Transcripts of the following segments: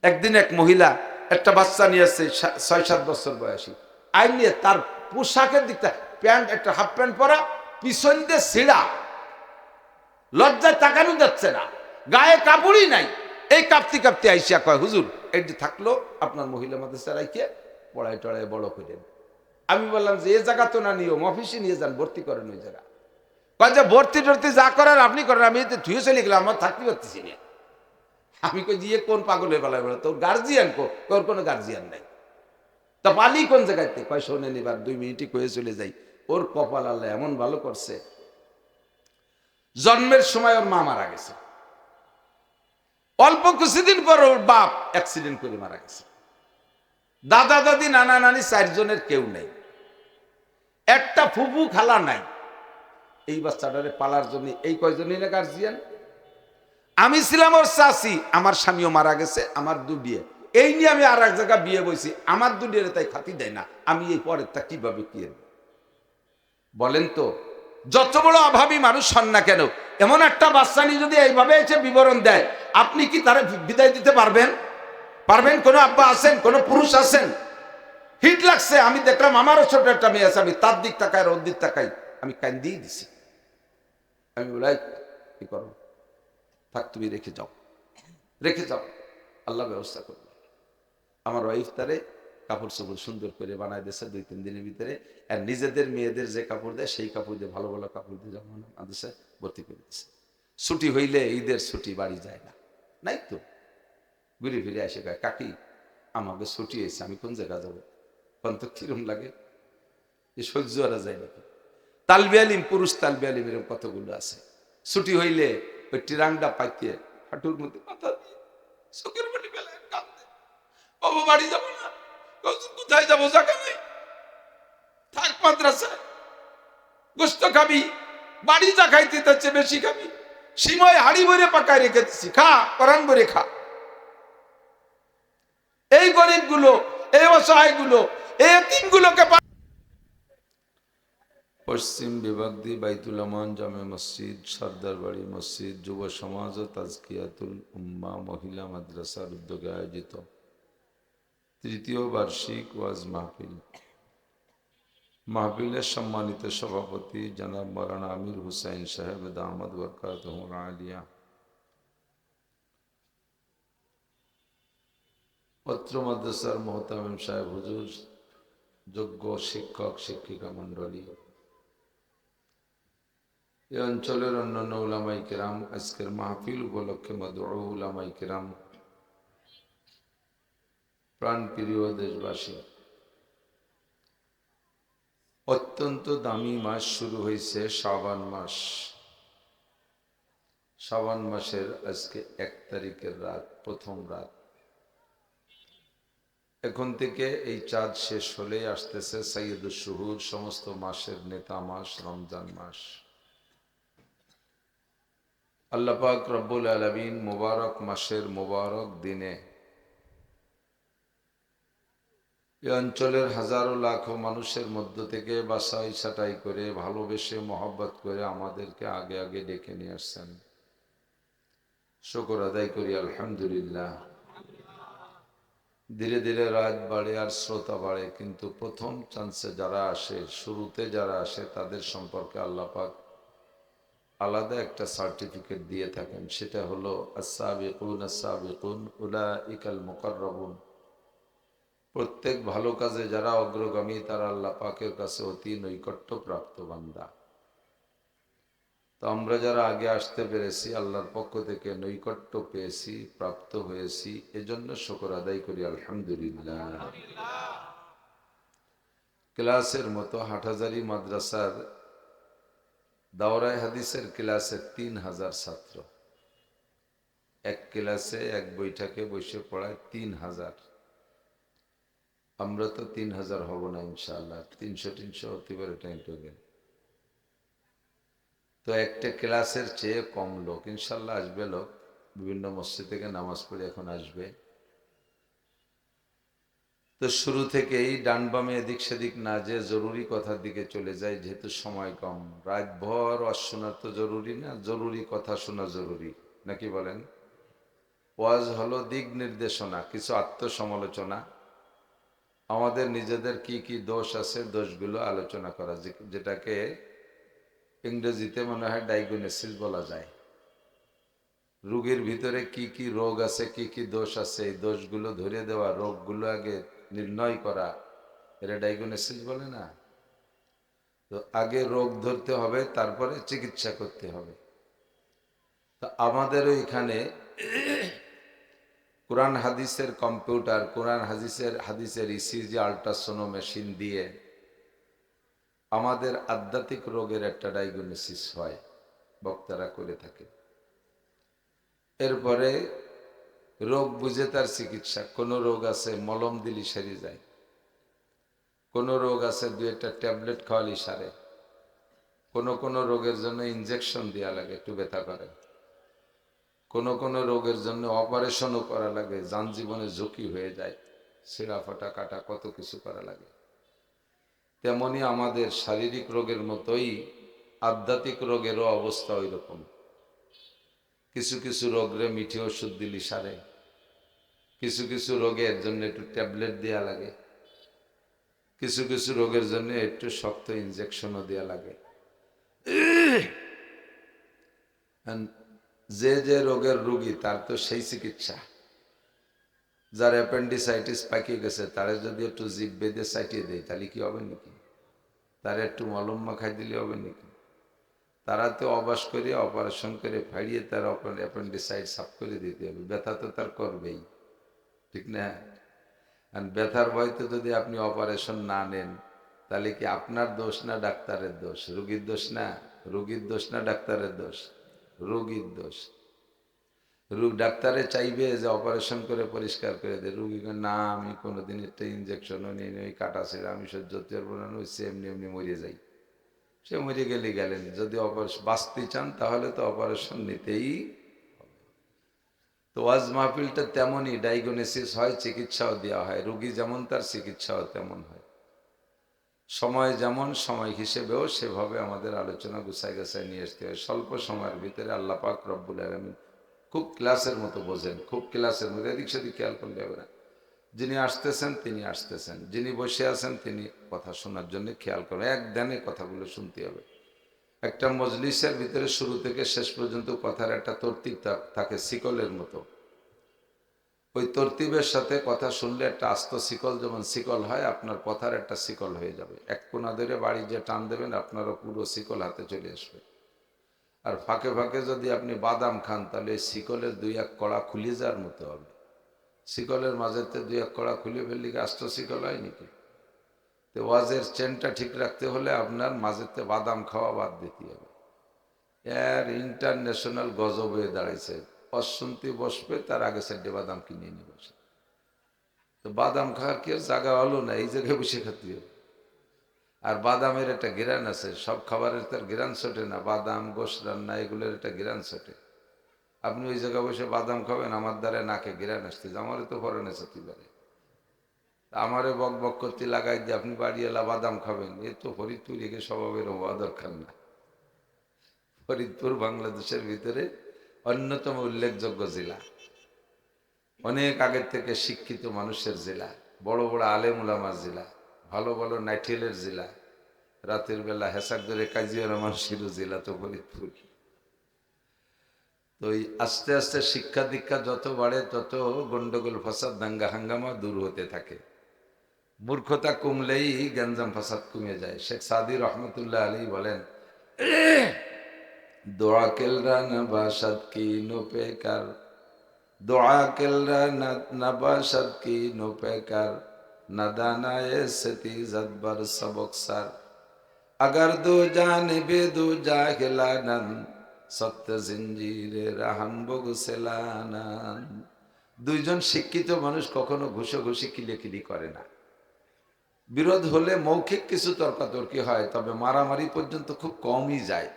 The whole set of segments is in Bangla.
একদিন এক মহিলা একটা বাচ্চা নিয়ে আসছে 6-7 বছর বয়সী, আই নিয়ে তার পোশাকের দিকটা প্যান্ট, একটা হাফ প্যান্ট পরা, পিছন দিয়ে ছিঁড়া, লজ্জায় তাকানো যাচ্ছে না, গায়ে কাপড়ই নাই। এই কাঁপতে কাঁপতে আইসা কয়, হুজুর এই যে থাকলো আপনার মহিলা মাদ্রাসা রাইখে পড়ায় টড়ায় বড় করেন। আমি বললাম যে এ জায়গা তো না, নিয়ম অফিসে নিয়ে যান, ভর্তি করেন ওই জায়গা। কয় যে ভর্তি টর্তি যা করার আপনি করেন, আমি তো ধুয়ে চলে গেলাম, আমার থাকতে পারতেছি না। আমি কই দিয়ে কোন পাগলের বেলায় বলে, তোর গার্জিয়ান তোর কোনো গার্জিয়ান নাই, তা পালি কোন জায়গাতে? কয় শোনেন, এবার 2 মিনিটই কয়ে চলে যাই। ওর কপাল আল্লাহ এমন ভালো করছে, জন্মের সময় ওর মা মারা গেছে, অল্প কিছুদিন পর ওর বাপ অ্যাক্সিডেন্ট করে মারা গেছে, দাদা দাদি নানা নানি 4 জনের কেউ নেই, একটা ফুফু খালা নাই। এই বাচ্চাটারে পালার জন্য এই কয়জনই না গার্জিয়ান। আমি ছিলাম ওর চাচি, আমার স্বামীও মারা গেছে, আমার 2 বিয়ে, এই নিয়ে আমি আর এক জায়গায় বিয়ে বইছি, আমার 2 বিয়ে তাই খাতি দেয় না, আমি এই পরেরটা কিভাবে কি বলেন তো? যত বড় অভাবী মানুষ হন না কেন, এমন একটা বাচ্চা নিয়ে যদি এইভাবে এসে বিবরণ দেয়, আপনি কি তারা বিদায় দিতে পারবেন? পারবেন? কোনো আব্বা আছেন? কোনো পুরুষ আছেন? হিট লাগছে, আমি দেখলাম আমারও ছোট একটা মেয়ে আছে, আমি তার দিক তাকাই, ওর দিক তাকাই, আমি কান্দিয়ে দিছি। আমি বলাই, কি করো, থাক, তুমি রেখে যাও, রেখে যাও, আল্লাহ ব্যবস্থা করবে। আমার ওয়াইফ তারে কাপড় চোপড় সুন্দর করে বানায় দিয়েছে 2-3 দিনের ভিতরে, আর নিজেদের মেয়েদের যে কাপড় দেয় সেই কাপড় দিয়ে, ভালো ভালো কাপড় দিয়ে যেমন মাদ্রাসায় ভর্তি করে দিচ্ছে। ছুটি হইলে, ঈদের ছুটি, বাড়ি যায় না, নাই তো, ঘুরে ফিরে আসে, কয় কাকি আমাকে ছুটি হয়েছে, আমি কোন জায়গা যাবো, কোন তো কিরম লাগে, যে সহ্য করা যায় নাকি। তালবে আলিম, পুরুষ তালবে আলিম এরকম কতগুলো আছে, ছুটি হইলে ওই টিরাংডা পাইতে হাঁটুর মধ্যে মাথা দিয়ে চোখের পানি ফেলে কাঁদতে, বাবা বাড়ি যাবো না। কোথায় যাবো, জায়গা নেই, থাক মাদ্রাসায়, গোস্ত খাবি, বাড়ি যা খাইতে তার চেয়ে বেশি খাবি, সীমায় হাড়ি ভরে পাকায় রেখে দিচ্ছি, খা, কোরআন ভরে খা। এই গরিব গুলো, এই অসহায় গুলো, এই এতিম গুলোকে পশ্চিম বিভাগ দিয়ে বাইতুল আমান জামে মসজিদ, সর্দার বাড়ি মসজিদ, যুব সমাজ ও তাজকিয়াতুল উম্মা মহিলা মাদ্রাসার উদ্যোগে আয়োজিত 3য় বার্ষিক ওয়াজ মাহফিল। মাহফিলের সম্মানিত সভাপতি জনাব মাওলানা আমির হুসাইন সাহেব দামাত বরকাতুহুল আলিয়া, অত্র মাদ্রাসার মোহতামিম সাহেব হুজুর, যোগ্য শিক্ষক শিক্ষিকা মন্ডলী, এই অঞ্চলের অন্যান্য উলামায়ে কেরাম, আজকের মাহফিল উপলক্ষে মদউউ উলামায়ে কেরাম, প্রাণপ্রিয় দেশবাসী, অত্যন্ত দামি মাস শুরু হয়েছে, শাবান মাস। শাবান মাসের আজকে 1 তারিখের রাত, প্রথম রাত। এখন থেকে এই চাঁদ শেষ হলে আসতেছে সাইয়্যিদুশ শুহুর, সমস্ত মাসের নেতা মাস, রমজান মাস। আল্লাহ পাক রব্বুল আলামিন মুবারক মাসের মুবারক দিনে এই অঞ্চলের হাজারো লাখো মানুষের মধ্য থেকে বাছাই ছাঁটাই করে, ভালোবেসে মহব্বত করে আমাদেরকে আগে আগে ডেকে নিয়ে আসছেন। শুকর আদায় করি আলহামদুলিল্লাহ। ধীরে ধীরে রাত বাড়ে আর শ্রোতা বাড়ে, কিন্তু প্রথম চান্সে যারা আসে, শুরুতে যারা আসে, তাদের সম্পর্কে আল্লাহ পাক আলাদা একটা সার্টিফিকেট দিয়ে থাকেন, সেটা হলো আস-সাবিকুন আস-সাবিকুন উলাইকাল মুকাররাবুন। প্রত্যেক ভালো কাজে যারা অগ্রগামী, তারা আল্লাহ পাকের কাছে অতি নৈকট্য প্রাপ্ত বান্দা। তো আমরা যারা আগে আসতে পেরেছি, আল্লাহর পক্ষ থেকে নৈকট্য পেয়েছি, প্রাপ্ত হয়েছি, এজন্য শুকর আদায় করি আলহামদুলিল্লাহ। ক্লাসের মতো হাটহাজারী মাদ্রাসার দাওরায়ে হাদিসের ক্লাসে 3000 ছাত্র, এক ক্লাসে এক বৈঠকে বসে পড়ায় 3000। আমরা তো 3000 হব না ইনশাআল্লাহ, 300 হতে পারে টাইম টোকেন। তো একটা ক্লাসের চেয়ে কম লোক ইনশাল্লাহ আসবে, লোক বিভিন্ন মসজিদ থেকে নামাজ পড়ে এখন আসবে। তো শুরু থেকেই ডান বামে এদিক সেদিক না যে জরুরি কথার দিকে চলে যায়, যেহেতু সময় কম। রাতভর ওয়াজ শোনা তো জরুরি না, জরুরি কথা শোনা জরুরি, নাকি বলেন? ওয়াজ হলো দিক নির্দেশনা, কিছু আত্মসমালোচনা, আমাদের নিজেদের কি কি দোষ আছে দোষগুলো আলোচনা করা, যেটাকে ইংরেজিতে মনে হয় ডায়াগনোসিস বলা যায়। রোগীর ভিতরে কি কি রোগ আছে, কি কি দোষ আছে, এই দোষগুলো ধরে দেওয়া, রোগগুলো আগে নির্ণয় করা, এটা ডায়াগনোসিস বলে না? তো আগে রোগ ধরতে হবে, তারপরে চিকিৎসা করতে হবে। তো আমাদের এখানে কোরআন হাদিসের কম্পিউটার, কোরআন হাদিসের ইসিজি আল্ট্রাসোনো মেশিন দিয়ে আমাদের আধ্যাত্মিক রোগের একটা ডায়াগনোসিস হয়, বক্তারা করে থাকে। এরপরে রোগ বুঝে তার চিকিৎসা। কোনো রোগ আছে মলম দিলি সেরে যায়, কোনো রোগ আছে দু একটা ট্যাবলেট খাওয়ালি সারে, কোনো রোগের জন্য ইনজেকশন দেওয়া লাগে, একটু ব্যথা করে, কোনো রোগের জন্য অপারেশনও করা লাগে, যান জীবনে ঝুঁকি হয়ে যায়, ছিঁড়া ফাটা কাটা কত কিছু করা লাগে। তেমনি আমাদের শারীরিক রোগের মতোই আধ্যাত্মিক রোগেরও অবস্থা ওই রকম। কিছু কিছু রোগরে মিঠে ওষুধ দিলি সারে, কিছু কিছু রোগের জন্য একটু ট্যাবলেট দেওয়া লাগে, কিছু কিছু রোগের জন্য একটু শক্ত ইনজেকশনও দেওয়া লাগে। যে যে রোগের রোগী তার তো সেই চিকিৎসা। যার অ্যাপেন্ডিসাইটিস পাকিয়ে গেছে তারে যদি একটু জিভ বেঁধে সাইটিয়ে দেয় তাহলে কি হবে নাকি? তার একটু মলম মাখাই দিলে হবে নাকি? তারা তো অবাস করে অপারেশন করে ফাড়িয়ে তার অ্যাপেন্ডিসাইড সাফ করে দিতে হবে, ব্যথা তো তার করবেই, ঠিক না? আর ব্যথার ভয়তে যদি আপনি অপারেশন না নেন তাহলে কি আপনার দোষ না ডাক্তারের দোষ? রোগীর দোষ না? রোগীর দোষ না ডাক্তারের দোষ? রোগীর দোষ। ডাক্তারে চাইবে যে অপারেশন করে পরিষ্কার করে দেয়, রুগীকে না আমি কোনোদিন একটা ইনজেকশনও নিয়ে নিই, ওই কাটা ছেড়ে আমি সহ্য করতে পারবো না, ওই এমনি এমনি মরে যাই। সে মরে গেলে গেলেন, যদি বাঁচতে চান তাহলে তো অপারেশন নিতেই হবে। তো ওয়াজ মাহফিলটা তেমনই, ডায়াগনোসিস হয়, চিকিৎসাও দেওয়া হয়, রুগী যেমন তার চিকিৎসাও তেমন হয়। সময় যেমন সময় হিসেবেও সেভাবে আমাদের আলোচনা গুছাই গাছায় নিয়ে আসতে হয়। স্বল্প সময়ের ভিতরে আল্লাহ পাক রব্বুল আলামিন খুব ক্লাসের মতো বোঝেন, খুব ক্লাসের মধ্যে এদিক সেদিক খেয়াল করলে হবে না। যিনি আসতেছেন তিনি আসতেছেন, যিনি বসে আছেন তিনি কথা শোনার জন্য খেয়াল করেন, এক ধ্যানে কথাগুলো শুনতে হবে। একটা মজলিসের ভিতরে শুরু থেকে শেষ পর্যন্ত কথার একটা তরতিব থাকে, শিকলের মতো। ওই তরতিবের সাথে কথা শুনলে একটা আস্ত শিকল যেমন শিকল হয়, আপনার কথার একটা শিকল হয়ে যাবে। এক কোনা ধরে বাড়ি যে টান দেবেন আপনারও পুরো শিকল হাতে চলে আসবে। আর ফাঁকে ফাঁকে যদি আপনি বাদাম খান তাহলে এই শিকলের দুই এক কড়া খুলে যাওয়ার মতো হবে। শিকলের মাঝেতে দুই এক কড়া খুলে ফেললে কি আস্ত শিকল হয় নাকি? তো ওয়াজের চেনটা ঠিক রাখতে হলে আপনার মাঝেতে বাদাম খাওয়া বাদ দিতে হবে। এর ইন্টারন্যাশনাল গজব হয়ে দাঁড়াইছে, অশুনতে বসবে তার আগে সাইডে বাদাম কিনে নিয়ে বসে। তো বাদাম খাওয়ার কি আর জায়গা হলো না, এই জায়গায় বসে খেতে হবে। আর বাদামের একটা ঘেরান আছে, সব খাবারের তার ঘেরান ছোটে না, বাদাম গোশ রান্না এগুলোর একটা ঘেরান ছোটে। আপনি ওই জায়গায় বসে বাদাম খাবেন, আমার দ্বারা নাকে ঘেরান আসতেছে, আমারও তো পরনে সত্যি পারে, আমারে বক বক করতে লাগাই দিয়ে আপনি বাড়িওয়ালা বাদাম খাবেন, এ তো ফরিদপুর একে স্বভাবের হওয়া দরকার না। ফরিদপুর বাংলাদেশের ভিতরে অন্যতম উল্লেখযোগ্য জেলা, অনেক আগের থেকে শিক্ষিত মানুষের জেলা, বড় বড় আলেম উলামার জেলা, ভালো ভালো নাইটেলের জেলা, রাতের বেলা হেসাক ধরে কাজিয়া রহমানশিরু জেলা তো ফরিদপুর। তো এই আস্তে আস্তে শিক্ষা দীক্ষা যত বাড়ে তত গন্ডগোল ফাসাদ দাঙ্গা হাঙ্গামা দূর হতে থাকে। মূর্খতা কমলেই গঞ্জাম ফাসাদ কমে যায়। শেখ সাদি রহমতুল্লাহ আলী বলেন, দোয়া কেলরা নবাসাদ কি নোপেকার, দোয়া কেলরা নবাসাদ কি নোপেকার, নাদানায়ে সেতি জদবার সবকসার, अगर दो जानिबे दो जाहिलानन সত্য জিঞ্জিরে রাহান বগুসেলানান। দুইজন শিক্ষিত মানুষ কখনো ঘুষোঘুষি কিলিকিলি করে না। বিরোধ হলে মৌখিক কিছু তর্কাতর্কি হয়, তবে মারামারি পর্যন্ত খুব কমই যায়।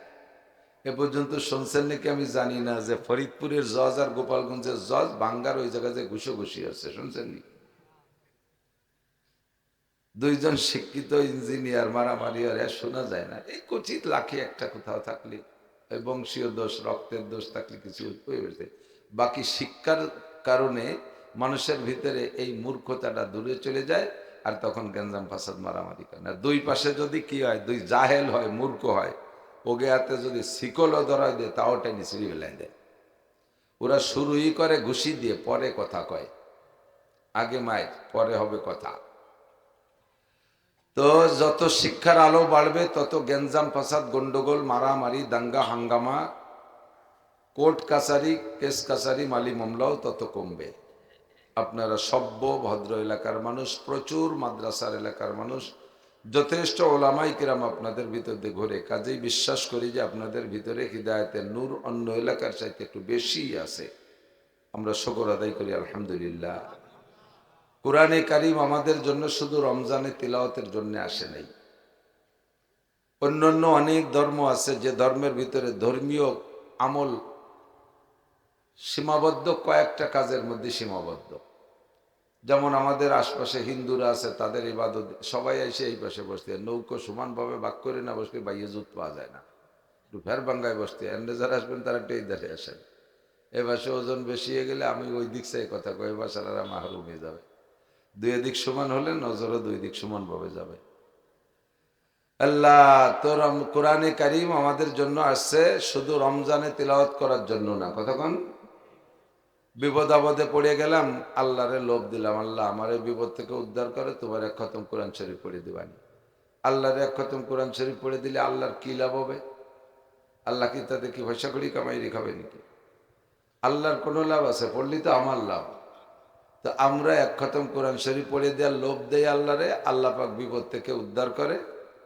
এ পর্যন্ত শুনছেন নাকি আমি জানি না যে ফরিদপুরের জজ আর গোপালগঞ্জের জজ বাঙ্গার ওই জায়গায় যে ঘুষোঘুষি আছে, শুনছেন নাকি? দুইজন শিক্ষিত ইঞ্জিনিয়ার মারামারি আর শোনা যায় না। এই কচিত লাখে একটা কোথাও থাকলে, বংশীয় দোষ রক্তের দোষ থাকলে কিছু হয়েছে, বাকি শিক্ষার কারণে মানুষের ভিতরে এই মূর্খতাটা দূরে চলে যায়, আর তখন গেঞ্জাম ফাসাদ মারামারি করে না। দুই পাশে যদি কি হয়, দুই জাহেল হয়, মূর্খ হয়, ওগে হাতে যদি শিকলও ধরাই দেয় তাও টেনে ছিঁড়ে ফেলাই দেয়। ওরা শুরুই করে ঘুষি দিয়ে, পরে কথা কয়, আগে মায়ের পরে হবে কথা। তো যত শিক্ষার আলো বাড়বে তত গেঞ্জাম ফাসাদ, গন্ডগোল, মারামারি, দাঙ্গা হাঙ্গামা, কোর্ট কাছারি, কেস কাছারি, মালি মামলাও তত কমবে। আপনারা সভ্য ভদ্র এলাকার মানুষ, প্রচুর মাদ্রাসার এলাকার মানুষ, যথেষ্ট ওলামাই কিরাম আপনাদের ভিতরে ঘুরে, কাজেই বিশ্বাস করি যে আপনাদের ভিতরে হিদায়াতের নূর অন্য এলাকার চাইতে একটু বেশি আছে। আমরা শুকর আদায় করি আলহামদুলিল্লাহ। কোরআনে কারিম আমাদের জন্য শুধু রমজানে তিলাওয়াতের জন্য আসে নাই। অন্যান্য অনেক ধর্ম আছে যে ধর্মের ভিতরে ধর্মীয় আমল সীমাবদ্ধ, কয়েকটা কাজের মধ্যে সীমাবদ্ধ। যেমন আমাদের আশপাশে হিন্দুরা আছে, তাদের ইবাদত সবাই এসে এই পাশে বসতে, নৌকো সমানভাবে ভাগ করে না বসলে বাইয়ে জুত পাওয়া যায় না, একটু ফের বাঙ্গায় বসতে। এন্ডে যারা আসবেন তারা একটু এই ধারে আসেন। এ পাশে ওজন বেশি হয়ে গেলে আমি ওই দিক চাই কথা কই, এ বাসারা মাহরুম হয়ে যাবে। দুই দিক সমান হলে নজরও দুই দিক সমানভাবে যাবে। আল্লাহ তোর কোরআনে কারিম আমাদের জন্য আসছে শুধু রমজানে তিলাওয়াত করার জন্য না। কতক্ষণ বিপদ আপদে পড়ে গেলাম, আল্লাহরে লোভ দিলাম, আল্লাহ আমার এই বিপদ থেকে উদ্ধার করে, তোমার এক খতম কোরআন শরীফ পড়ে দিবানি। আল্লাহর এক খতম কোরআন শরীফ পড়ে দিলে আল্লাহর কি লাভ হবে? আল্লাহ কি তাতে কি পয়সা করি কামাই রেখাবে নাকি? আল্লাহর কোনো লাভ আছে? পড়লি তো আমার লাভ। তো আমরা এক খতম কোরআন শরীফ পড়ে দেওয়ার লোভ দেয় আল্লাহরে, আল্লাহ পাক বিপদ থেকে উদ্ধার করে,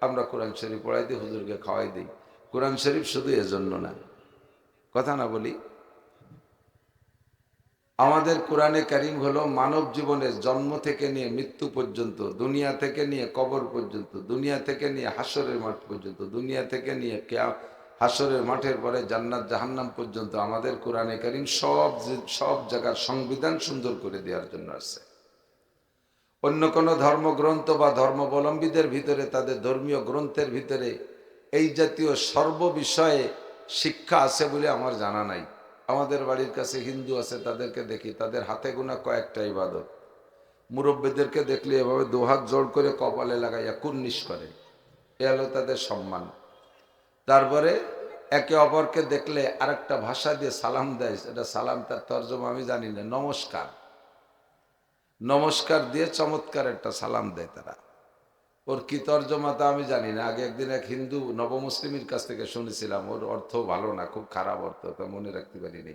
আমরা কোরআন শরীফ পড়াই দিই, হুজুরকে খাওয়াই দিই। কোরআন শরীফ শুধু এজন্য না, কথা না বলি। আমাদের কোরআনে কারিম হলো মানব জীবনের জন্ম থেকে নিয়ে মৃত্যু পর্যন্ত, দুনিয়া থেকে নিয়ে কবর পর্যন্ত, দুনিয়া থেকে নিয়ে হাসরের মাঠ পর্যন্ত, দুনিয়া থেকে নিয়ে হাসরের মাঠের পরে জান্নাত জাহান্নাম পর্যন্ত আমাদের কোরআনে কারিম সব জায়গার সংবিধান সুন্দর করে দেওয়ার জন্য আছে। অন্য কোনো ধর্মগ্রন্থ বা ধর্মাবলম্বীদের ভিতরে তাদের ধর্মীয় গ্রন্থের ভিতরে এই জাতীয় সর্ব বিষয়ে শিক্ষা আছে বলে আমার জানা নাই। আমাদের বাড়ির কাছে হিন্দু আছে, তাদেরকে দেখি তাদের হাতে গোনা কয়েকটা ইবাদত। মুরব্বীদেরকে দেখলে এভাবে দুহাত জোড় করে কপালে লাগাইয়া কুর্নিশ করে, এ হলো তাদের সম্মান। তারপরে একে অপরকে দেখলে আরেকটা ভাষা দিয়ে সালাম দেয়, এটা সালাম তার তর্জমা আমি জানি না, নমস্কার। নমস্কার দিয়ে চমৎকার একটা সালাম দেয় তারা, ওর কি তর্জমা তা আমি জানি না। আগে একদিন এক হিন্দু নবমুসলিমের কাছ থেকে শুনেছিলাম, ওর অর্থ ভালো না, খুব খারাপ অর্থ, তা মনে রাখতে পারিনি।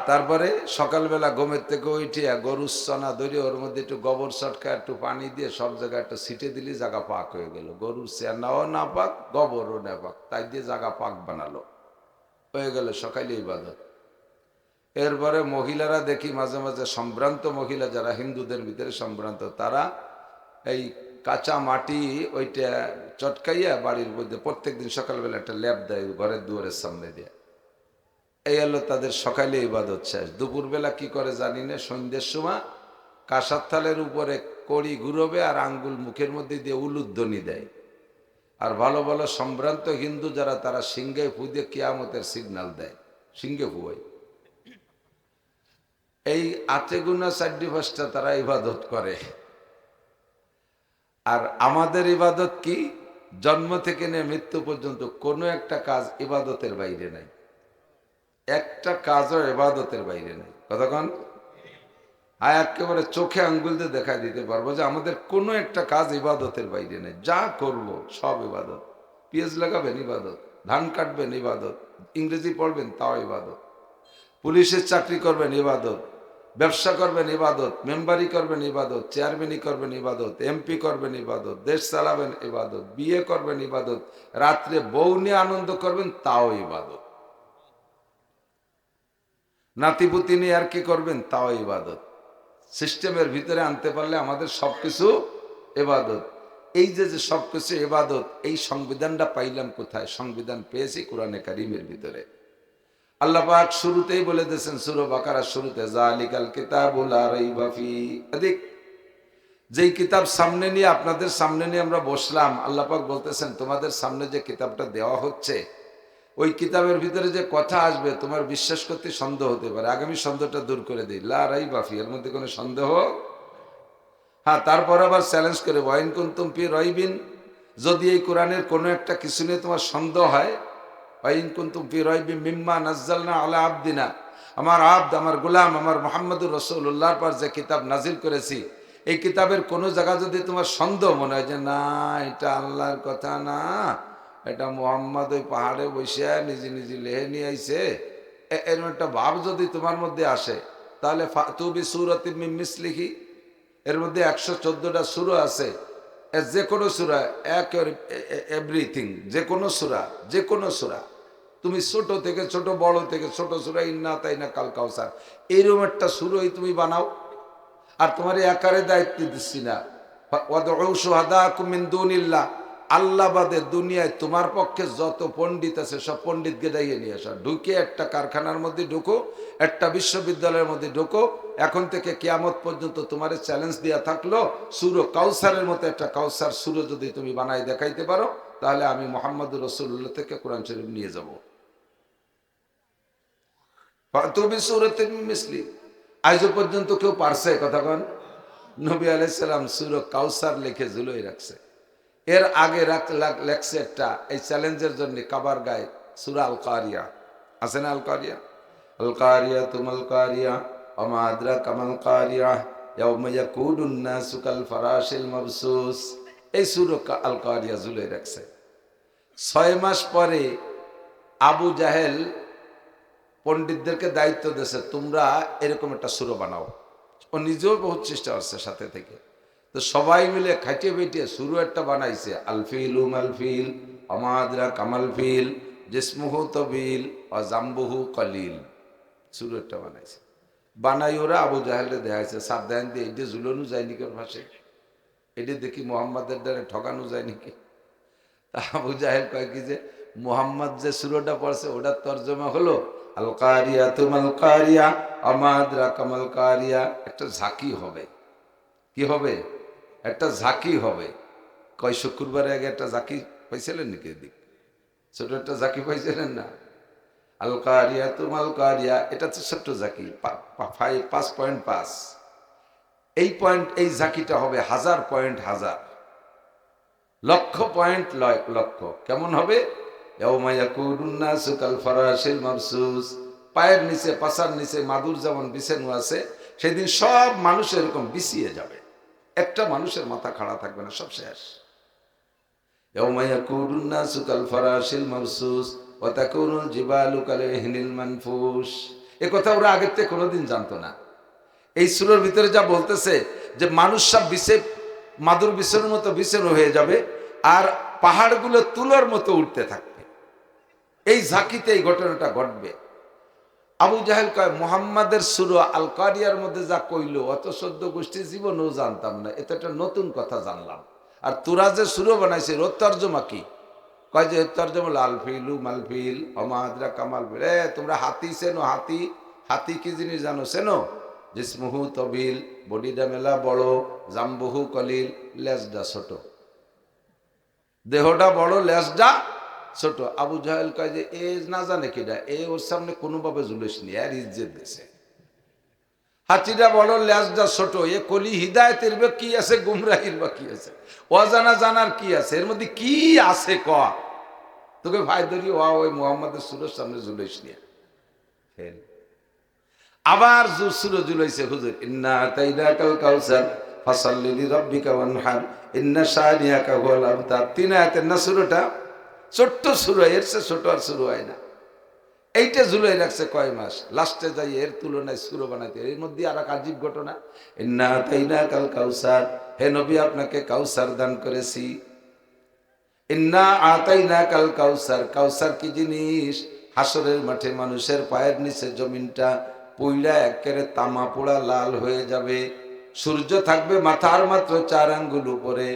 তারপরে সকালবেলা ঘুমের থেকে উঠিয়া গরুর সনা ধরে ওর মধ্যে একটু গোবর চটকা একটু পানি দিয়ে সব জায়গায় একটা ছিটে দিলি, জায়গা পাক হয়ে গেল। গরুর সেনাও না পাক, গোবরও না পাক, তাই দিয়ে জায়গা পাক বানালো, হয়ে গেল সকালে ইবাদত। এরপরে মহিলারা দেখি মাঝে মাঝে সম্ভ্রান্ত মহিলা, যারা হিন্দুদের ভিতরে সম্ভ্রান্ত, তারা এই কাঁচা মাটি ওইটা চটকাইয়া বাড়ির মধ্যে প্রত্যেকদিন সকালবেলা একটা ল্যাপ দেয় ঘরের দুয়ারের সামনে দিয়ে। এই হলো তাদের সকালে ইবাদত শেষ। দুপুরবেলা কি করে জানি না, সন্ধ্যের সময় কাঁসার থালের উপরে কড়ি ঘুরবে আর আঙ্গুল মুখের মধ্যে দিয়ে উলুধ্বনি দেয়। আর ভালো ভালো সম্ভ্রান্ত হিন্দু যারা, তারা সিংহে ফু দিয়ে কিয়ামতের সিগন্যাল দেয়, সিংহে ফুয়াই। এই আতে গুনা ৪-৫টা তারা ইবাদত করে। আর আমাদের ইবাদত কি? জন্ম থেকে নিয়ে মৃত্যু পর্যন্ত কোনো একটা কাজ ইবাদতের বাইরে নাই, একটা কাজও ইবাদতের বাইরে নাই। কতক্ষণ একেবারে চোখে আঙ্গুল দিয়ে দেখা দিতে পারবো যে আমাদের কোনো একটা কাজ ইবাদতের বাইরে নেই। যা করব সব ইবাদত। পেঁয়াজ লাগাবেন ইবাদত, ধান কাটবেন ইবাদত, ইংরেজি পড়বেন তাও ইবাদত, পুলিশের চাকরি করবেন ইবাদত, ব্যবসা করবেন ইবাদত, মেম্বারি করবেন ইবাদত, চেয়ারম্যানই করবেন ইবাদত, এমপি করবেন ইবাদত, দেশ চালাবেন ইবাদত, বিয়ে করবেন ইবাদত, রাত্রে বউ নিয়ে আনন্দ করবেন তাও ইবাদত, নাতিপুতি নিয়ে আর কি করবেন তাও ইবাদত। সিস্টেমের ভিতরে আনতে পারলে আমাদের সবকিছু ইবাদত। এই যে সবকিছু ইবাদত, এই সংবিধানটা পাইলাম কোথায়? সংবিধান পেয়েছি কোরআনে কারিমের ভিতরে। আল্লাহ পাক শুরুতেই বলে দিয়েছেন সূরা বাকারার শুরুতে, যালিকাল কিতাবু লা রাইবা ফীহি। যেই কিতাব সামনে নিয়ে, আপনাদের সামনে নিয়ে আমরা বসলাম, আল্লাহ পাক বলতেছেন তোমাদের সামনে যে কিতাবটা দেওয়া হচ্ছে, ওই কিতাবের ভিতরে যে কথা আসবে তোমার বিশ্বাস করতে সন্দেহ হতে পারে। আগামী সন্দেহটা দূর করে দিই, লা রাইবা ফি, এর মধ্যে কোনো সন্দেহ। হ্যাঁ, তারপর আবার চ্যালেঞ্জ করে ওয়াইন কুনতুম ফি রাইবিন, যদি এই কোরআনের কোনো একটা কিছু নিয়ে তোমার সন্দেহ হয়, ওয়াইন কুনতুম ফি রাইবিন মিম্মা নাজ্জালনা আলা আবদিনা, আমার আব্দ, আমার গোলাম, আমার মুহাম্মদুর রাসূলুল্লাহর পর যে কিতাব নাজিল করেছি, এই কিতাবের কোনো জায়গা যদি তোমার সন্দেহ মনে হয় যে না এটা আল্লাহর কথা না, এটা মুহাম্মদ ওই পাহাড়ে বসে নিজে নিজে লেহে নিয়ে আইছে, এরকম একটা ভাব যদি তোমার মধ্যে আসে, তাহলে ফাতু বিসূরাতিন মিন মিসলিহি, এর মধ্যে 114টা সূরা আছে, যে কোনো সূরা, এভরিথিং, যে কোনো সূরা, যে কোনো সূরা, তুমি ছোট থেকে ছোট, বড় থেকে ছোট সূরা, ইন্না তাইনা কাল কাউসার, এইরকম একটা সূরাই তুমি বানাও। আর তোমার একারে দায়িত্ব দিচ্ছি না, ওয়াদউ শুহাদাকুম মিন দুনিল্লাহ, আল্লাহ বাদে দুনিয়ায় তোমার পক্ষে যত পণ্ডিত আছে সব পণ্ডিতকে ডাইয়ে নিয়ে আসা, ঢুকে একটা কারখানার মধ্যে ঢুকো, একটা বিশ্ববিদ্যালয়ের মধ্যে ঢুকো, এখন থেকে কিয়ামত পর্যন্ত তোমার চ্যালেঞ্জ দেওয়া থাকলো, সূরা কাউসারের মতো একটা কাউসার সূরা যদি তুমি বানাই দেখাইতে পারো, তাহলে আমি মুহাম্মদুর রাসূলুল্লাহ থেকে কোরআন শরীফ নিয়ে যাব। ফাতু বিসূরাতিন মিন মিসলি, আজও পর্যন্ত কেউ পারছে? কথা কন। নবী আলাইহিস সালাম সূরা কাউসার লিখে ঝুলোই রাখছে। এর আগে লেখছে একটা, এই চ্যালেঞ্জের জন্য কাবার গায়ে সূরা আল কারিয়া আছে না? আল কারিয়া, আল কারিয়া তুমাল কারিয়া ওমা আদরাকা মাল কারিয়া ইয়াউমা ইয়াকুনুন নাসু কাল ফারাশিল মাবসুস, এই সূরা আল কারিয়া ঝুলোই রাখছে। 6 মাস পরে আবু জাহেল পণ্ডিতদেরকে দায়িত্ব দিয়েছে, তোমরা এরকম একটা সূরা বানাও। ও নিজেও বহুত চেষ্টা করছে সাথে থেকে, তো সবাই মিলে খাটিয়ে বেটিয়ে সূরা একটা বানাইছে, আল ফিলু মাল ফিল ওমা আদরাকা মাল ফিল জিসমুহু তাবিল ওয়া জামবুহু কলিল, সূরা একটা বানাইছে। বানাই ওরা আবু জাহেলকে দেখাইছে, সাবধান দিয়ে এটা ঝুলানো যায় নাকি ওর ভাষে, এটা দেখি মুহাম্মাদের দ্বারা ঠকানো যায় নাকি। তা আবু জাহেল কয় কি যে মুহাম্মদ যে সূরাটা পড়ছে ওটার তর্জমা হলো আল কারিয়া তুমাল কারিয়া ওমা আদরাকা মাল কারিয়া, একটা ঝাঁকি হবে। কি হবে? একটা ঝাঁকি হবে। কয় শুক্রবারে আগে একটা ঝাঁকি পাইছিলেন নাকি? এদিক ছোট একটা ঝাঁকি পাইছিলেন না? আল কারিয়া তুমাল কারিয়া, এটা তো ছোট্ট ঝাঁকি, 5.5। এই পয়েন্ট, এই ঝাঁকিটা হবে 1000 পয়েন্ট, 1000 লক্ষ পয়েন্ট, লক্ষ। কেমন হবে? ইয়াউমা ইয়াকুনুন নাসু কাল ফারাশিল মাবসুস, পায়ের নিচে, পাছার নিচে মাদুর যেমন বিছানো আছে, সেদিন সব মানুষ এরকম বিছিয়ে যাবে, একটা মানুষের মাথা খাড়া থাকবে না, সব শেষ। ইয়াউমা ইয়াকুনুন নাসু কাল ফারাশিল মাবসুস ওয়া তাকুনুল জিবালু কাল ইহনিল মানফুস, এ কথা ওরা আগের থেকে কোনোদিন জানতো না। এই সূরার ভিতরে যা বলতেছে যে মানুষ সব মাদুর বিছানোর মতো বিছানো হয়ে যাবে, আর পাহাড়গুলো তুলোর মতো উঠতে থাকবে, এই ঝাঁকিতে এই ঘটনাটা ঘটবে। আবু জাহেল কয় মুহাম্মাদের সূরা আল কারিয়ার মধ্যে যা কইলো অত 14 গোষ্ঠী জীবনেও জানতাম না, এটা একটা নতুন কথা জানলাম। আর তোরা যে সূরা বানাইছে ওর তর্জমা কি? কয় যে তর্জমা আল ফিলু মাল ফিল ওমা আদরাকা মাল ফিল, তোমরা হাতি চেনো? হাতি, হাতি কি জিনিস জানো? চেনো? জিসমুহু তবিল, বডিটা মেলা বড়, জামবুহু কলিল, লেজটা ছোট, দেহটা বড়, লেজটা ছোট। আবু জাহেল কয় যে এ না জানে কিনা, এ ওর সামনে কোনোভাবে জুলিস নি, আর ইজ্জত দিছে। হাতিটা বড়, লেজটা ছোট, এ কলি হিদায়তের বা কি আছে, গুমরাহির বা কি আছে, অজানা জানার কি আছে, এর মধ্যে কি আছে ক, তোকে ভাই ধরি ওই মুহাম্মাদের সূরার সামনে জুলিস নিয়ে ফেল। আবার সূরা জুলাইছে হুজুর, ইন্না আতাইনাকাল কাউসার ফাসাল্লি লিরাব্বিকা ওয়ানহার ইন্না শানিয়াকা হুয়াল আবতার। 3 আয়াতের না সূরাটা, ছোট্ট সূরা, এর চেয়ে ছোট আর শুরু হয় না। এইটা ঝুলাই রাখছে কয় মাস, লাস্টে যাই এর তুলনায় সূরা বানাইতে। এর মধ্যে আর এক আজীব ঘটনা, ইন্না আতাইনাকাল কাউসার, হে নবী আপনাকে কাউসার দান করেছি। ইন্না আতাইনাকাল কাউসার, কাউসার কি জিনিস? হাসরের মাঠে মানুষের পায়ের নিচে জমিনটা পইলা একেবারে তামা পোড়া লাল হয়ে যাবে, সূর্য থাকবে মাথার মাত্র 4 আঙ্গুল উপরে,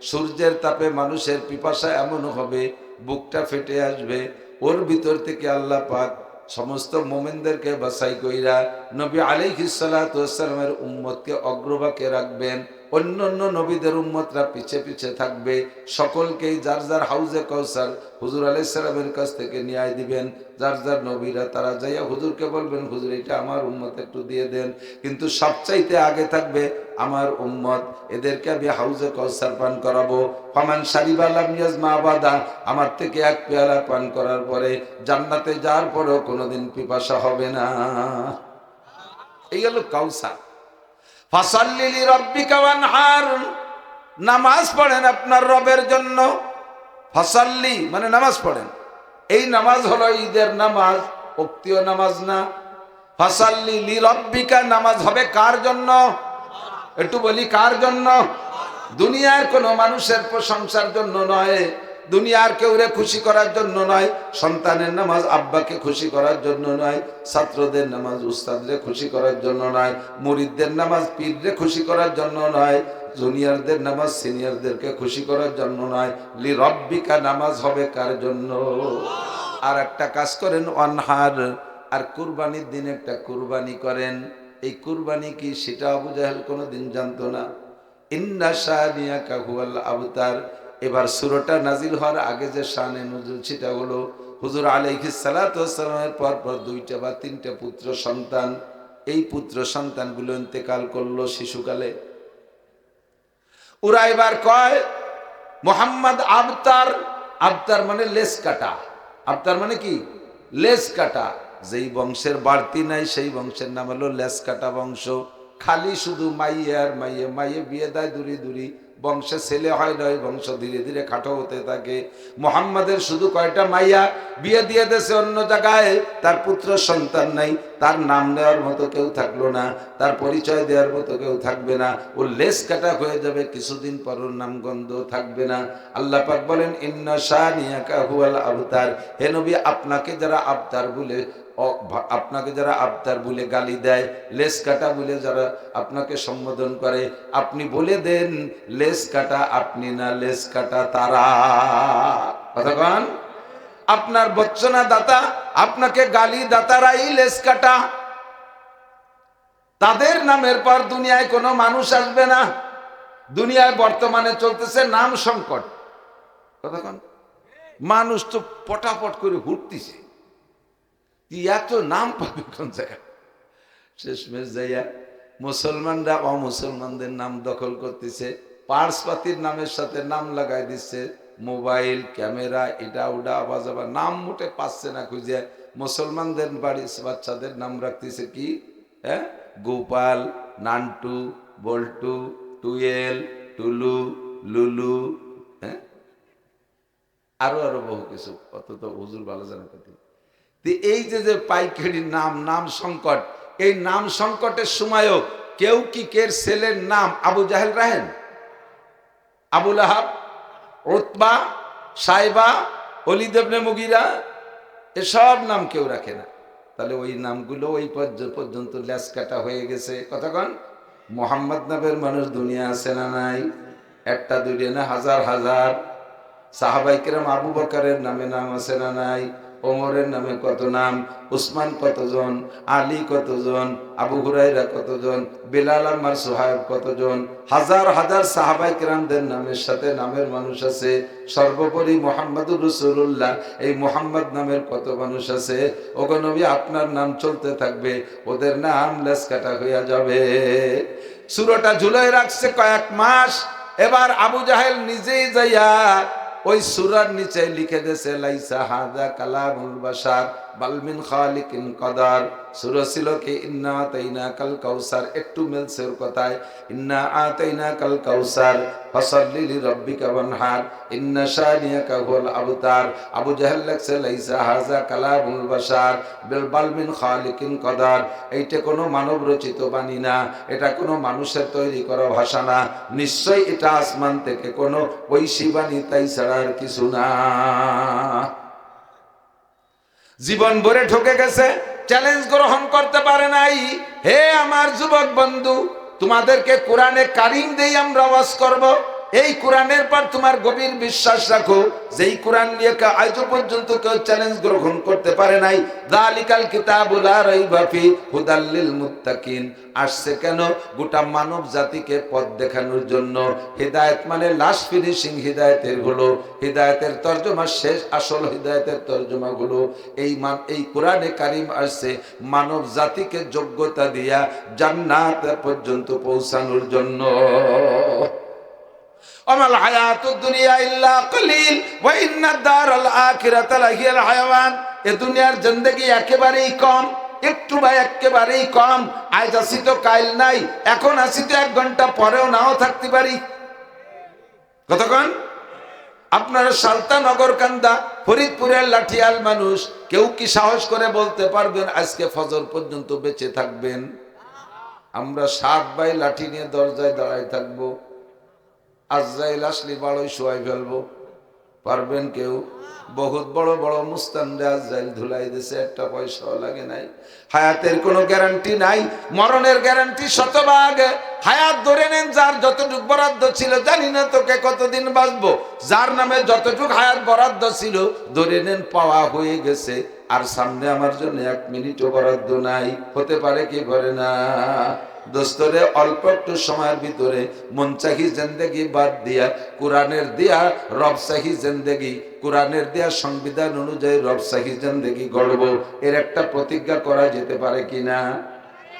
সূর্যের তাপে মানুষের পিপাসা এমন হবে বুকটা ফেটে আসবে, ওর ভিতর থেকে আল্লাহ পাক সমস্ত মোমেনদেরকে বাছাই কইরা নবী আলাইহিস সালাতু ওয়াস সালামের উম্মতকে অগ্রভাগে রাখবেন, অন্য অন্য নবীদের উম্মতরা পিছে পিছে থাকবে, সকলকেই যার যার হাউজে কাউসার হুজুর আলাইহিস সালামের কাছ থেকে নিয়ে দিবেন। যার যার নবীরা তারা যাইয়া হুজুরকে বলবেন, হুজুর এটা আমার উম্মত একটু দিয়ে দেন। কিন্তু সবচাইতে আগে থাকবে আমার উম্মত, এদেরকে আমি হাউজে কাউসার পান করাবো। ফামান শারিবা লাম ইয়াজমা আবাদা, আমার থেকে এক পেয়ালা পান করার পরে জান্নাতে যাওয়ার পরেও কোনোদিন পিপাসা হবে না। এই হলো কাউসার। ফাসাল্লি লিরাব্বিকা ওয়ানহার, নামাজ পড়েন আপনার রবের জন্য। ফাসাল্লি মানে নামাজ পড়েন। এই নামাজ হলো ঈদের নামাজ, উক্তীয় নামাজ না। ফাসাল্লি লিরাব্বিকা, নামাজ হবে কার জন্য? একটু বলি কার জন্য? দুনিয়ার কোনো মানুষের প্রশংসার জন্য নয়, দুনিয়ার কেউরে খুশি করার জন্য নয়, সন্তানের নামাজ আব্বাকে খুশি করার জন্য নয়, ছাত্রদের নামাজ উস্তাদরে খুশি করার জন্য নয়, মুরিদদের নামাজ পীররে খুশি করার জন্য নয়, জুনিয়রদের নামাজ সিনিয়রদেরকে খুশি করার জন্য নয়। লি রব্বিকা, নামাজ হবে কার জন্য? আর একটা কাজ করেন, ওয়ানহার, আর কুরবানির দিন একটা কুরবানি করেন। এই কুরবানি কি সেটা আবু জাহেল কোনোদিন জানতো না। ইন্না শানিয়াকা হুয়াল আবতার। এবার সূরাটা নাজিল হওয়ার আগে যে শানে নুজুল সেটা হলো হুজুর আলাইহিস সালাতু ওয়াস সালামের পর দুইটা বা তিনটা পুত্র সন্তান, এই পুত্র সন্তানগুলো ইন্তেকাল করলো শিশুকালে। ওরা এবার কয় মুহাম্মদ আবতার। আবতার মানে লেস কাটা। আবতার মানে কি? লেস কাটা। যেই বংশের বাড়তি নাই সেই বংশের নাম হলো লেস কাটা বংশ। খালি শুধু মাইয়ে আর মাইয়ে, মাইয়ে বিয়ে দেয় দূরে দূরে, বংশে ছেলে হয় নয়, বংশ ধীরে ধীরে খাটো হতে থাকে। মুহাম্মাদের শুধু কয়টা মাইয়া, বিয়ে দিয়ে দেশে অন্য জায়গায়, তার পুত্র সন্তান নাই, তার নাম নেওয়ার মতো কেউ থাকলো না, তার পরিচয় দেওয়ার মতো কেউ থাকবে না, ও লেস কাটা হয়ে যাবে, কিছুদিন পর ওর নাম গন্ধ থাকবে না। আল্লাহ পাক বলেন ইন্না শানিয়াকা হুয়াল আবতার। হে নবী, আপনাকে যারা আবতার বলে, আপনাকে যারা আবতার বলে গালি দেয়, লেস কাটা বলে যারা আপনাকে সম্বোধন করে, আপনি বলে দেন লেস কাটা আপনি না, লেস কাটা তারা। কতক্ষণ? আপনার বচ্চনা দাতা, আপনাকে গালি দাতারাই লেস কাটা। তাদের নামের পর দুনিয়ায় কোনো মানুষ আসবে না। দুনিয়ায় বর্তমানে চলতেছে নাম সংকট। কতক্ষণ? মানুষ তো পটাপট করে ঘুরতেছে, এত নাম পাবে কোন জায়গায়? শেষমেশ যাইয়া মুসলমানরা অমুসলমানদের নাম দখল করতেছে, পার্সপাতির নামের সাথে নাম লাগাই দিচ্ছে, মোবাইল, ক্যামেরা, এটা ওটা আওয়াজ, আবার নাম মোটে পাচ্ছে না খুঁজে। মুসলমানদের বাড়ির বাচ্চাদের নাম রাখতেছে কি? হ্যাঁ, গোপাল, নান্টু, বল্টু, টুয়েল, টুলু, লুলু, হ্যাঁ, আরো আরো বহু কিছু, অত তো হুজুর ভালো জানা কথা। এই যে পাইকারি নাম, নাম সংকট, এই নাম সংকটের সময়ও কেউ কি কের ছেলের নাম আবু জাহেল রাখেন? আবু লাহাব, উতবা, সাইবা, ওলীদ ইবনে মুগীরা, এসব নাম কেউ রাখে না। তাহলে ওই নামগুলো ওই পর্যন্ত ল্যাস কাটা হয়ে গেছে। কতক্ষণ? মোহাম্মদ নামের মানুষ দুনিয়া আছে না নাই? একটা দুইটা না, হাজার হাজার। সাহাবায়ে কেরাম আবু বকরের নামে নাম আছে না নাই? ওমরের নামে কত নাম, উসমান কতজন, আলী কতজন, আবু হুরায়রা কতজন, বেলাল, আম্মার, সুহায়ব কতজন, হাজার হাজার সাহাবায়ে কেরামদের নামের সাথে নামের মানুষ আছে। সর্বোপরি মুহাম্মদুর রাসূলুল্লাহ, এই মুহাম্মদ নামের কত মানুষ আছে। ওগো নবী, আপনার নাম চলতে থাকবে, ওদের নাম লেস কাটা হইয়া যাবে। সূরাটা ঝুলাই রাখছে কয়েক মাস। এবার আবু জাহেল নিজেই যাইয়া ওই সূরার নিচে লিখে দিয়েছে লাইসা হাযা কালামুল বাশার বাল মিন খালিকিন কদার। সূরা ছিল কি ইন্না আতাইনাকাল কাউসার, একটু মিলছে ওর কথায়, ইন্না আতাইনাকাল কাউসার ফাসাল্লি লিরাব্বিকা ওয়ানহার ইন্না শানিয়াকা হুয়াল আবতার। আবু জাহেল লিখছে লাইসা হাযা কালামুল বাশার বাল মিন খালিকিন কদার। এইটা কোনো মানব রচিত বাণী না, এটা কোনো মানুষের তৈরি করা ভাষা না, নিশ্চয়ই এটা আসমান থেকে কোনো ঐশী বাণী, তাই ছাড়া আর কিছু না। জীবন ভরে ঠকে গেছে, চ্যালেঞ্জ গ্রহণ করতে পারে নাই। হে আমার যুবক বন্ধু, তোমাদেরকে কোরআনে কারিম দিয়ে আমরা ওয়াজ করব, এই কোরআনের পর তোমার গভীর বিশ্বাস রাখো, যেই কোরআন নিয়ে আজ পর্যন্ত কেউ চ্যালেঞ্জ গ্রহণ করতে পারে নাই। যালিকাল কিতাবুল লা রাইবা ফি হুদাল লিল মুত্তাকিন। আসছে কেন? গোটা মানব জাতিকে পথ দেখানোর জন্য। হিদায়াত মানে লাস্ট ফিনিশিং হিদায়াতের হলো, হিদায়াতের তর্জমা শেষ, আসল হিদায়াতের তর্জমা হলো এই কোরআনে কারিম আসছে মানব জাতিকে যোগ্যতা দিয়া জান্নাত পর্যন্ত পৌঁছানোর জন্য। আমাল হায়াতুদ দুনিয়া ইল্লা কলিল ওয়া ইন্নাদ দারাল আখিরাতা লাহিয়াল হায়াওয়ান। এ দুনিয়ার জিন্দেগি একেবারেই কম, একটু বা একেবারেই কম। আজ আসি তো কাইল নাই, এখন আসি তো 1 ঘন্টা পরেও নাও থাকতে পারি। কতক্ষণ? আপনারা সালতানগর কান্দা ফরিদপুরের লাঠিয়াল মানুষ, কেউ কি সাহস করে বলতে পারবেন আজকে ফজর পর্যন্ত বেঁচে থাকবেন? আমরা 7 ভাই লাঠি নিয়ে দরজায় দাঁড়ায় থাকবো, আজরাইল আসলে বাড়ই শোয়াই ফেলবো। পারবেন কেউ? বহুত বড় বড় মুস্তানদে আজরাইল ধুলাই দিছে, একটা পয়সাও লাগে নাই। হায়াতের কোনো গ্যারান্টি নাই, মরণের গ্যারান্টি শতভাগ। হায়াত ধরে নেন, যার যতটুক বরাদ্দ ছিল, জানি না তোকে কতদিন বাঁচবো, যার নামে যতটুক হায়াত বরাদ্দ ছিল ধরে নেন পাওয়া হয়ে গেছে, আর সামনে আমার জন্য 1 মিনিটও বরাদ্দ নাই। হতে পারে কি পারে না? দোস্তরে অল্প একটু সময়ের ভিতরে মনচাহি জিন্দেগি বাদ দিয়া কোরআনের দিয়া রবসাহি জিন্দেগি, কোরআনের দেয়া সংবিধান অনুযায়ী রবসাহি জিন্দেগি গড়ব, এর একটা প্রতিজ্ঞা করা যেতে পারে কিনা?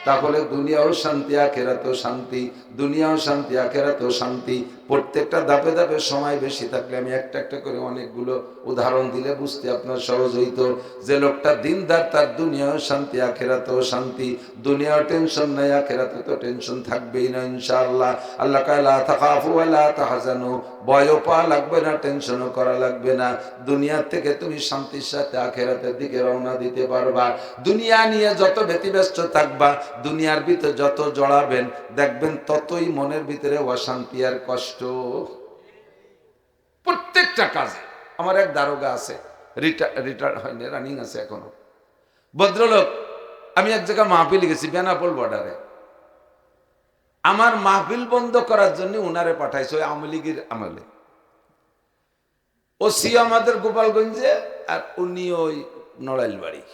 তাহলে দুনিয়াও শান্তি আখিরাতেও শান্তি, দুনিয়াও শান্তি আখিরাতেও শান্তি। প্রত্যেকটা ধাপে ধাপে সময় বেশি থাকলে আমি একটা একটা করে অনেকগুলো উদাহরণ দিলে বুঝতে আপনার সহজ হইতো। যে লোকটা দিনদার, তার দুনিয়াও শান্তি আখিরাতেও শান্তি, দুনিয়াও টেনশন নাই, আখিরাতে তো টেনশন থাকবেই না ইনশাআল্লাহ। আল্লাহ কয় লা তাখাফু ওয়া লা তাহজানু, ভয়ও পাওয়া লাগবে না, টেনশনও করা লাগবে না। দুনিয়া থেকে তুমি শান্তির সাথে আখিরাতের দিকে রওনা দিতে পারবা। দুনিয়া নিয়ে যত ব্যতিব্যস্ত থাকবা, দুনিয়ার ভিতরে যত জড়াবেন, দেখবেন ততই মনের ভিতরে অশান্তি আর কষ্ট। প্রত্যেকটা কাজে। আমার এক দারোগা আছে, রিটায়ার হয়নি, রানিং আছে এখনো, ভদ্রলোক। আমি এক জায়গায় মাহফিল গেছি বেনাপোল বর্ডারে, আমার মাহফিল বন্ধ করার জন্য উনারে পাঠাইছে ওই আওয়ামী লীগের আমলে। ও সি আমাদের গোপালগঞ্জে, আর উনি ওই নড়াইল বাড়ি।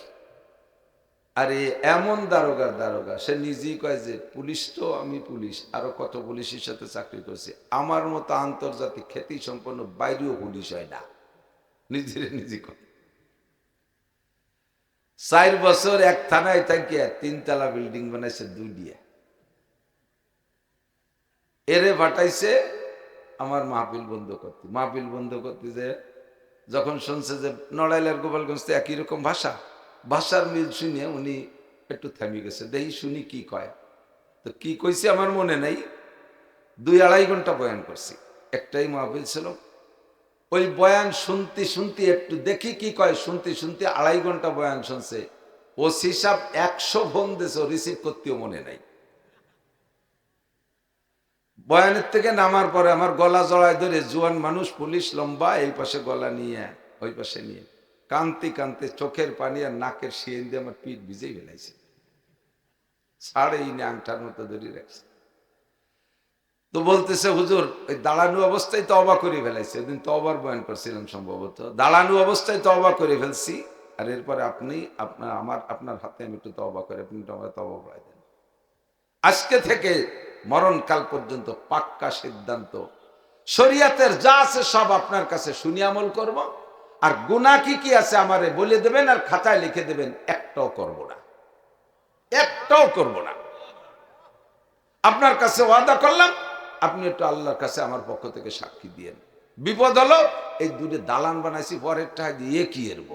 আরে এমন দারোগার দারোগা, সে নিজেই কয় যে পুলিশ তো আমি পুলিশ, আরো কত পুলিশের সাথে চাকরি করছে, আমার মতো আন্তর্জাতিক খ্যাতি সম্পন্ন বাইরেও পুলিশ হয় না, নিজের নিজে কয়। 4 বছর এক থানায় থাকিয়া 3 তলা বিল্ডিং বানাইছে 2 দিয়ে। এরে পাঠাইছে আমার মাহফিল বন্ধ করতে। মাহফিল বন্ধ করতে যে যখন শুনছে যে নড়াইলের গোপালগঞ্জ একই রকম ভাষা, ভাষার মিল শুনে উনি একটু থেমে গেছে, দেখি শুনি কি কয়। তো কি কইছে আমার মনে নাই, 2-2.5 ঘন্টা বয়ান করছি, একটাই মাহফিল ছিল। ওই বয়ান শুনতে শুনতে একটু দেখি কি কয়, শুনতে শুনতে 2.5 ঘন্টা বয়ান শুনছে। ওসি সাহেব 100 ফোন দিয়েছে, রিসিভ করতেও মনে নাই। বয়ানের থেকে নামার পরে আমার গলা জড়ায় ধরে জোয়ান মানুষ, পুলিশ লম্বা, এই পাশে গলা নিয়ে ওই পাশে নিয়ে কানতে কানতে চোখের পানি আর নাকের শিয়েন দিয়ে আমার পিঠ ভিজেই ফেলাইছে, ছাড়েই না, আংটার মতো ধরে রাখছে। তো বলতেছে হুজুর ওই দাঁড়ানো অবস্থায় তওবা করে ফেলাইছে। ওদিন তওবার বয়ান করছিলাম সম্ভবত, দাঁড়ানো অবস্থায় তওবা করে ফেলছি, আর এরপরে আপনি আপনার হাতে আমি একটু তওবা করে আপনি তওবা পড়াই দেন। আজকে থেকে মরণকাল পর্যন্ত পাক্কা সিদ্ধান্ত, শরীয়তের যা আছে সব আপনার কাছে শুনি আমল করব, আর গুনাহ কি কি আছে আমারে বলে দেবেন আর খাতায় লিখে দেবেন, একটাও করব না, একটাও করব না। আপনার কাছে ওয়াদা করলাম, আপনি একটু আল্লাহর কাছে আমার পক্ষ থেকে সাক্ষী দিয়েন। বিপদ হলো এই 2 দালান বানাইছি, পরেরটা দিয়ে কি এরব।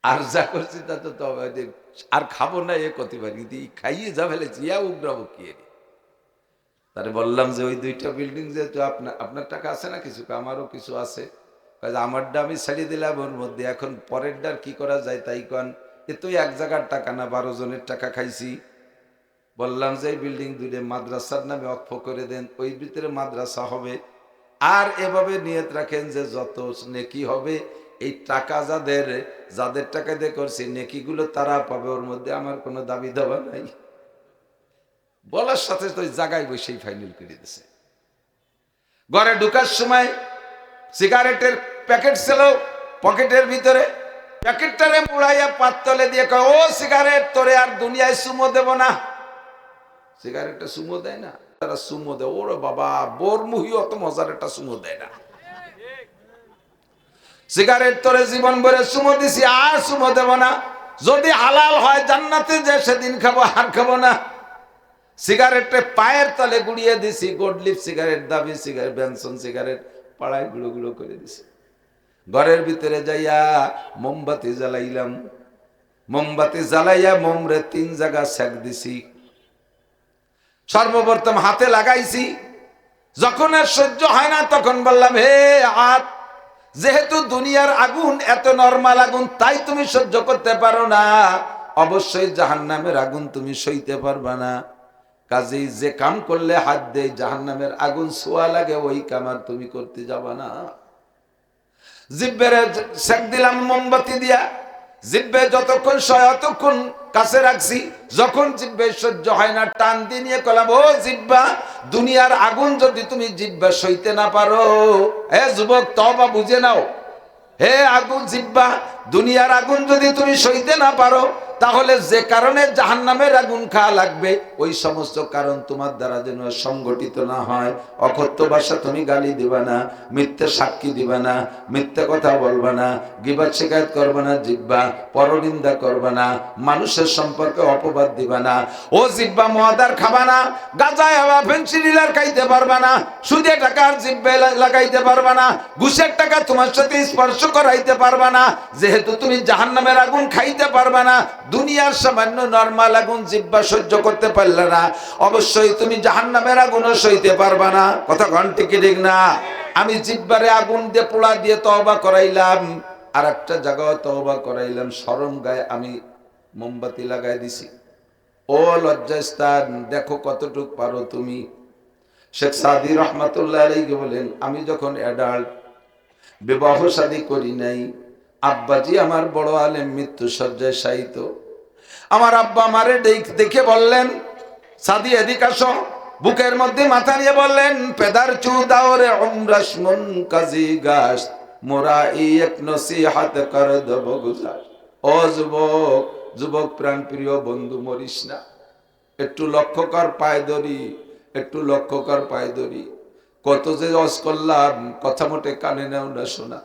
আর যা করছি তা তো আর খাবো না, এ কতি পারি, কিন্তু খাইয়ে যা ফেলেছি ইয়া উগ্রাবো কি। তারে বললাম যে ওই 2টা বিল্ডিং যেহেতু আপনার টাকা আছে না কিছু, আমারও কিছু আছে, আমারটা আমি ছাড়িয়ে দিলাম ওর মধ্যে, এখন পরেরটার কি করা যায় তাই কন। এ তো 1 জায়গার টাকা না, 12 জনের টাকা খাইছি। বললাম যে এই বিল্ডিং 2 মাদ্রাসার নামে অক্ষ করে দেন, ওই ভিতরে মাদ্রাসা হবে। আর এভাবে নিয়ত রাখেন যে যত নেকি হবে এই টাকা যাদের টাকা দিয়ে করছি নেকিগুলো তারা পাবে, ওর মধ্যে আমার কোনো দাবি দাবা নাই। বলার সাথে তো ওই জায়গায় বসেই ফাইনাল করে দিছে। ঘরে ঢুকার সময় সিগারেটের প্যাকেট ছিল পকেটের ভিতরে, প্যাকেটটারে মুড়াইয়া পাততলে দিয়ে কয়, ও সিগারেট, তোরে আর দুনিয়ায় সুমো দেব না। সিগারেটটা সুমো দেয় না, তারা সুমো দেয়। ওরে বাবা, বোরমুহি অত মজার একটা সুমো দেয় না। সিগারেট তোরে জীবন ভরে সুমো দিছি, আর সুমো দেব না। যদি হালাল হয় জান্নাতে যে সেদিন খাবো, আর খাবো না। সিগারেটে পায়ের তলে গুড়িয়ে দিছি, গোল্ডলিপ সিগারেট, দাবি সিগারেট, বেনসন সিগারেট পাড়ায় গুঁড়ো গুঁড়ো করে দিছি। ঘরের ভিতরে যাইয়া মোমবাতি জ্বালাইলাম, মোমবাতি জ্বালাইয়া মোমরে 3 জায়গা সেক দিছি। সর্বপ্রথম হাতে লাগাইছি, যখন আর সহ্য হয় না তখন বললাম, হে হাত, যেহেতু দুনিয়ার আগুন এত নরমাল আগুন, তাই তুমি সহ্য করতে পারো না, অবশ্যই জাহান্নামের আগুন তুমি সইতে পারবা না। কাজেই যে কাম করলে হাত দেয় জাহান্নামের আগুন ছোঁয়া লাগে, ওই কাম আর তুমি করতে যাবা না। জিব্বের সেক দিলাম মোমবাতি দিয়া, জিব্বে যতক্ষণ সয় অতক্ষণ কাছে রাখছি। যখন জিব্বে সহ্য হয় না, টান দিয়ে নিয়ে কলাম, ও জিব্বা, দুনিয়ার আগুন যদি তুমি জিব্বা সইতে না পারো, হে যুবক তওবা বুঝে নাও, হে আগুন জিব্বা, দুনিয়ার আগুন যদি তুমি সইতে না পারো, তাহলে যে কারণে জাহান্নামের আগুন খাওয়া লাগবে, ওই সমস্ত কারণ তোমার দ্বারা যেন সংগঠিত না হয়। অকথ্য ভাষা তুমি গালি দিবা না, মিথ্যে সাক্ষী দিবা না, মিথ্যে কথা বলবা না, গীবত শিকায়ত করবা না জিব্বা, পরনিন্দা করবা না, মানুষের সম্পর্কে অপবাদ দিবা না। ও জিব্বা, মহাদার খাবা না, গাঁজায় হাওয়া ফেন্সিডিলার খাইতে পারবা না, সুদে টাকার জিব্বে লাগাইতে পারবা না, ঘুষের টাকা তোমার সাথে স্পর্শ করাইতে পারবা না। যেহেতু তুমি জাহান্নামের আগুন খাইতে পারবা না, দুনিয়ার সামান্য নরমাল আগুন জিব্বা সহ্য করতে পারলে না, অবশ্যই তুমি জাহান্নামের আগুনও সইতে পারবা না। কথা ঘন্টি কি ঠিক না? আমি জিব্বারে আগুন দিয়ে পোড়া দিয়ে তওবা করাইলাম, আর একটা জায়গায় তওবা করাইলাম, শরম গায়ে আমি মোমবাতি লাগাই দিছি। ও লজ্জাস্থান, দেখো কতটুক পারো তুমি। শেখ সাদি রহমাতুল্লাহ আলাইহি বলেন, আমি যখন অ্যাডাল্ট, বিবাহ শাদী করি নাই, আব্বাজি আমার বড় আলেম মৃত্যু শয্যায় শায়িত। আমার আব্বা আমারে দেখে বললেন, সাদি এদিক আসো। বুকের মধ্যে মাথা নিয়ে বললেন, পেদার চুদাওরে উমরাস মন কাজী গাছ, মোরা এক নসিহত কর দেব গুজার। ও যুবক, যুবক প্রাণ প্রিয় বন্ধু, মরিস না, একটু লক্ষ্য কর পায়ে ধরি, একটু লক্ষ্য কর পায়ে ধরি। কত যে অস করলাম, কথা মোটে কানে নেও না শোনা।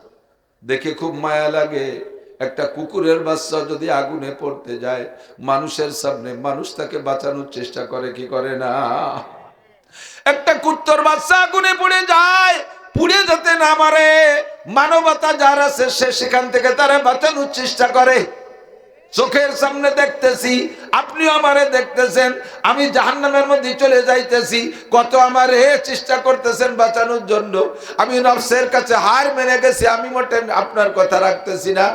দেখে খুব মায়া লাগে, একটা কুকুরের বাচ্চা যদি আগুনে পড়তে যায়, মানুষের সামনে মানুষ তাকে বাঁচানোর চেষ্টা করে কি করে না? একটা কুত্তর বাচ্চা আগুনে পড়ে যায়, পুড়ে যেতে না মারে, মানবতা যার আছে সে সেখান থেকে তারা বাঁচানোর চেষ্টা করে। চোখের সামনে দেখতেছি, আপনিও আমারে দেখতেছেন, আমি জাহান্নামের মধ্যে চলে যাইতেছি, কত আমারে চেষ্টা করতেছেন বাঁচানোর জন্য। আমি নফসের কাছে হার মেনে গেছি, আমি মোটে আপনার কথা রাখতেছি না।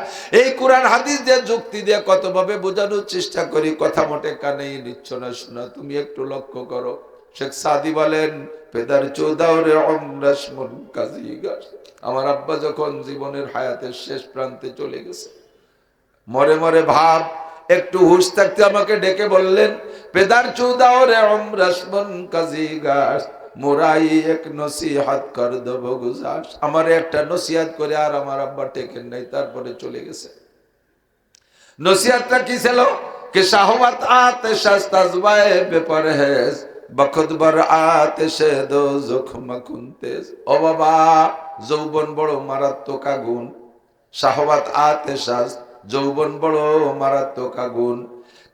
এই কোরআন হাদিস দিয়ে যুক্তি দিয়ে কতভাবে বোঝানোর চেষ্টা করি, কথা মোটে কানেই নিচ্ছ না শোনা। তুমি একটু লক্ষ্য করো। শেখ সাদি বলেন, পেদার চৌদাওরে অমরাস মন কাজী গাছ। আমার আব্বা যখন জীবনের হায়াতের শেষ প্রান্তে চলে গেছে, মরে মরে ভাব, একটু হুশ থাকতে আমাকে ডেকে বললেন, পেদার চৌদাওরে উমরাস মন কাজী গাছ, মোরাই এক নসিহত কর দেব গুজার। আমার একটা নসিহত করে আর আমার আব্বা টেকেন নাই, তারপরে চলে গেছে। নসিহতটা কি ছিল? কে শাহওয়াত আতিশ তাজবায়ে বেপরহেজ, বখত বর আতিশ দোজখ মকুনতেজ। ও বাবা, যৌবন বড় মারাত্মক আগুন, শাহওয়াত আতিশ, যৌবন বড় মারাত্মক আগুন।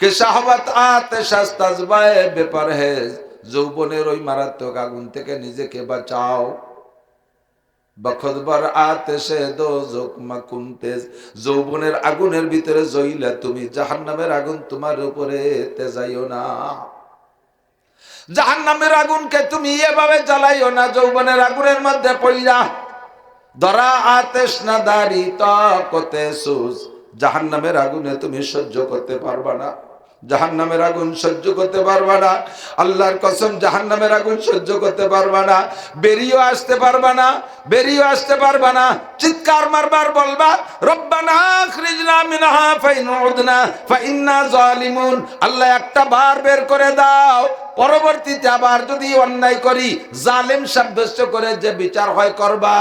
কে শাহওয়াত আতিশ তাজবায়ে বেপরহেজ, যৌবনের ওই মারাত্মক আগুন থেকে নিজেকে বাঁচাও। বখতবর আতিশে দোজখ মাকুনতেজ, যৌবনের আগুনের ভিতরে জ্বইলা তুমি জাহান্নামের আগুন তোমার উপরে তেজাইও না। জাহান্নামের আগুনকে তুমি এভাবে জ্বালাইও না, যৌবনের আগুনের মধ্যে পইরা। দরা আতিশ না দারি তাকতে সুজ, জাহান্নামের আগুনে তুমি সহ্য করতে পারবা না, জাহান্নামের আগুন সহ্য করতে পারবা না। আল্লাহর কসম, জাহান্নামের আগুন সহ্য করতে পারবা না, বেরিয়েও আসতে পারবা না, বেরিয়েও আসতে পারবা না। চিৎকার মারবার বলবা, রব্বানা আখরিজনা মিনহা ফাইন উদনা ফাইন্না জালিমুন। আল্লাহ একটা বার বের করে দাও, পরবর্তীতে আবার যদি অন্যায় করি, জালেম সাব্যস্ত করে যে বিচার হয় করবা,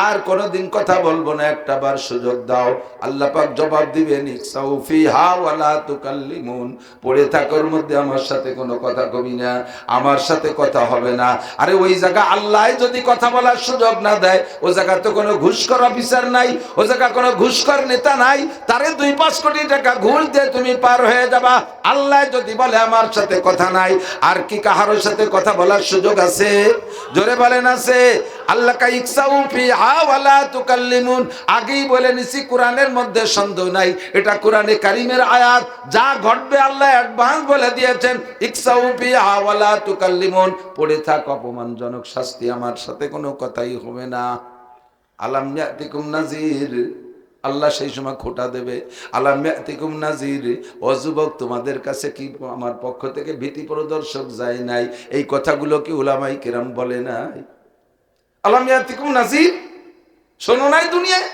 আর কোনোদিন কথা বলবো না, একটাবার সুযোগ দাও। আল্লাহ পাক জবাব দিবেন, ইকসাউ ফিহা ওয়ালা তুকাল্লিমুন, পড়ে থাকার মধ্যে আমার সাথে কোনো কথা কবি না, আমার সাথে কথা হবে না। আরে ওই জায়গা আল্লাহ যদি কথা বলার সুযোগ না দেয়, ও জায়গা তো কোনো ঘুষখোর অফিসার নাই, ও জায়গা কোনো ঘুষখোর নেতা নাই, তারে 2-5 কোটি টাকা ঘুষ দিয়ে তুমি পার হয়ে যাবা। আল্লাহ যদি বলে আমার সাথে কথা নাই, আর কি কাহারোর সাথে কথা বলার সুযোগ আছে? জোরে বলেন আছে? আল্লাহ কা ইকসাউ ফিহা ওয়ালা তুকাল্লিমুন, আগেই বলে নিছি কোরআনের মধ্যে সন্দেহ নাই, এটা কোরআনে কারীমের আয়াত, যা ঘটবে আল্লাহ অ্যাডভান্স বলে দিয়েছেন। ইকসাউ ফিহা ওয়ালা তুকাল্লিমুন, পড়ে থাক, অপমানজনক শাস্তি, আমার সাথে কোনো কথাই হবে না। আলাম ইয়াতিকুম নাযীর, আল্লাহ সেই সময় খোটা দেবে, আলাম ইয়াতিকুম নাযীর, ও যুবক তোমাদের কাছে কি আমার পক্ষ থেকে ভীতি প্রদর্শক যায় নাই? এই কথাগুলো কি উলামায়ে কেরাম বলে নাই? আলাম ইয়াতিকুম নাযীর, শোনো নাই দুনিয়ায়?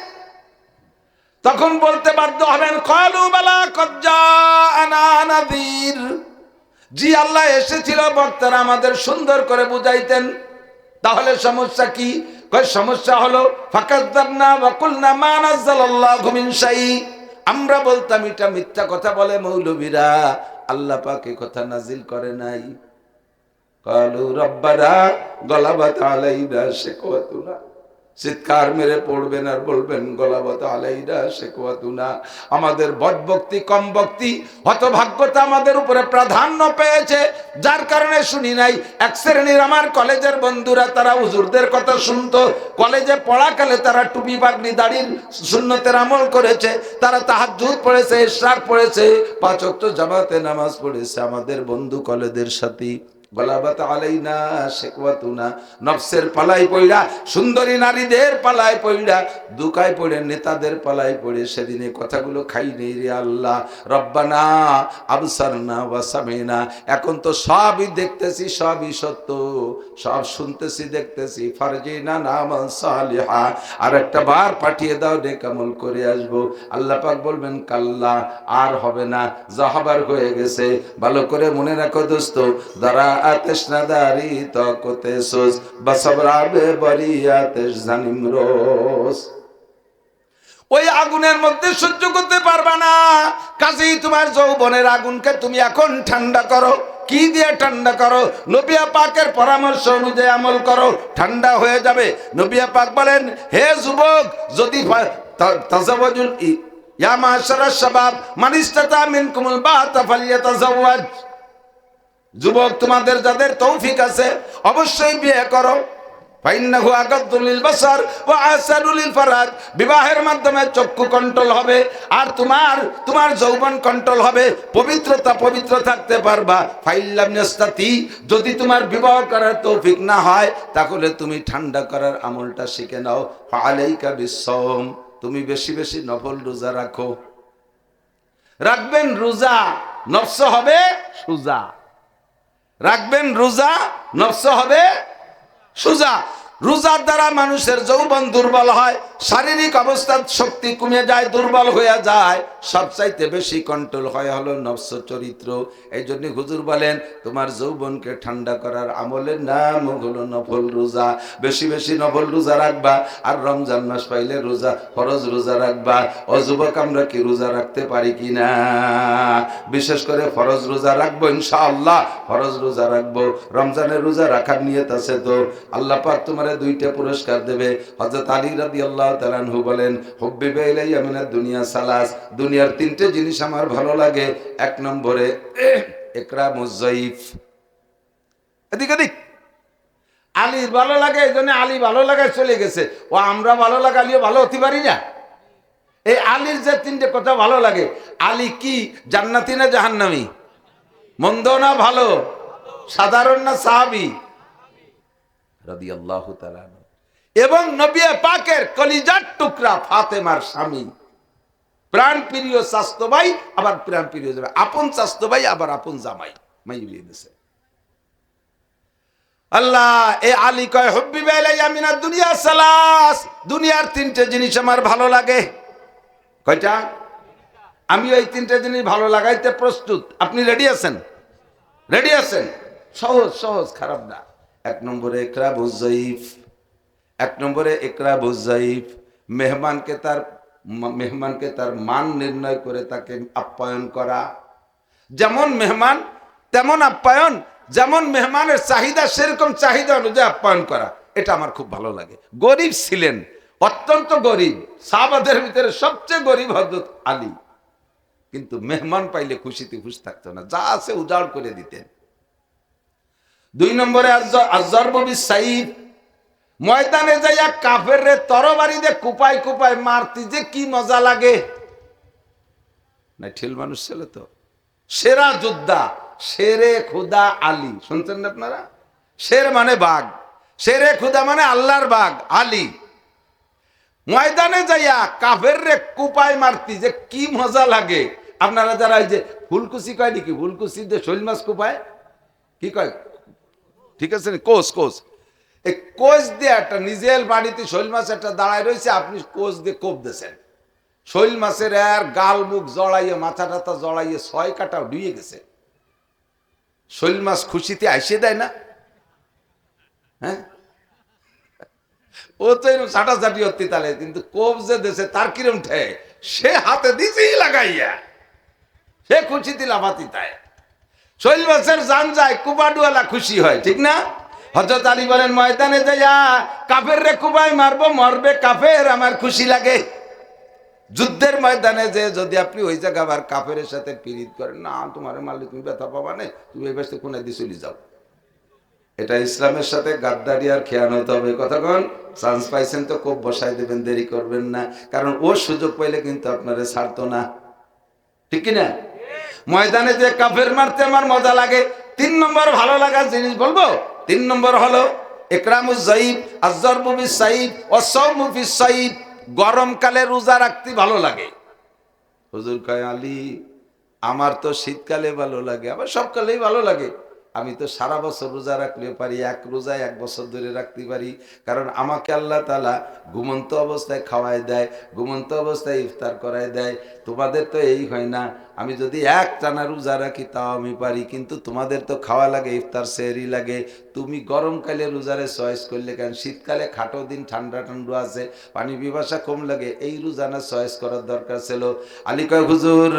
তখন বলতে বাধ্য হবেন, ক্বালু বালা ক্বাদ জাআনা নাযীর, জি আল্লাহ এসেছিল, বক্তারা আমাদের সুন্দর করে বুঝাইতেন। তাহলে সমস্যা কি? কয় সমস্যা হলো ফাকাযযাবনা ওয়া কুলনা মা নাযালাল্লাহু মিন শাই, আমরা বলতাম এটা মিথ্যা কথা বলে মৌলবীরা, আল্লাহ পাক এই কথা নাজিল করে নাই। ক্বালু রাব্বানা গালাবাত আলাইনা শিকওয়াতুনা, চিৎকার মেরে পড়বেন আর বলবেন গলাবাত আলাইনা শিকওয়াতুনা, আমাদের বদভক্তি, কম ভক্তি, হতভাগ্যতা আমাদের উপরে প্রাধান্য পেয়েছে, যার কারণে শুনি নাই। এক শ্রেণীর আমার কলেজের বন্ধুরা, তারা হুজুরদের কথা শুনতো, কলেজে পড়াকালে তারা টুপি পাগড়ি দাড়ির সুন্নতের আমল করেছে, তারা তাহাজ্জুদ পড়েছে, ইশরাক পড়েছে, 5 ওয়াক্ত জামাতে নামাজ পড়েছে। আমাদের বন্ধু কলেজের সাথী গলাবাত আলাইনা শিকওয়াতুনা, নফসের পালাই পইড়া, সুন্দরী নারীদের পালাই পইড়া, দুকায় পড়ে, নেতাদের পালাই পড়ে সেদিনে কথাগুলো খাই নেই রে আল্লাহ। রব্বানা আবসারনা ওয়া সামিনা, এখন তো সবই দেখতেছি, সবই সত্য, সব শুনতেছি, দেখতেছি, ফারজিনা নামান সালিহা, আর একটা বার পাঠিয়ে দাও, নেক আমল করে আসবো। আল্লাহ পাক বলবেন কাল্লা, আর হবে না, যা হবার হয়ে গেছে। ভালো করে মনে রাখো দোস্ত, দারা আতেশ নাদারি তকতে সোজ বাসবরাবে বরি আতেশ জানিম রোজ, ওই আগুনের মধ্যে সহ্য করতে পারবা না। কাজেই তোমার যৌবনের আগুনকে তুমি এখন ঠান্ডা করো। কি দিয়ে ঠান্ডা করো? নবী পাকের পরামর্শ অনুযায়ী আমল করো, ঠান্ডা হয়ে যাবে। নবী পাক বলেন, হে যুবক, যদি তাজাওয়াজুল ইয়া মাশারাশ শাবাব মান ইসতাতা মিনকুমুল বাতা ফালিয়াতাজাওয়াজ, যুবক তোমাদের যাদের তৌফিক আছে অবশ্যই বিয়ে করো। ফাইন্নাহু আগাদ্দুল লিল বাসার ওয়া আসারুল লিল ফারাজ, বিবাহের মাধ্যমে চক্ষু কন্ট্রোল হবে, আর তোমার যৌবন কন্ট্রোল হবে, পবিত্র থাকতে পারবা। ফাইল্লাম ইয়াস্তাতি, যদি তোমার বিবাহ করার তৌফিক না হয়, তাহলে তুমি ঠান্ডা করার আমলটা শিখে নাও। ফাআলাইকা বিসসাওম, তুমি বেশি বেশি নফল রোজা রাখো। রাখবেন রোজা, নফস হবে সুজা। রাখবেন রোজা, নফস হবে সুজা। রোজার দ্বারা মানুষের যৌবন দুর্বল হয়, শারীরিক অবস্থার শক্তি কমে যায়, দুর্বল হয়ে যায়। সবচাইতে বেশি কন্ট্রোল হয় হলো নফস চরিত্র। এই জন্য হুজুর বলেন, তোমার যৌবনকে ঠান্ডা করার আমলের নাম হলো নফল রোজা। বেশি বেশি নফল রোজা রাখবা, আর রমজান মাস পাইলে রোজা, ফরজ রোজা রাখবা। ও যুবক, আমরা কি রোজা রাখতে পারি কিনা? বিশেষ করে ফরজ রোজা রাখবো ইনশাআল্লাহ, ফরজ রোজা রাখবো। রমজানের রোজা রাখার নিয়ত আছে তো, আল্লাহ পাক তোমার 2টা পুরস্কার দেবে। হযরত আলী রাদিয়াল্লাহু তাআলা আনহু বলেন, হুব্বিবা ইলাইয়া মিনাদ দুনিয়া সালাস, দুনিয়ার 3টে জিনিস আমার ভালো লাগে। 1 নম্বরে ইকরামুজ যায়িফ, এদিক আলীর ভালো লাগে, এই জন্য আলী ভালো লাগায় চলে গেছে। ও আমরা ভালো লাগালিও ভালো হতে পারি না। এই আলীর যে 3টে কথা ভালো লাগে, আলী কি জান্নাতি না জাহান্নামী? মন্দ না ভালো? সাধারণ না সাহাবী? রাদিয়াল্লাহু তাআলা। এবং নবী পাকের কলিজার টুকরা ফাতেমার স্বামী, প্রাণ প্রিয় চাচতো ভাই, আবার প্রাণ প্রিয় জামাই, আপন চাচতো ভাই আবার আপন জামাই, মাইলিয়ে দিয়েছে আল্লাহ। এ আলী কয়, হুব্বিবা ইলাইয়া মিনাদ দুনিয়া সালাস, দুনিয়ার 3টে জিনিস আমার ভালো লাগে। কয়টা? আমি ওই 3টে জিনিস ভালো লাগাইতে প্রস্তুত। আপনি রেডি আছেন? রেডি আছেন? সহজ সহজ, খারাপ না। 1 নম্বরে ইকরামুজ যায়িফ, 1 নম্বরে ইকরামুজ যায়িফ, মেহমানকে তার মান নির্ণয় করে তাকে আপ্যায়ন করা। যেমন মেহমান তেমন আপ্যায়ন, যেমন মেহমানের চাহিদা সেরকম চাহিদা অনুযায়ী আপ্যায়ন করা, এটা আমার খুব ভালো লাগে। গরিব ছিলেন, অত্যন্ত গরিব, সাহাবাদের ভিতরে সবচেয়ে গরিব হযরত আলী, কিন্তু মেহমান পাইলে খুশিতে খুশ থাকতো না, যা আছে উজাড় করে দিতেন। 2 নম্বরে আয-যারবু বিস-সাইফ, ময়দানে যাইয়া কাফেররে তরবারি দিয়ে কুপাই কুপাই মারতি যে কি মজা লাগে। না ঠিল মানুষ ছিল তো, সেরা যোদ্ধা, শেরে খুদা আলী, শুনছেন না আপনারা? শের মানে বাঘ, শেরে খুদা মানে আল্লাহর বাঘ আলী। ময়দানে যাইয়া কাফেররে কুপাই মারতি যে কি মজা লাগে। আপনারা যারা এই যে ফুলকুচি কয় নাকি, ফুলকুচি দিয়ে শৈল মাছ কুপায়, কি কয় ঠিক আছে, কোচ কোচ, এই কোচ দিয়ে একটা নিজের বাড়িতে শৈল মাছ একটা দাঁড়ায় রয়েছে, আপনি কোচ দিয়ে কোপ দিয়েছেন, শৈল মাছের আর গাল মুখ জড়াইয়ে মাথা টাথা জড়াইয়ে 6 কাটা ডুয়ে গেছে। শৈল মাছ খুশিতে আইসে দেয় না? হ্যাঁ, ও তো এরকম ছাটাছাটি হতে তালে, কিন্তু কোপ যে দেশে তার কিরম ঠে, সে হাতে দিছেই লাগাইয়া সে খুশিতে লাফাতি তাই। শৈল মাছের জান যায়, কুবাডুয়ালা খুশি হয়, ঠিক না? হযরত আলী বলেন ময়দানে যাইয়া কাফের রে কুবাই মারবো, মরবে কাফের, আমার খুশি লাগে। যুদ্ধের ময়দানে যে যদি আপনি ওই জায়গা আবার কাফের সাথে পীড়িত করেন, না তোমার মারলে তুমি ব্যথা পাবা না, তুমি এই বেশি কোনে দিয়ে চলে যাও, এটা ইসলামের সাথে গাদ্দারি আর খেয়ানত হবে। কতক্ষণ চান্স পাইছেন তো কোপ বসাই দেবেন, দেরি করবেন না, কারণ ও সুযোগ পাইলে কিন্তু আপনারে ছাড়তো না, ঠিক কিনা? ময়দানে যে কাফের মারতে আমার মজা লাগে। 3 নম্বর ভালো লাগার জিনিস বলবো, 3 নম্বর হলো ইকরামুজ যায়িফ, আয-যারবু বিস-সাইফ ওয়াস-সাওমু ফিস-সাইফ, গরমকালে রোজা রাখতে ভালো লাগে। হুজুর কয় আলী আমার তো শীতকালে ভালো লাগে, আবার সব কালেই ভালো লাগে, আমি তো সারা বছর রোজা রাখলেও পারি, এক রোজায় 1 বছর ধরে রাখতে পারি, কারণ আমাকে আল্লাহ তাআলা ঘুমন্ত অবস্থায় খাওয়ায় দেয়, ঘুমন্ত অবস্থায় ইফতার করায় দেয়। তোমাদের তো এই হয় না, আমি যদি এক টানা রোজা রাখি তাও আমি পারি, কিন্তু তোমাদের তো খাওয়া লাগে, ইফতার সেহরি লাগে। তুমি গরমকালে রোজারে চয়েস করলে কেন? শীতকালে খাটো দিন, ঠান্ডা ঠান্ডা আছে, পানি পিপাসা কম লাগে, এই রোজানা চয়েস করার দরকার ছিল। আলী কয় হুজুর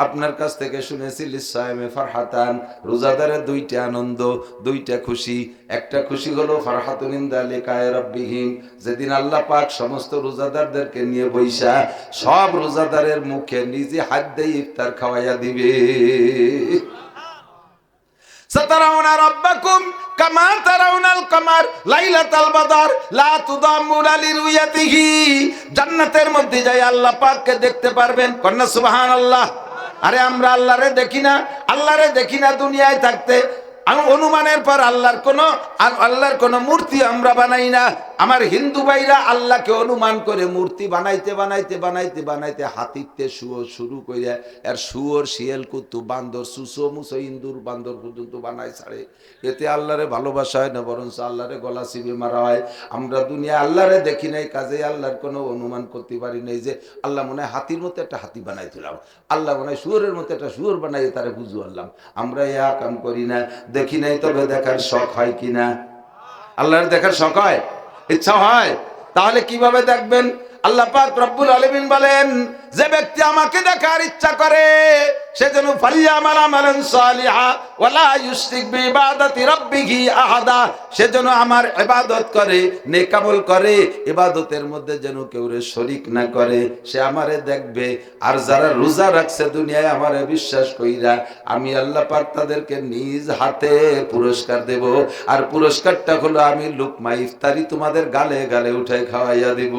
আপনার কাছ থেকে শুনেছি লিস-সায়েমে ফারহাতান, রোজাদারের 2টা আনন্দ, 2টা খুশি। একটা খুশি হলো ফারহাতুন ইনদা লিকায়ে রাব্বিহিম, যেদিন আল্লাহ পাক সমস্ত রোজাদারদেরকে নিয়ে বৈশা সব রোজাদারের মুখে নিজে হাত দিয়ে ইফতার খাওয়াইয়া দিবে। সাতারাউনা রাব্বাকুম কামা তারাউনাল কামার লাইলাতাল বদর লা তুদাম্মুনা লিরুয়াতিহি, জান্নাতের মধ্যে যাই আল্লাহ পাককে দেখতে পারবেন, কন্যা সুবহানাল্লাহ। আরে আমরা আল্লাহরে দেখি না, আল্লাহরে দেখি না দুনিয়ায় থাকতে, অনুমানের পর আল্লাহর কোনো মূর্তি আমরা বানাই না। আমার হিন্দু ভাইরা আল্লাহকে অনুমান করে মূর্তি বানাইতে বানাইতে বানাইতে বানাইতে হাতিতে শুরু করে আর শুয়োর, শিয়াল, কুত্তু, বান্দর, সুসো মুসো, ইন্দুর বান্দর পর্যন্ত বানাই ছাড়ে। এতে আল্লাহরে ভালোবাসা হয় না, বরঞ্চ আল্লাহরে গলা চিপে মারা হয়। আমরা দুনিয়া আল্লাহরে দেখি নাই, কাজে আল্লাহর কোনো অনুমান করতে পারি নাই যে আল্লাহ মনে হয় হাতির মতো একটা হাতি বানাই দিলাম, আল্লাহ মনে হয় শুয়োরের মতো একটা শুয়োর বানাই তারে বুঝু আনলাম। আমরা এ কাম করি না, দেখি নাই, তবে দেখার শখ হয় কিনা? আল্লাহর দেখার শখ হয়, ইচ্ছা হয়? তাহলে কিভাবে দেখবেন? আল্লাহ পাক রব্বুল আলামিন বলেন, যে ব্যক্তি আমাকে দেখার ইচ্ছা করে সে যেন ফালিয়ামাল আমালান সালিহা ওয়ালা ইউশরিক বিইবাদাতি রাব্বিহি আহাদা, সে যেন আমার ইবাদত করে, নেক আমল করে, ইবাদতের মধ্যে যেন কেউ শরীক না করে, সে আমারে দেখবে। আর যারা রোজা রাখছে দুনিয়ায় আমারে বিশ্বাস কইরা, আমি আল্লাহ পাক তাদেরকে নিজ হাতে পুরস্কার দেব। আর পুরস্কারটা হলো আমি লুকমা ইফতারি তোমাদের গালে গালে উঠাই খাওয়াইয়া দেব।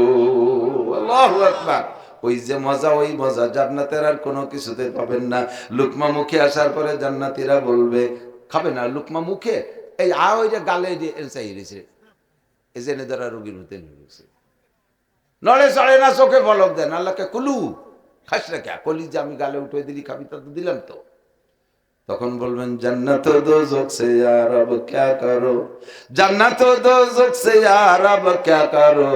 আল্লাহু আকবার। ওই যে মজা, ওই মজা জান্নাতের আর কোনো কিছুতে পাবেন না। লুকমা মুখে আসার পরে জান্নাতীরা বলবে, খাবে না লুকমা মুখে, এই ওই যে গালে চাই রয়েছে, এই যে নেদারা রোগীর মতো রয়েছে, নড়ে চড়ে না, চোখে বলক দেন, আল্লাহকে কুলু খাস না কে, কলি যে আমি গালে উঠে দিলি, খাবি তা তো দিলাম তো। তখন বলবেন জান্নাত দোজখ সে ইয়া রব ক্যা করো, জান্নাত দোজখ সে ইয়া রব ক্যা করো,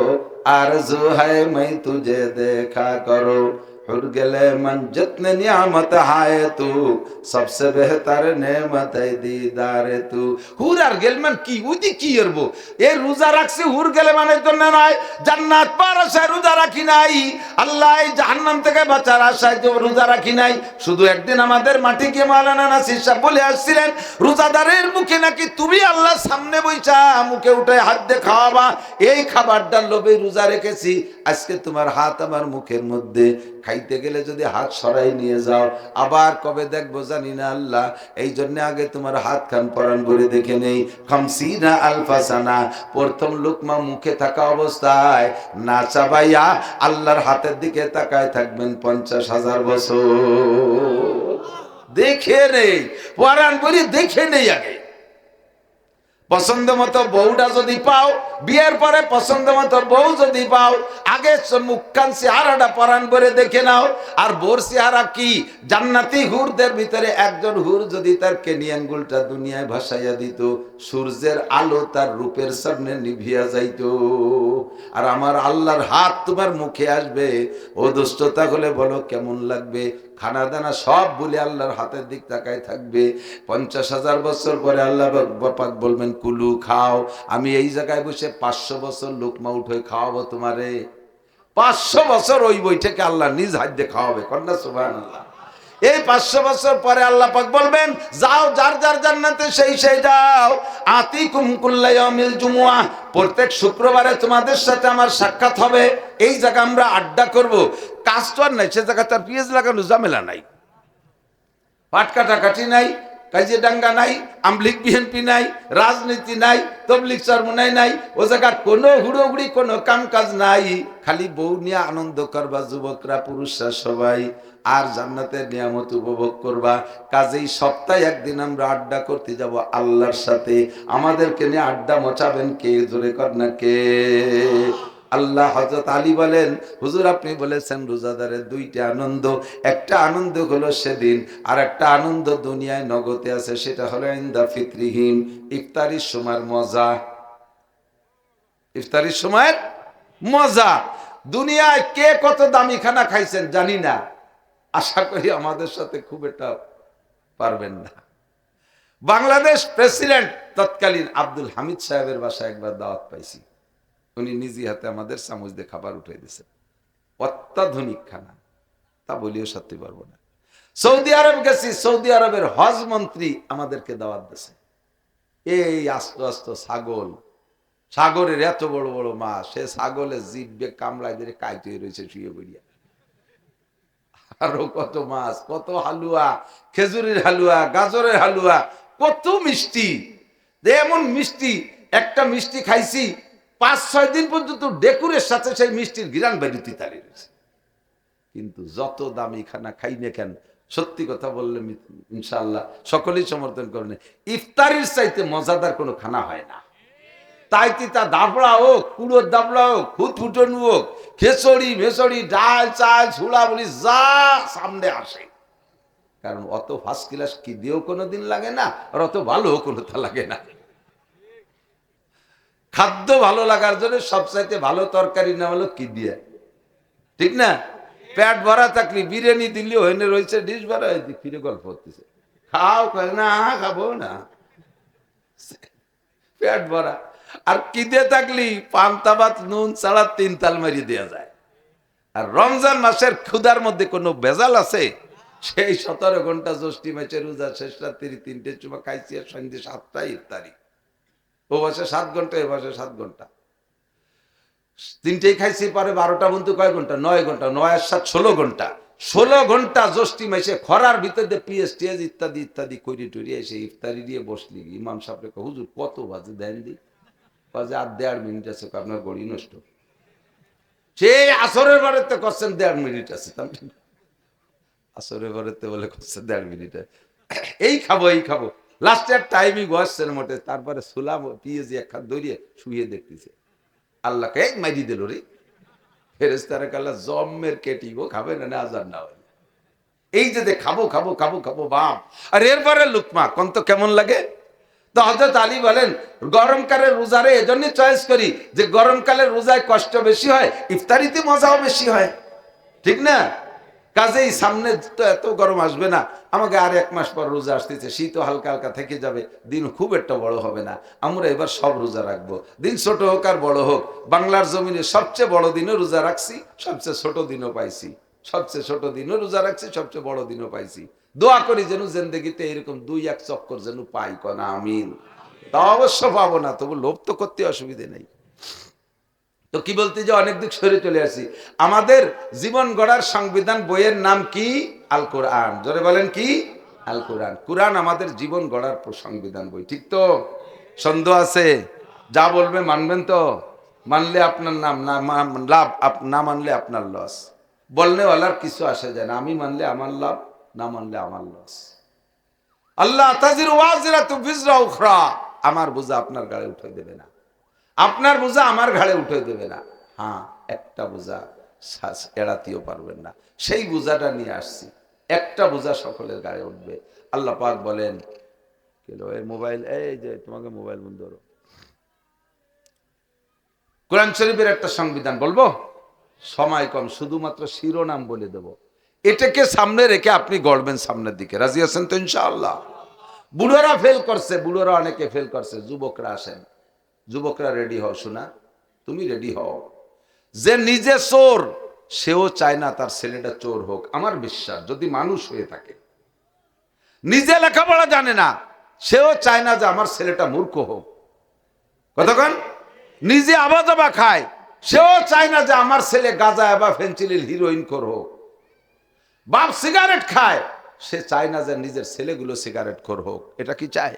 আরজু है मैं तुझे देखा करो, हुर गले मन जितने नियामत हाय तू सबसे बेहतर नेमत है दीदार तू। হুর আর গেলমান কি ওদি কি করব? এই রোজা রাখছি হুর গেলে মানে জন্য নয়, জান্নাত পাওয়ার আশায় রোজা রাখি নাই, আল্লাহ এই জাহান্নাম থেকে বাঁচার আশায় তো রোজা রাখি নাই। শুধু একদিন আমাদের মাটি গিয়ে মাওলানা নাসির সাহেব বলে আসছিলেন, রোজাদারের মুখে নাকি তুমি আল্লাহর সামনে বইসা মুখে উঠে হাত দিয়ে খাওয়াবা, এই খাবারটার লোভে রোজা রেখেছি। আজকে তোমার হাত আমার মুখের মধ্যে, খাইতে গেলে যদি হাত সরাই নিয়ে যাও আবার কবে দেখবো জানি না আল্লাহ। এই জন্য আগে তোমার হাত খান পরান করে দেখে নেই। খামসিনা আলফাসানা, প্রথম লুকমা মুখে থাকা অবস্থায় না চাবাইয়া আল্লাহর হাতের দিকে তাকায় থাকবেন 50,000 বছর। দেখে নেই পরান করে দেখে নেই আগে। পছন্দ মতো বউটা যদি পাও, বিয়ের পরে পছন্দ মতো বউ যদি পাও, আগে মুখখান চেহারাটা পরান করে দেখে নাও। আর বোর চেহারা কি? জান্নাতি হুরদের ভিতরে একজন হুর যদি তার কেনি আঙ্গুলটা দুনিয়ায় ভাসাইয়া দিত, সূর্যের আলো তার রূপের সামনে নিভিয়া যাইত। আর আমার আল্লাহর হাত তোমার মুখে আসবে, ও দুষ্টতা হলে বলো কেমন লাগবে? খানা দানা সব বলে আল্লাহর হাতের দিক তাকায় থাকবে। 50,000 বছর পরে আল্লাহ পাক বলবেন কুলু খাও। আমি এই জায়গায় বসে 500 বছর লোকমা উঠে খাওয়াবো তোমারে। 500 বছর ওই বইটাকে আল্লাহ নিজ হাত দিয়ে খাওয়াবে। কন্যা সুবহানাল্লাহ। এই 500 বছর পরে আল্লাহ পাক বলবেন যাও যার যার জান্নাতে সেই সেই যাও। আতিকুম কুল্লা ইয়াউমিল জুমুআ, প্রত্যেক শুক্রবারে তোমাদের সাথে আমার সাক্ষাৎ হবে। এই জায়গা আমরা আড্ডা করব। কাজ তো আর নাই, সে জায়গা তার পিএস লাগানো ঝামেলা নাই, পাট কাটাকাটি নাই, কাজে ডাঙ্গা নাই, আমলিগ বিএনপি নাই, রাজনীতি নাই, তবলিগ চরমুনাই নাই। ও জায়গা কোনো হুড়োহুড়ি কোনো কাম কাজ নাই, খালি বউ নিয়ে আনন্দ করবা যুবকরা পুরুষরা সবাই, আর জান্নাতের নিয়ামত উপভোগ করবা। কাজেই সপ্তাহে একদিন আমরা আড্ডা করতে যাব আল্লাহর সাথে। আমাদেরকে নিয়ে আড্ডা মচাবেন কে? জোরে কর না কে? আল্লাহ। হযরত আলী বলেন, হুজুর আপনি বলেছেন রোজাদারের দুইটা আনন্দ, একটা আনন্দ হলো সেদিন, আর একটা আনন্দ দুনিয়ায় নগদে আছে, সেটা হলো ইনদা ফিতরিহিম, ইফতারির সময়ের মজা। ইফতারির সময়ের মজা। দুনিয়ায় কে কত দামি খানা খাইছেন জানি না, আশা করি আমাদের সাথে খুব একটা পারবেন না। বাংলাদেশ প্রেসিডেন্ট তৎকালীন আব্দুল হামিদ সাহেবের বাসায় একবার দাওয়াত পাইছি। উনি নিজে হাতে আমাদের চামচ দিয়ে খাবার উঠে দিয়েছেন, অত্যাধুনিক খানা, তা বলিও সত্যি পারবো না। সৌদি আরব গেছি, সৌদি আরবের হজ মন্ত্রী আমাদেরকে দাওয়াত দিয়েছে। এই আস্ত আস্ত ছাগল, সাগরের এত বড় বড় মাছ, সে ছাগলের জিভে কামড়ায় দিয়ে কাইতে রয়েছে শুয়ে বলিয়া। আরো কত মাছ, কত হালুয়া, খেজুরের হালুয়া, গাজরের হালুয়া, কত মিষ্টি। এমন মিষ্টি, একটা মিষ্টি খাইছি 5-6 দিন পর্যন্ত ডেকুরের সাথে সেই মিষ্টির ঘিরান বেরুতি তাড়িয়ে রয়েছে। কিন্তু যত দামি খানা খাই না কেন, সত্যি কথা বললে ইনশাআল্লাহ সকলেই সমর্থন করেন, ইফতারির চাইতে মজাদার কোনো খানা হয় না। তাই তা দাবড়া হোক, কুড়োর দাবড়া হোক, ফুটফুটন হোক, খেচড়ি মেচড়ি, ডাল চাল ছোলা বলি যা সামনে আসে, কারণ অত ফার্স্ট ক্লাস কি দিয়েও কোনোদিন লাগে না, আর অত ভালো কোনো তা লাগে না। খাদ্য ভালো লাগার জন্য সবচাইতে ভালো তরকারি না হলো কি দিয়ে, ঠিক না? পেট ভরা থাকলে বিরিয়ানি দিলে হইনে রয়েছে, ডিশ ভরা হয়েছে, ফিরে গল্প করতেছে, খাও না, খাবো না, পেট ভরা। আর কি দিয়ে থাকলি পান্তা ভাত নুন ছাড়া 3 তাল মারি দেওয়া যায়। আর রমজান মাসের ক্ষুধার মধ্যে কোনো ভেজাল আছে? সেই 17 ঘন্টা জ্যৈষ্ঠী মাসের রোজা শেষ রাত্রি 3টে চুমা খাইছি, আর সন্ধ্যে 7টায় ইফতারি। ও বসে 7 ঘন্টা, এ বসে 7 ঘন্টা, 3টেই খাইছি, পরে 12টা বন্ধু কয় ঘন্টা? 9 ঘন্টা, 9 আর 7 16 ঘন্টা। 16 ঘন্টা জ্যৈষ্ঠী মাসে খরার ভিতরে পিএস ইত্যাদি ইত্যাদি করি টুরি এসে ইফতারি দিয়ে বসলি। ইমাম সাহেব হুজুর কত বাজে দেন দি? বাজে আর 1.5 মিনিট আছে, আপনার গড়ি নষ্ট। সেই আসরের বারেতে করছেন 1.5 মিনিট আছে, আসরের বারেতে বলে করছেন 1.5 মিনিট, এই খাবো এই খাবো। লাস্টের টাইমই বসছেন মোটে, তারপরে সুলাম পিএজি একখান দৌড়িয়ে শুয়ে দেখতেছে, আল্লাহকে এক মাইরি দিল রে। ফেরেশতারা কাল্লা জম্মের কেটি গো, খাবে না আজান না হয়। এই যে খাবো খাবো খাবো খাবো বাপ, আর এরপরে লুকমা কোন তো কেমন লাগে। তো হযরত আলী বলেন গরমকালের রোজারে এজন্য চয়েস করি যে গরমকালের রোজায় কষ্ট বেশি হয়, ইফতারিতে মজাও বেশি হয়, ঠিক না? কাজেই সামনে তো এত গরম আসবে না, আমাকে আর 1 মাস পর রোজা আসতেছে, শীতও হালকা হালকা থেকে যাবে, দিন খুব একটা বড় হবে না, আমরা এবার সব রোজা রাখবো, দিন ছোট হোক আর বড় হোক। বাংলার জমিনে সবচেয়ে বড় দিনও রোজা রাখছি, সবচেয়ে ছোট দিনও পাইছি, সবচেয়ে ছোট দিনও রোজা রাখছি, সবচেয়ে বড় দিনও পাইছি। দোয়া করি যেন জিন্দেগিতে এরকম 2-1 চক্কর যেন পাই, কনা আমিন। তা অবশ্য পাবো না, তবু লোভ তো করতে অসুবিধে নেই। তো কি বলতে যে অনেক দিক সরে চলে আসি। আমাদের জীবন গড়ার সংবিধান বইয়ের নাম কি? আল কোরআন। জোরে বলেন কি? আল কোরআন। কোরআন আমাদের জীবন গড়ার সংবিধান বই, ঠিক তো? সন্দেহ আছে? যা বলবে মানবেন তো? মানলে আপনার নাম, না লাভ, না মানলে আপনার লস। বললে ওয়ালার কিছু আসে যায় না, আমি মানলে আমার লাভ, না মানলে আমার লস। আল্লাহ তাজিরু ওয়াজিরাতু বিজরা উখরা, আমার বোঝা আপনার গাড়ি উঠে দেবে না, আপনার বোঝা আমার ঘাড়ে উঠে দেবে না। হ্যাঁ, একটা বোঝা এড়াতেও পারবেন না, সেই বোঝাটা নিয়ে আসছি। একটা বোঝা সকলের গায়ে উঠবে। আল্লাহ পাক বলেন, এই মোবাইল, এই যে তোমাকে মোবাইল বন্ধ করো। কোরআন শরীফের একটা সংবিধান বলবো, সময় কম, শুধুমাত্র শিরোনাম বলে দেব। এটাকে সামনে রেখে আপনি গড়বেন সামনের দিকে। রাজি আছেন তো ইনশাআল্লাহ? বুড়োরা ফেল করছে, বুড়োরা অনেকে ফেল করছে, যুবকরা আসেন, যুবকরা রেডি হও। শোনা, তুমি রেডি হও। যে নিজে চোর, সেও চায় না তার ছেলেটা চোর হোক। আমার বিশ্বাস, যদি মানুষ হয়ে থাকে, নিজে লেখাপড়া জানে না, সেও চায় না যে আমার ছেলেটা মূর্খ হোক। কতক্ষণ? নিজে আবাদাবা খায়, সেও চায় না যে আমার ছেলে গাঁজা বা ফেন্সিলিল হিরোইন খোর হোক। বাপ সিগারেট খায়, সে চায় না যে নিজের ছেলেগুলো সিগারেট খোর হোক। এটা কি চায়?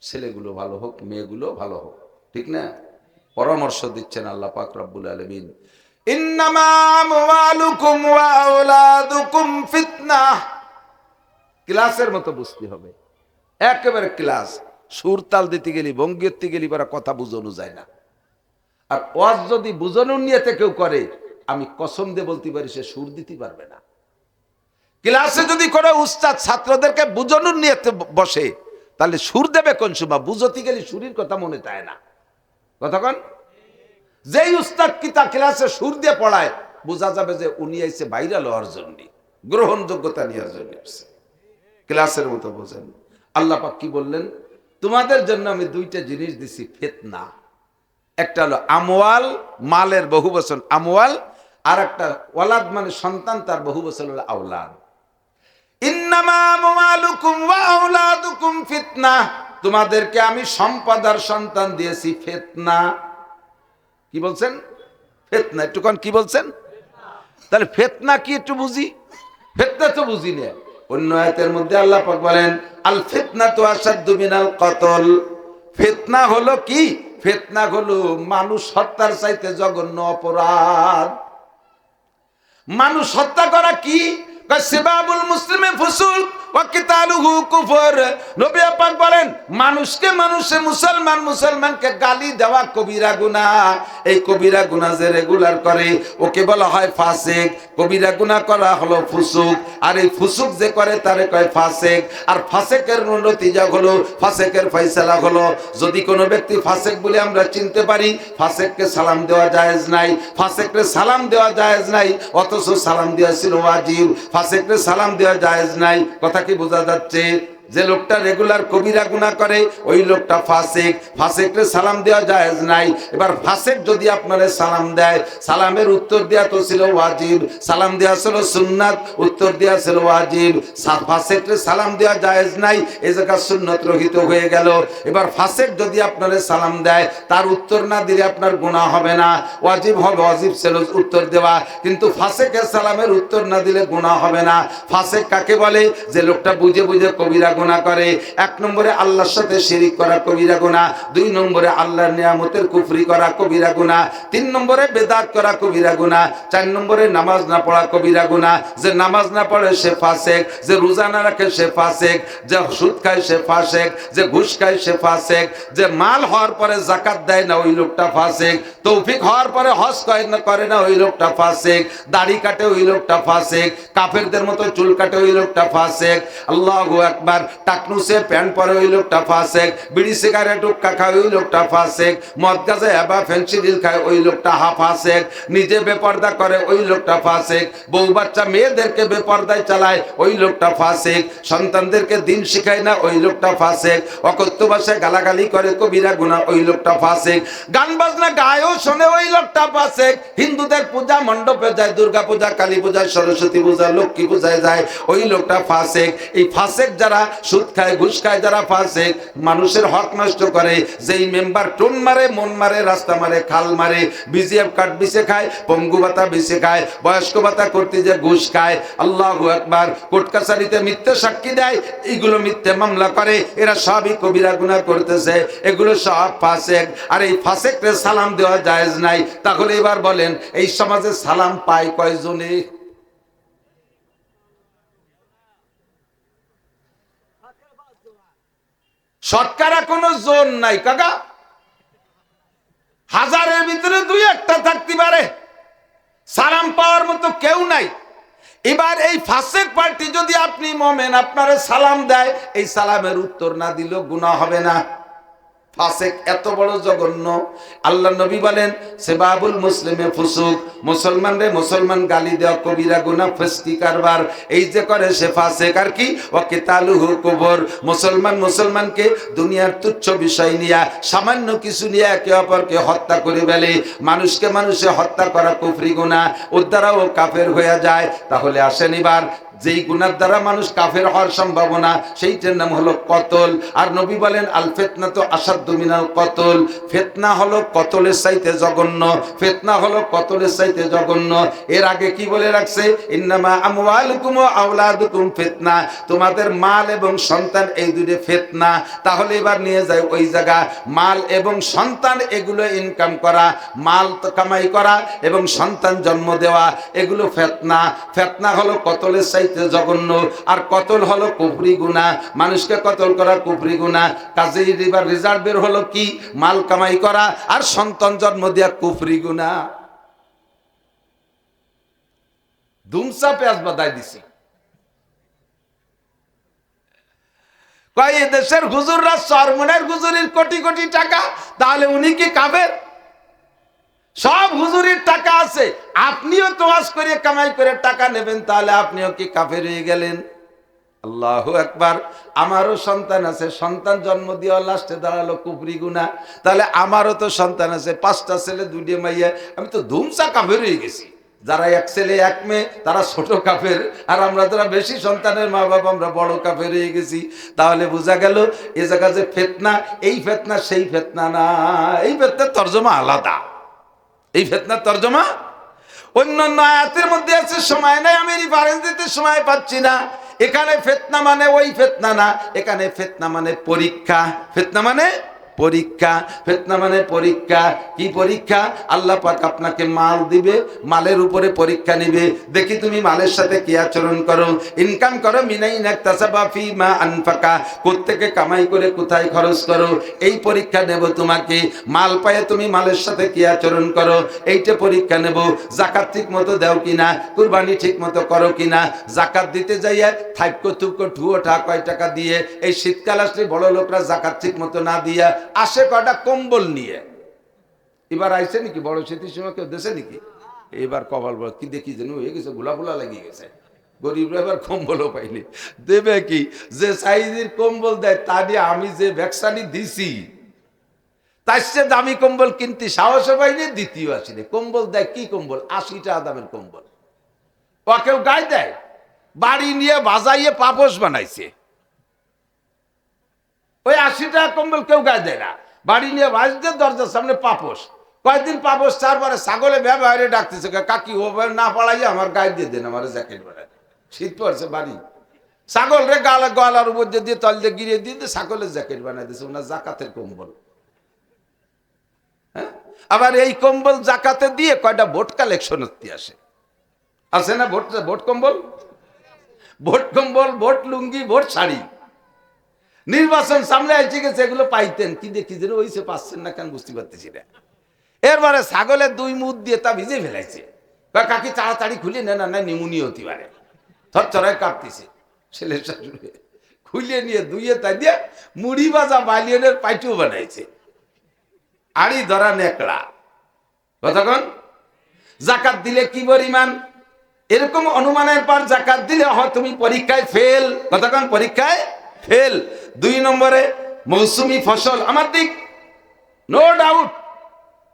ছেলেগুলো ভালো হোক, মেয়েগুলো ভালো হোক, ঠিক না? পরামর্শ দিচ্ছেন আল্লাহ পাক রব্বুল আলামিন, ইন্নামা আমওয়ালুকুম ওয়া আওলাদুকুম ফিতনাহ। ক্লাসের মতো বুঝতে হবে, একেবারে ক্লাস। সুর তাল দিতে গেলি, ভঙ্গি দিতে গেলি, পরে কথা বুঝানো যায় না। আর ওয়াজ যদি বুঝানোর নিয়তে কেউ করে, আমি কসম দিয়ে বলতে পারি সে সুর দিতে পারবে না। ক্লাসে যদি কোনো উস্তাদ ছাত্রদেরকে বুঝানোর নিয়তে বসে, তাহলে সুর দেবে কোন সময়? বুঝতে গেলে সুরের কথা মনে চায় না। কতক্ষণ? যেই উস্তাদ কি তা ক্লাসে সুর দিয়ে পড়ায়, বোঝা যাবে যে উনি আইছে ভাইরাল হওয়ার জন্য, গ্রহণযোগ্যতা নেওয়ার জন্য আসছে। ক্লাসের মতো বোঝেন। আল্লাহ পাক কি বললেন? তোমাদের জন্য আমি 2টা জিনিস দিছি ফিতনা। একটা হলো আমওয়াল, মালের বহু বচন আমওয়াল, আর একটা ওয়ালাদ মানে সন্তান, তার বহু বচন হলো আওলাদ। ইন্নামা আমওয়ালুকুম ওয়া আওলাদুকুম ফিতনা, তোমাদেরকে আমি সম্পদ আর সন্তান দিয়েছি ফিতনা। কি বলছেন? ফিতনা। একটুক্ষণ কি বলছেন? তাহলে ফিতনা কি একটু বুঝি। ফিতনা তো বুঝি না। অন্য আয়াতের মধ্যে আল্লাহ পাক বলেন, আল ফিতনাতু আশাদ্দু মিনাল কতল। ফিতনা হলো কি? ফিতনা হলো মানুষ হত্যার চাইতে জঘন্য অপরাধ। মানুষ হত্যা করা কি? সিবাবুল মুসলিমে ফুসুক ওয়া কিতালুহু কুফর। নবী পাক বলেন, মানুষকে মানুষে, মুসলমান মুসলমানকে গালি দেওয়া কবিরা গুনাহ। এই কবিরা গুনাহ যে রেগুলার করে, ওকে বলা হয় ফাসিক। কবিরা গুনাহ করা হলো ফুসুক, আর এই ফুসুক যে করে তারে কয় ফাসিক। আর ফাসিকের নতিজা হলো, ফাসিকের ফয়সালা হলো, যদি কোনো ব্যক্তি ফাসিক বলে আমরা চিনতে পারি, ফাসিককে সালাম দেওয়া জায়েজ নাই। ফাসিককে সালাম দেওয়া জায়েজ নাই, অথচ সালাম দেওয়া ছিল ওয়াজিব। ফাসিককে সালাম দেওয়া জায়েজ নাই। কথা কি বোঝা যাচ্ছে? যে লোকটা রেগুলার কবিরা গুনাহ করে, ওই লোকটা ফাসিক। ফাসিককে সালাম দেওয়া জায়েজ নাই। এবার ফাসিক যদি আপনারে সালাম দেয়, সালামের উত্তর দেওয়া তো ছিল ওয়াজিব, সালাম দেওয়া ছিল সুন্নাত, উত্তর দেওয়া ছিল ওয়াজিব। ফাসিককে সালাম দেওয়া জায়েজ নাই, এই জায়গা সুন্নাত রহিত হয়ে গেল। এবার ফাসিক যদি আপনারে সালাম দেয়, তার উত্তর না দিলে আপনার গুনাহ হবে না, ওয়াজিব হবে। ওয়াজিব ছিল উত্তর দেওয়া, কিন্তু ফাসিকের সালামের উত্তর না দিলে গুনাহ হবে না। ফাসিক কাকে বলে? যে লোকটা বুঝে বুঝে কবিরা গুনাহ করে। 1 নম্বরে আল্লাহর সাথে শিরিক করা কবিরা গুনাহ, 2 নম্বরে আল্লাহর নিয়ামতের কুফরি করা কবিরা গুনাহ, 3 নম্বরে বেদাত করা কবিরা গুনাহ, 4 নম্বরে নামাজ না পড়া কবিরা গুনাহ। যে নামাজ না পড়ে সে ফাসিক, যে রোজা না রাখে সে ফাসিক, যে সুদ খায় সে ফাসিক, যে ঘুষ খায় সে ফাসিক, যে মাল হওয়ার পরে যাকাত দেয় না ওই লোকটা ফাসিক, তৌফিক হওয়ার পরে হজ করে না ওই লোকটা ফাসিক, দাড়ি কাটে ওই লোকটা ফাসিক, কাফেরদের মতো চুল কাটে ওই লোকটা ফাসিক। আল্লাহু আকবার। টাকনুসে প্যান্ট পরে ওই লোকটা ফাসেক, বিড়ি সিগারেট হুক্কা খায় ওই লোকটা ফাসেক, মদ গাছে এবা ফেন্সিডিল খায় ওই লোকটা ফাসেক, নিজে বেপর্দা করে ওই লোকটা ফাসেক, বউ বাচ্চা মেয়েদেরকে বেপর্দায় চালায় ওই লোকটা ফাসেক, সন্তানদেরকে দিন শিখায় না ওই লোকটা ফাসেক, অকথ্য ভাষায় গালাগালি করে কবিরা গুনাহ ওই লোকটা ফাসেক, গান বাজনা গায়ও শোনে ওই লোকটা ফাসেক, হিন্দুদের পূজা মণ্ডপে যায়, দুর্গা পূজা, কালী পূজা, সরস্বতী পূজা, লক্ষ্মী পূজায় যায় ওই লোকটা ফাসেক। এই ফাসেক যারা সুদ খায়, ঘুষ খায়, যারা ফাসেক, মানুষের হক নষ্ট করে, যেই মেম্বার টোন মারে, মন মারে, রাস্তা মারে, খাল মারে, বিজিএফ কার্ড বিছে খায়, পঙ্গু ভাতা বিছে খায়, বয়স্ক ভাতা করতে যে ঘুষ খায়, আল্লাহু আকবার, কোর্ট কাছারিতে মিথ্যে সাক্ষী দেয়, এইগুলো মিথ্যে মামলা করে, এরা সবই কবিরা গুনাহ করতেছে, এগুলো সব ফাসেক। আর এই ফাসেকরে সালাম দেওয়া জায়েজ নাই। তাহলে এবার বলেন এই সমাজে সালাম পায় কয়জনে? শতকরা কোনো জোন নাই কাকা, হাজারের ভিতরে দুই একটা থাকতে পারে, সালাম পাওয়ার মতো কেউ নাই। এবার এই ফাসেক পার্টি যদি আপনি মোমেন আপনারে সালাম দেয়, এই সালামের উত্তর না দিলেও গুনাহ হবে না। ফাসেক এত বড় জঘন্য। আল্লাহ নবী বলেন সেবাবুল মুসলিমে ফুসুক, মুসলমান রে মুসলমান গালি দেওয়া কবিরা গুনাহ, ফিসকি কারবার, এই যে করে সে ফাসেক। আর কি ওয়া কিতালুহু কুফর, মুসলমান মুসলমানকে দুনিয়ার তুচ্ছ বিষয় নিয়ে, সামান্য কিছু নিয়ে একে অপরকে হত্যা করে ফেলে, মানুষকে মানুষে হত্যা করা কুফরি গুনাহ, ওর দ্বারা ও কাফের হয়ে যায়। তাহলে আসেন এবার যেই গুনার দ্বারা মানুষ কাফের হওয়ার সম্ভাবনা, সেইটার নাম হলো কতল। আর নবী বলেন আল ফিতনা তো আসাদ্দু মিনাল কতল, ফিতনা হলো কতলের চাইতে জঘন্য, ফিতনা হলো কতলের চাইতে জঘন্য। এর আগে কি বলে রাখছে? ইন্নামা আমওয়ালুকুম ওয়া আওলাদুকুম ফিতনা, তোমাদের মাল এবং সন্তান এই দুটো ফিতনা। তাহলে এবার নিয়ে যায় ওই জায়গা, মাল এবং সন্তান এগুলো ইনকাম করা, মাল কামাই করা এবং সন্তান জন্ম দেওয়া, এগুলো ফিতনা। ফিতনা হলো কতলের চাইতে জঘন্য, আর কতল হলো কুফরি গুনাহ, মানুষকে কতল করা কুফরি গুনাহ। কাজেই এবার রেজাল্ট বের হলো কি? মাল কামাই করা আর সন্তান জন্ম দেওয়া কুফরি গুনাহ। ধুমসা পেঁয়াজ বাদায় দিছি। কয় এ দেশের হুজুররা চরমনের হুজুরির কোটি কোটি টাকা, তাহলে উনি কি কাফের? সব হুজুরির টাকা আছে, আপনিও তোয়াজ করে কামাই করে টাকা নেবেন, তাহলে আপনিও কি কাফের হয়ে গেলেন? আল্লাহু আকবার। আমারও সন্তান আছে, সন্তান জন্ম দেওয়া লাস্টে দাঁড়ালো কুফরি গুনাহ, তাহলে আমারও তো সন্তান আছে, 5টা ছেলে 2টা মাইয়া, আমি তো ধুমসা কাফের হয়ে গেছি। যারা এক ছেলে এক মেয়ে তারা ছোট কাফের, আর আমরা যারা বেশি সন্তানের মা বাবা আমরা বড় কাফের হয়ে গেছি। তাহলে বোঝা গেল এ জায়গা যে ফিতনা, এই ফিতনা সেই ফিতনা না, এই ফিতনার তরজমা আলাদা। এই ফিতনার তরজমা অন্যান্য আয়াতের মধ্যে আছে, সময় নাই, আমি রেফারেন্স দিতে সময় পাচ্ছি না। এখানে ফিতনা মানে ওই ফিতনা না, এখানে ফিতনা মানে পরীক্ষা। ফিতনা মানে পরীক্ষা, ফিতনা মানে পরীক্ষা। কি পরীক্ষা? আল্লাহ পাক আপনাকে মাল দিবে, মালের উপরে পরীক্ষা নিবে, দেখি তুমি মালের সাথে কি আচরণ করো। ইনকাম করো মিনাইন ইকতাসাবা ফিমা আনফাকা, কোত্থেকে কামাই করে কোথায় খরচ করো, এই পরীক্ষা নেব তোমাকে। মাল পায়ে তুমি মালের সাথে কি আচরণ করো, এইটা পরীক্ষা নেব। যাকাত ঠিক মতো দাও কিনা, কুরবানি ঠিক মতো করো কিনা। যাকাত দিতে যাইয়া থাইক্য থুক্য ঠুয়ো ঠা কয় টাকা দিয়ে, এই শীতকাল আসলে বড় লোকরা যাকাত ঠিক মতো না দিয়া আসে কয়টা কম্বল নিয়ে। এবার আইসে নাকি বড় শীতের সময় কেউ দেশে নাকি? এবার কপাল বড় কি দেখি যেন হয়ে গেছে, গোলা গোলা লাগিয়ে গেছে, গরিবরা এবার কম্বলও পাইনি। দেবে কি? যে সাইজের কম্বল দেয় তা দিয়ে আমি যে ভ্যাকসানি দিছি তার চেয়ে দামি কম্বল কিনতে সাহসও পাইনি, দ্বিতীয় আসিনি। কম্বল দেয় কি কম্বল? 80 টাকা দামের কম্বল। ও কেউ গায়ে দেয়, বাড়ি নিয়ে বাজাইয়ে পাপোশ বানাইছে। ওই 80 টাকা কম্বল কেউ গায়ে দেয় না, বাড়ি নিয়ে বাজতে দরজার সামনে পাপোশ। কয়েকদিন পাপোশ চার পরে ছাগলে ব্যবহারে ডাকতেছে, কাকি ও না পড়াইয়া আমার গায়ে দিয়ে দেন, আমার জ্যাকেট বানায়। শীত পড়ছে বাড়ি, ছাগল রে গলার উপর দিয়ে তল দিয়ে গিরিয়ে দিয়ে ছাগলের জ্যাকেট বানাই দিচ্ছে, ওনার জাকাতের কম্বল। হ্যাঁ, আবার এই কম্বল জাকাতে দিয়ে কয়টা ভোট কালেকশন আসে, আছে না? ভোট কম্বল, ভোট কম্বল, ভোট লুঙ্গি, ভোট শাড়ি। নির্বাচন সামনে এসে গেছে, এগুলো পাইতেন কি দেখি যেন ওইসে পাচ্ছেন না কেন বুঝতে পারতেছি না। এরপরে ছাগলের 2 মুখ দিয়ে তা ভিজে ফেলাইছে, কাকি তাড়াতাড়ি খুলে নেন, না নিমুনিয়া হতে পারে, থরথরায় কাঁপতেছে। ছেলের শাশুড়ি খুলে নিয়ে ধুয়ে তাই দিয়ে মুড়ি ভাজা বালিয়নের পাইটিও বানাইছে, আড়ি ধরা নেকড়া। কতক্ষণ জাকাত দিলে কি পরিমাণ, এরকম অনুমানের পর জাকাত দিলে হয় তুমি পরীক্ষায় ফেল। কতক্ষণ পরীক্ষায় ফেল। 2 নম্বরে মৌসুমি ফসল, আমার দিক নো ডাউট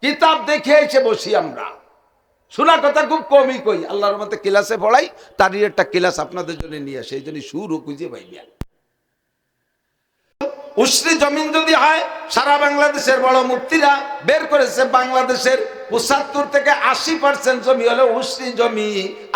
কিতাব দেখে এসে বসি আমরা, শোনা কথা খুব কমই কই, আল্লাহর মতে ক্লাসে পড়াই, তারই একটা ক্লাস আপনাদের জন্য নিয়ে আসে, এই জন্য সুর ও খুঁজে পাইয়া। উসরি জমিন যদি হয়, সারা বাংলাদেশের বড় মুফতিরা বের করেছে বাংলাদেশের 75 থেকে 80% জমি হলো উসরি জমি,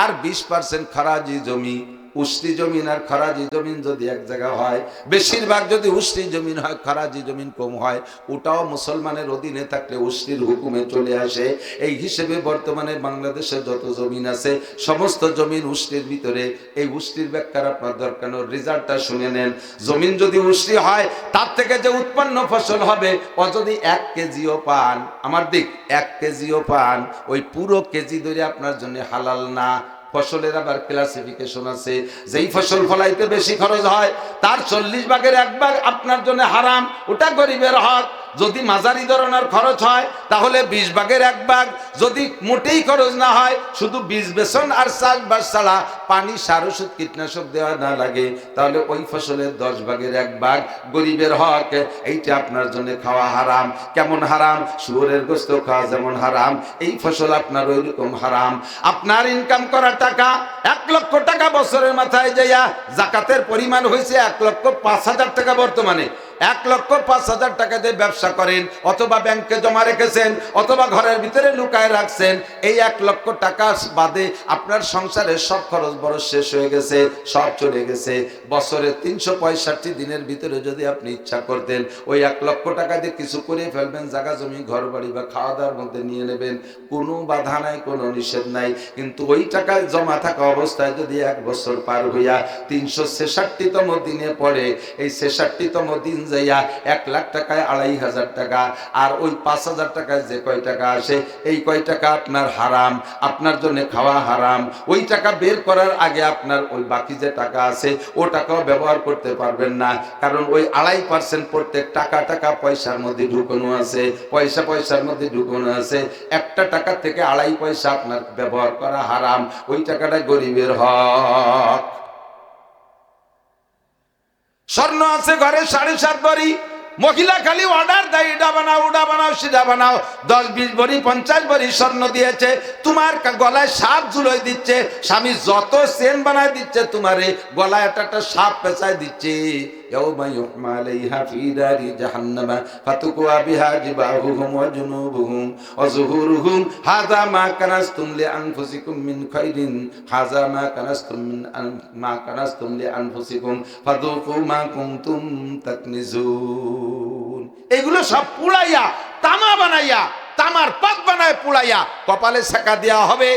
আর 20% খারাজি জমি। উসরি জমিন আর খারাজি জমিন যদি এক জায়গা হয়, বেশিরভাগ যদি উসরি জমিন হয়, খারাজি জমিন কম হয়, ওটাও মুসলমানের অধীনে থাকলে উসরির হুকুমে চলে আসে। এই হিসেবে বর্তমানে বাংলাদেশে যত জমিন আছে সমস্ত জমিন উসরির ভিতরে। এই উসরির ব্যাখ্যার আপনার দরকার, রেজাল্টটা শুনে নেন। জমিন যদি উসরি হয়, তার থেকে যে উৎপন্ন ফসল হবে, ও যদি 1 কেজিও পান, আমার দিক 1 কেজিও পান, ওই পুরো কেজি ধরে আপনার জন্য হালাল না। ফসলের আবার ক্লাসিফিকেশন আছে, যেই ফসল ফলাইতে বেশি খরচ হয় তার 40 ভাগের 1 ভাগ আপনার জন্য হারাম, ওটা গরিবের হক। যদি মাঝারি ধরনের খরচ হয় তাহলে 20 ভাগের 1 ভাগ, যদি মোটেই খরচ না হয়, শুধু বীজ বেচন আর চাষবাস ছাড়া পানি, সার, ওষুধ, কীটনাশক দেওয়া না লাগে, তাহলে ওই ফসলের 10 ভাগের 1 ভাগ গরিবের হক। এইটা আপনার জন্য খাওয়া হারাম। কেমন হারাম? শুয়োরের গোশত খাওয়া যেমন হারাম, এই ফসল আপনার ওই রকম হারাম। আপনার ইনকাম করা টাকা 1 লক্ষ টাকা বছরের মাথায় যাইয়া জাকাতের পরিমাণ হয়েছে 1,05,000 টাকা। বর্তমানে 1,05,000 টাকা দিয়ে ব্যবসা করেন, অথবা ব্যাংকে জমা রেখেছেন, অথবা ঘরের ভিতরে লুকায় রাখছেন, এই 1 লক্ষ টাকা বাদে আপনার সংসারের সব খরচ বড় শেষ হয়ে গেছে, সব চলে গেছে। বছরে 365 দিনের ভিতরে যদি আপনি ইচ্ছা করতেন ওই 1 লক্ষ টাকা দিয়ে কিছু করে ফেলবেন, জায়গা জমি ঘর বাড়ি বা খাওয়া দাওয়ার মধ্যে নিয়ে নেবেন, কোনো বাধা নাই, কোনো নিষেধ নাই। কিন্তু ওই টাকায় জমা থাকা অবস্থায় যদি 1 বছর পার হইয়া 366তম দিনে পড়ে, এই 66তম দিন যাইয়া 1 লাখ টাকায় 2,500 টাকা, আর ওই 5,000 টাকায় যে কয় টাকা আসে, এই কয় টাকা আপনার হারাম, আপনার জন্য খাওয়া হারাম। ওই টাকা বের করার আগে আপনার ওই বাকি যে টাকা আছে ও টাকাও ব্যবহার করতে পারবেন না, কারণ ওই 2.5% প্রত্যেক টাকা পয়সার মধ্যে ঢুকানো আছে, পয়সার মধ্যে ঢুকানো আছে। একটা টাকা থেকে 2.5 পয়সা আপনার ব্যবহার করা হারাম, ওই টাকাটা গরিবের হক। স্বর্ণ আছে ঘরে 7.5 ভরি, মহিলা খালি অর্ডার দেয়, এটা বানাও, ওটা বানাও, সেটা বানাও, 10-20 ভরি 50 ভরি স্বর্ণ দিয়েছে, তোমার গলায় সাপ ঝুলোই দিচ্ছে, স্বামী যত চেন বানায় দিচ্ছে, তোমারে গলায় একটা সাপ পেঁচায় দিচ্ছে। ইয়াউমা ইউহমা আলাইহা ফি নারি জাহান্নামা ফাতুকুয়া বিহা জিবাহুহুম ওয়া জুনুবুহুম ওয়া যুহুরুহুম হাযা মা কানাসতুম লিআনফুসিকুম মিন খাইরিন হাযা মা কানাসতুম লিআনফুসিকুম ফাযুকু মা কুনতুম তাকনিজুন। এগুলো সব পুড়াইয়া, তামা বানাইয়া, তামার পাত বানায় পুড়াইয়া কপালে সেকা দেওয়া হবে,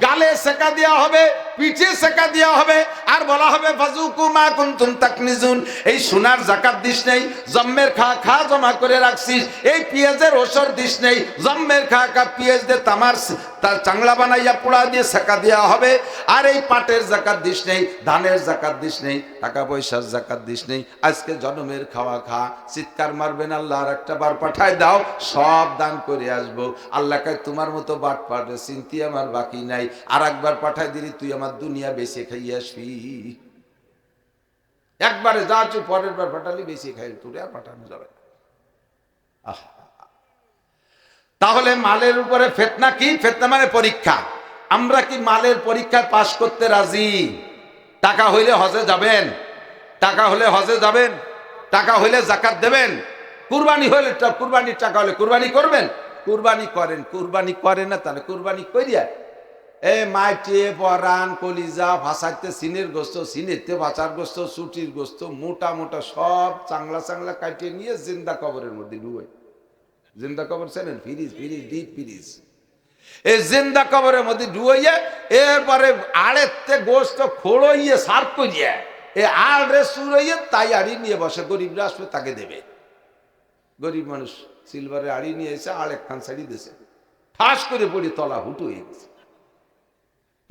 গালে সেকা দেওয়া হবে, পিঠে সেকা দেওয়া হবে, আর বলা হবে ফাজুকু মা কুনতুম তাকনিজুন। এই সোনার জাকাত দিস নেই, জম্মের খা জমা করে রাখছিস, এই পেঁয়াজের ওসর দিস নেই, জম্মের খা পেঁয়াজ দিয়ে তামার তার চাংলা বানাইয়া পোড়া দিয়ে সেকা দেওয়া হবে। আর এই পাটের জাকাত দিস নেই, ধানের জাকাত দিস নেই, টাকা পয়সার জাকাত দিস নেই, আজকে জন্মের খাওয়া খা। চিৎকার মারবেন, আল্লাহ আর একটা বার পাঠায় দাও, সব দান করে আসবো। আল্লাহ কয় তোমার মতো বাট পাটে চিন্তি আমার বাকি নাই, আর একবার পাঠায় দিলি তুই আমার দুনিয়া বেঁচে খাইয়ে আসবি। একবারে যা চু, পরের বার পাঠালি বেশি খাই, তোরে আর পাঠানো যাবে না। তাহলে মালের উপরে ফিতনা কি? ফিতনা মানে পরীক্ষা। আমরা কি মালের পরীক্ষায় পাশ করতে রাজি? টাকা হইলে হজে যাবেন, টাকা হলে হজে যাবেন, টাকা হইলে জাকাত দেবেন, কুরবানি হলে, কুরবানির টাকা হলে কুরবানি করবেন, কুরবানি করেন, কুরবানি করেন না তাহলে কুরবানি করিয়া মাইটে পরান কলিজা ভাসাইতে সিনের গোস্ত, সিনেতে ভাষার গোস্ত, সুটির গোস্ত, মোটা মোটা সব চাংলা চাংলা কাটিয়ে নিয়ে জিন্দা কবরের মধ্যে ডুবে। জিন্দা কবর চেনেন? ফ্রিজ ডিপ ফ্রিজ, এই জিন্দা কবরের মধ্যে ডুবাইয়া এরপরে আড়েতে গোস্ত খোড়ইয়ে সার্ভ করিয়া এ আড়ে সুরইয়ে তাই আড়ি নিয়ে বসে, গরিবরা আসবে তাকে দেবে। গরিব মানুষ সিলভারে আড়ি নিয়ে এসে আড়েক খান ছাড়ি দিয়েছে, ঠাস করে পড়ি তলা হুটু হয়ে গেছে।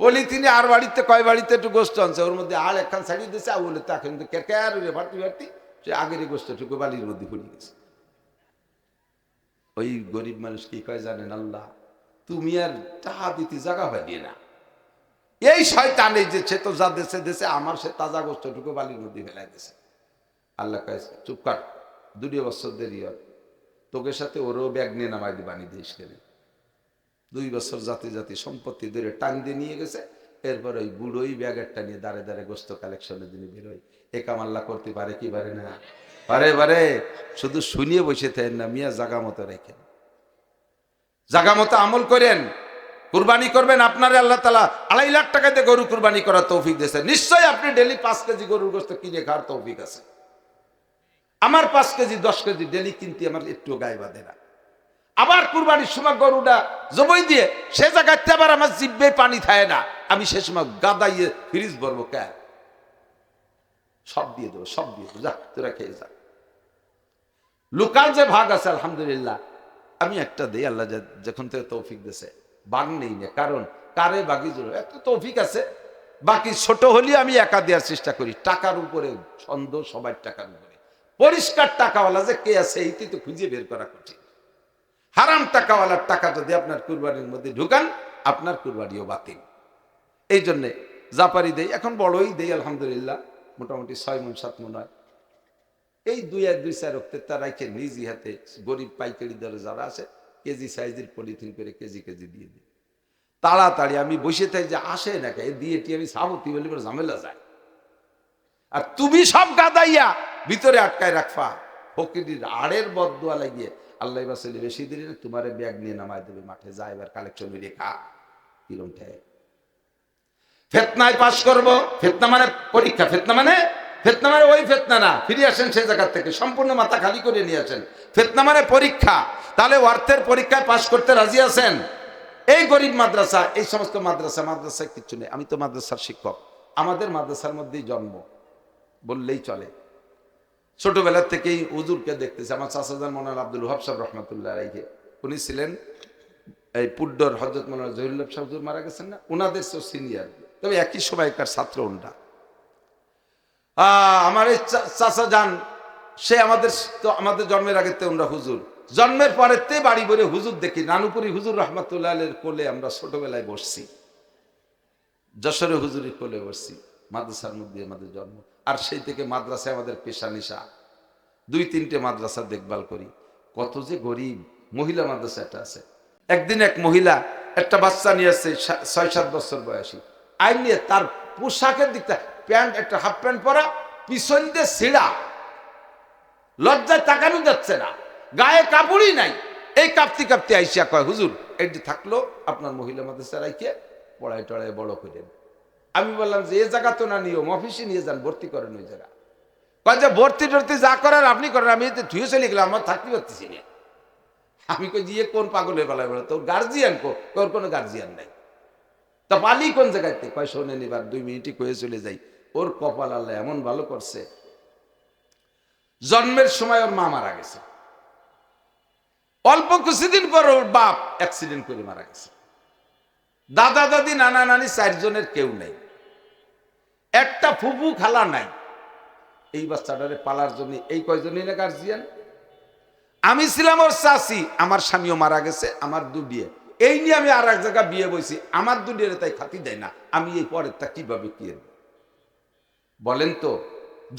পলিথিনে আর বাড়িতে কয় বাড়িতে একটু গোস্ত আনছে, ওর মধ্যে আর একখান ছাড়িয়ে দিয়েছে, আর বলে তাকে কিন্তু কেরকের ভারতি ভারতি সে আগের গোস্তটুকু বালির মধ্যে পড়ে গেছে। ওই গরিব মানুষ কি কয় জানেন, আল্লাহ তুমি আর টাকা দিতে জায়গা পাইনি না, এই শয়তান এই যে সে তো যা দেশে দেশে আমার সে তাজা গোস্তটুকু বালির মধ্যে ফেলাই দিয়েছে। আল্লাহ কয় চুপ কর, 2 বছর দেরি হয়, তোকে সাথে ওরও ব্যাগ নিয়ে নামাই দিয়ে বানিয়ে দিস কেন। 2 বছর জাতি জাতি সম্পত্তি ধরে টান দিয়ে নিয়ে গেছে। এরপর ওই বুড়োই ব্যাগেরটা নিয়ে দাঁড়ে দাঁড়ে গোস্ত কালেকশনের দিনে বেরোয়। এ কাম আল্লাহ করতে পারে কি পারে না? পারে পারে। শুধু শুনিয়ে বসে থাকেন না মিয়া, জাগা মতো রেখেন, জাগা মতো আমল করেন, কুরবানি করবেন। আপনার আল্লাহ তাআলা 2.5 লাখ টাকাতে গরু কুরবানি করার তৌফিক দিয়েছে, নিশ্চয়ই আপনি ডেলি 5 কেজি গরুর গোস্ত কিনে খাওয়ার তৌফিক আছে। আমার 5 কেজি 10 কেজি ডেলি কিনতে আমার একটু গায়ে বাঁধে না। আবার কুরবানির সময় গরুটা জবাই দিয়ে সে জায়গাতে আবার আমার জিব্বে পানি থাকে না, আমি সে সময় গাদাইয়ে ফ্রিজ ভরবো কে? সব দিয়ে দেবো, সব দিয়ে দেবো, যা তোরা খেয়ে যা। লোকাল যে ভাগ আছে আলহামদুলিল্লাহ আমি একটা দেই, আল্লাহ যখন থেকে তৌফিক দিয়েছে বাঘ নেই না, কারণ কারে বাকি জোর এত তৌফিক আছে। বাকি ছোট হলেও আমি একা দেওয়ার চেষ্টা করি। টাকার উপরে ছন্দ, সবার টাকার উপরে। পরিষ্কার টাকাওয়ালা যে কে আছে এইটি তো খুঁজে বের করা কঠিন। হারাম টাকাওয়ালার টাকা যদি আপনার কুরবানির মধ্যে ঢুকান, আপনার কুরবানিও বাতিল। এই জন্যে জাপারি দেই, এখন বড়ই দেই আলহামদুলিল্লাহ, মোটামুটি 6 মণ 7 মণ হয়। এই 2-4 রক্তের তা রাখে নিজ হাতে গরিব পাইকারি দরে যারা আছে কেজি সাইজের পলিথিন করে কেজি কেজি দিয়ে দিই। তাড়াতাড়ি আমি বসে থাকি যে আসে না কে দিয়ে আমি সাবতি বলি করে ঝামেলা যায়। আর তুমি সব গাদাইয়া ভিতরে আটকায় রাখবা, ফকিরির আড়ের বদদুয়া লাগিয়ে আল্লাহ বাসলি বেশি দিন তোমার ব্যাগ নিয়ে নামাই দেবে মাঠে, যা এবার কালেকশন রেখা কিরম ঠেয়। ফেতনায় পাশ করব, ফেতনা মানে পরীক্ষা, ফেতনা মানে ওই ফেতনা না, ফিরে আসেন সেই জায়গা থেকে, সম্পূর্ণ মাথা খালি করে নিয়ে আসেন। ফেতনা মানে পরীক্ষা। তাহলে অর্থের পরীক্ষায় পাশ করতে রাজি আছেন? এই গরিব মাদ্রাসা, এই সমস্ত মাদ্রাসায় কিচ্ছু নেই। আমি তো মাদ্রাসার শিক্ষক, আমাদের মাদ্রাসার মধ্যেই জন্ম বললেই চলে। ছোটবেলার থেকেই হুজুরকে দেখতেছি। আমার চাচাজান মৌলানা আব্দুল ওয়াহাব সাহেব রহমতুল্লাহ আলাইহি, উনি ছিলেন এই পুড্ডর হযরত মৌলানা জহিরুল্লাহ সাহেব হুজুর মারা গেছেন না, ওনাদের সিনিয়র, তবে একই সময়কার ছাত্র ওনরা। আমার এই চাচা যান, সে আমাদের জন্মের আগে ওনরা হুজুর, জন্মের পরের তে বাড়ি ভরে হুজুর দেখি। নানুপুরি হুজুর রহমতুল্লাহ আলাইহির কোলে আমরা ছোটবেলায় বসছি, যশোরে হুজুরের কোলে বসছি, মাদ্রাসার মধ্যে আমাদের জন্ম। আর সেই থেকে মাদ্রাসায় আমাদের পেশা নিশা। 2-3টে মাদ্রাসা দেখভাল করি। কত যে গরিব। মহিলা মাদ্রাসা একটা আছে। একদিন এক মহিলা একটা বাচ্চা নিয়ে আসছে 6-7 বছর বয়সী, আইন নিয়ে তার পোশাকের দিকটা প্যান্ট, একটা হাফ প্যান্ট পরা, পিছন দিয়ে ছিঁড়া, লজ্জায় তাকানো যাচ্ছে না, গায়ে কাপড়ই নাই। এই কাঁপতে কাঁপতে আইসিয়া কয় হুজুর এটি থাকলো আপনার মহিলা মাদ্রাসা রাইকে পড়ায় টড়ায় বড় করেন। আমি বললাম যে এ জায়গা তো না নিয়ম, অফিসে নিয়ে যান, ভর্তি করেন ওই জায়গা। কয় যে ভর্তি টর্তি যা করার আপনি করেন, আমি ধুয়ে চলে গেলাম, আমার থাকতে পারতেছি না। আমি কই যে কোন পাগলের বেলায় বলে, তোর গার্জিয়ান তোর কোনো গার্জিয়ান নাই, তা পালি কোন জায়গাতে? কয় শোনেন এবার 2 মিনিটই কয়ে চলে যাই। ওর কপাল আল্লাহ এমন ভালো করছে, জন্মের সময় ওর মা মারা গেছে, অল্প কিছুদিন পর ওর বাপ অ্যাক্সিডেন্ট করে মারা গেছে। দাদা দাদি নানা নানি 4 জনের কেউ নেই, একটা ফুফু খালা নাই। এই বাচ্চাটারে পালার জন্য এই কয়জনই না গার্জিয়ান। আমি ছিলাম ওর চাচি, আমার স্বামীও মারা গেছে, আমার 2 বিয়ে। এই নিয়ে আমি আর এক জায়গায় বিয়ে বইছি, আমার 2 বিয়ে তাই খাতি দেয় না। আমি এই পরেরটা কিভাবে কি বলেন তো?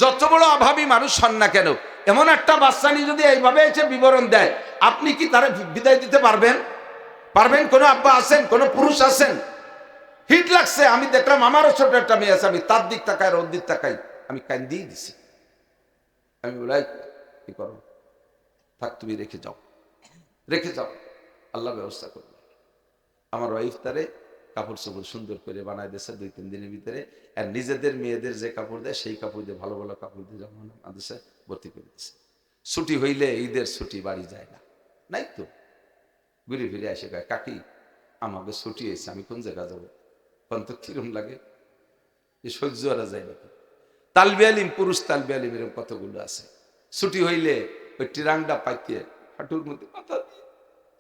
যত বড় অভাবী মানুষ হন না কেন, এমন একটা বাচ্চা নিয়ে যদি এইভাবে এসে বিবরণ দেয়, আপনি কি তারা বিদায় দিতে পারবেন? কোনো আব্বা আছেন? কোনো পুরুষ আছেন? হিট লাগছে, আমি দেখলাম আমারও ছোট একটা মেয়ে আছে, আমি তার দিক তাকাই আর ওর দিক তাকাই, আমি কান্দিয়ে দিছি। আমি বলাই কি করো, থাক তুমি রেখে যাও, আল্লাহ ব্যবস্থা করবে। আমার ওয়াইফ তারে কাপড় চোপড় সুন্দর করে বানায় দিয়েছে 2-3 দিনের ভিতরে। আর নিজেদের মেয়েদের যে কাপড় দেয় সেই কাপড় দিয়ে, ভালো ভালো কাপড় দিয়ে যখন মাদ্রাসায় ভর্তি করে দিয়েছে। ছুটি হইলে, ঈদের ছুটি বাড়ি যায় না, নাই তো ঘুরে ফিরে আসে, কয় কাকি আমাকে ছুটি হয়েছে, আমি কোন জায়গা যাবো? তখন তো কিরম লাগে, যে সহ্য করা যায় নাকি। তালবে আলিম, পুরুষ তালবে আলিম এরকম কতগুলো আছে, ছুটি হইলে ওই টিরাংটা পাইতে হাঁটুর মধ্যে মাথা দিয়ে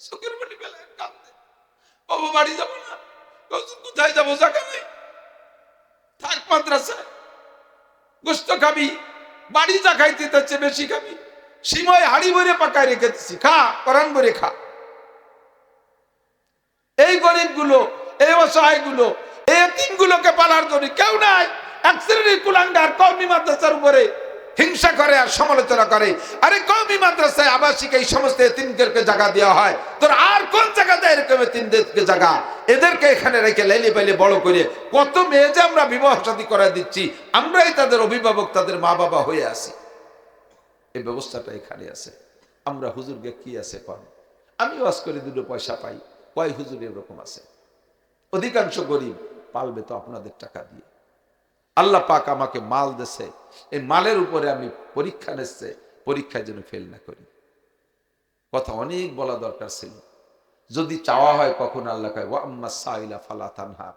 চোখের পানি ফেলে কাঁদে, বাবু বাড়ি যাবো না, কোথায় যাবো, জায়গা নেই, থাক মাদ্রাসায়। গোস্ত খাবি, বাড়ি যা খাইতে তার চেয়ে বেশি খাবি, সিময় হাড়ি ভরে পাকায় রেখে দিচ্ছি, খা, কোরআন ভরে খা। এই গরিব গুলো, এই অসহায় গুলো, এই এতিমগুলোকে পালার জন্য কেউ নাই। এক শ্রেণীর কুলাঙ্গার কওমি মাদ্রাসার উপরে হিংসা করে আর সমালোচনা করে। আরে কওমি মাদ্রাসায় আবাসিক এই সমস্ত এতিমদেরকে জায়গা দেওয়া হয়, তোর আর কোন জায়গা দেয় এরকম এতিমদেরকে জায়গা? এদেরকে এখানে রেখে লাইলে পাইলে বড় করে কত মেয়ে যে আমরা বিবাহ শাদী করে দিচ্ছি, আমরাই তাদের অভিভাবক, তাদের মা বাবা হয়ে আছি। এই ব্যবস্থাটা এখানে আছে। আমরা হুজুরকে কি আছে কন? আমি ওয়াজ করে দুটো পয়সা পাই, কয় হুজুর এরকম আছে? অধিকাংশ গরিব পালবে তো আপনাদের টাকা দিয়ে। আল্লাহ পাক আমাকে মাল দেছে, এই মালের উপরে আমি পরীক্ষা নিচ্ছে, পরীক্ষায় যেন ফেল না করি। কথা অনেক বলা দরকার ছিল। যদি চাওয়া হয় কখনো আল্লাহ কয় ওয়া আম্মা সাইলা ফালা তানহার,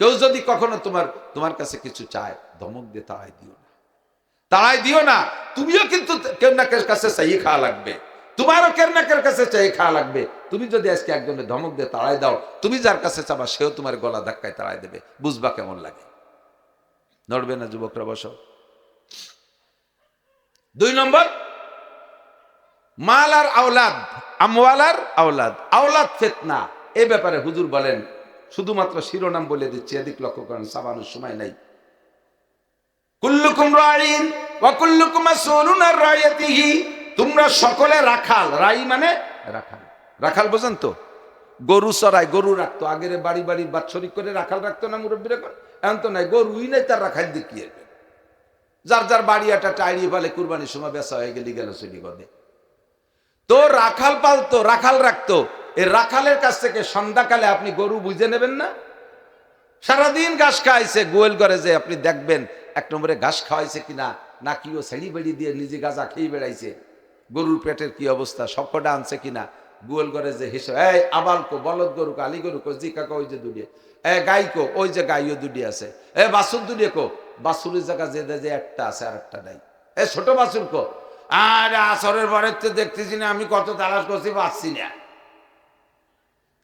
কেউ যদি কখনো তোমার কাছে কিছু চায়, ধমক দিয়ে তাড়াই দিও না, তাড়াই দিও না। তুমিও কিন্তু কেউ না কেউ কাছে চাইয়ে খাওয়া লাগবে, তোমারও কেউ না কেউ কাছে চাইয়ে খাওয়া লাগবে। তুমি যদি আজকে একজনের ধমক দিয়ে তাড়াই দাও, তুমি যার কাছে চাবা সেও তোমার গলা ধাক্কায় তাড়াই দেবে, বুঝবা কেমন লাগে। নড়বে না যুবকরা, বসো। 2 নম্বর, মাল আর আওলাদ, আমওয়াল আর আওলাদ, আওলাদ ফিতনা। এই ব্যাপারে হুজুর বলেন, শুধুমাত্র শিরোনাম বলে দিচ্ছি, এদিক লক্ষ্য করেন, সাবানোর সময় নাই। কুল্লুকুম রাইন ওয়া কুল্লুকুম মাসউলুন আন রাইয়াতিহি, তোমরা সকলে রাখাল। রাই মানে রাখাল, রাখাল বোঝেন তো? গরু চড়ায়, গরু রাখতো আগের বাড়ি বাড়ি বাৎসরিক করে রাখাল রাখতো না মুরব্বীরা? এখন তো নাই, গরুই নাই, তার রাখাল দেখিয়ে যার যার বাড়ি একটা টাইরি ফেলে, কুরবানির সময় বেচা হয়ে গেলি গেল চলি গদে। তো রাখাল পালতো, রাখাল রাখতো। এই রাখালের কাছ থেকে সন্ধ্যাকালে আপনি গরু বুঝে নেবেন না? সারাদিন ঘাস খাওয়াইছে, গোয়েল করে যে আপনি দেখবেন 1 নম্বরে ঘাস খাওয়াইছে কিনা, নাকি ও ছেড়ি বেড়ি দিয়ে নিজে গাঁজা খেয়ে বেড়াইছে, গরুর পেটের কি অবস্থা, সবকটা আনছে কিনা, গোয়েল করে যে হিসেবে। এই আবালকো, বলদ গরু কো, আলি গরু কো, জি কাকা ওই যে দুডিয়ে, গাই কো, ওই যে গাইও দুডি আছে, বাছুর দুডিয়ে কো, বাছুরের জায়গা যে একটা আছে আর একটা নাই, ছোট বাছুর কো। আর আসরের পরের তো দেখতেছি না, আমি কত তালাশ করছি, পাচ্ছি না।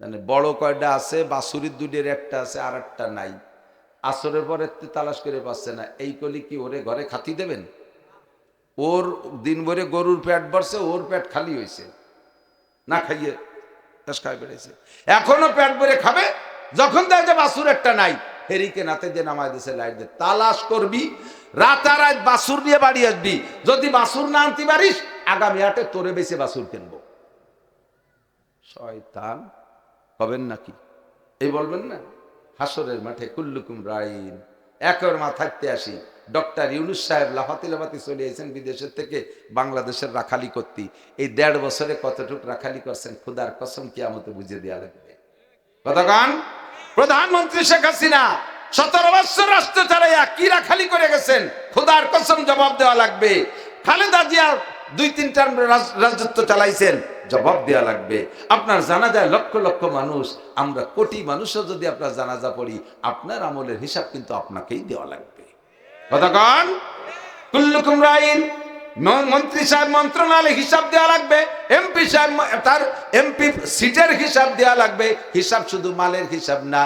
মানে বড় কয়টা আছে, বাছুরির দুডির একটা আছে আর একটা নাই, আসরের পরের তো তালাশ করে পাচ্ছে না। এই কলি কি ওরে ঘরে খাতি দেবেন? ওর দিন ভরে গরুর পেট ভরছে, ওর পেট খালি হয়েছে, না খাইয়ে খাই বেড়েছে, এখনো পেট ভরে খাবে। যখন দেখে বাছুর একটা নাই, হেরিকে নাতে দিয়ে নামাই দিছে, লাইট দিয়ে তালাশ করবি, রাতারাত বাছুর নিয়ে বাড়ি আসবি। যদি বাছুর না আনতে পারিস, আগামী হাটে তোরে বেশি বাছুর কিনবো। শয়তান হবেন নাকি? এই বলবেন না? হাসরের মাঠে কুল্লুকুম রাইন। একর মা থাকতে আসি, ডক্টর ইউনুস সাহেব লাফাতি লাফাতি চলে এসেছেন বিদেশের থেকে বাংলাদেশের রাখালি করতে। এই 1.5 বছরে কতটুক রাখালি করছেন, খুদার কসম কিয়ামতে বুঝে দেওয়া লাগবে। কতক্ষণ? প্রধানমন্ত্রী শেখ হাসিনা 17 বছর রাষ্ট্র চালাইয়া কি রাখালি করে গেছেন, খুদার কসম জবাব দেওয়া লাগবে। খালেদা জিয়া 2-3 টার্ম রাজত্ব চালাইছেন, জবাব দেওয়া লাগবে। আপনার জানাজায় লক্ষ লক্ষ মানুষ, আমরা কোটি মানুষও যদি আপনার জানাজা পড়ি, আপনার আমলের হিসাব কিন্তু আপনাকেই দেওয়া লাগবে। কতক্ষণ? কুল্লুকুম রাইন। মন্ত্রী সাহেব মন্ত্রণালয় হিসাব দেওয়া লাগবে, এমপি সাহেব তার এমপি সিটের হিসাব দেওয়া লাগবে। হিসাব শুধু মালের হিসাব না,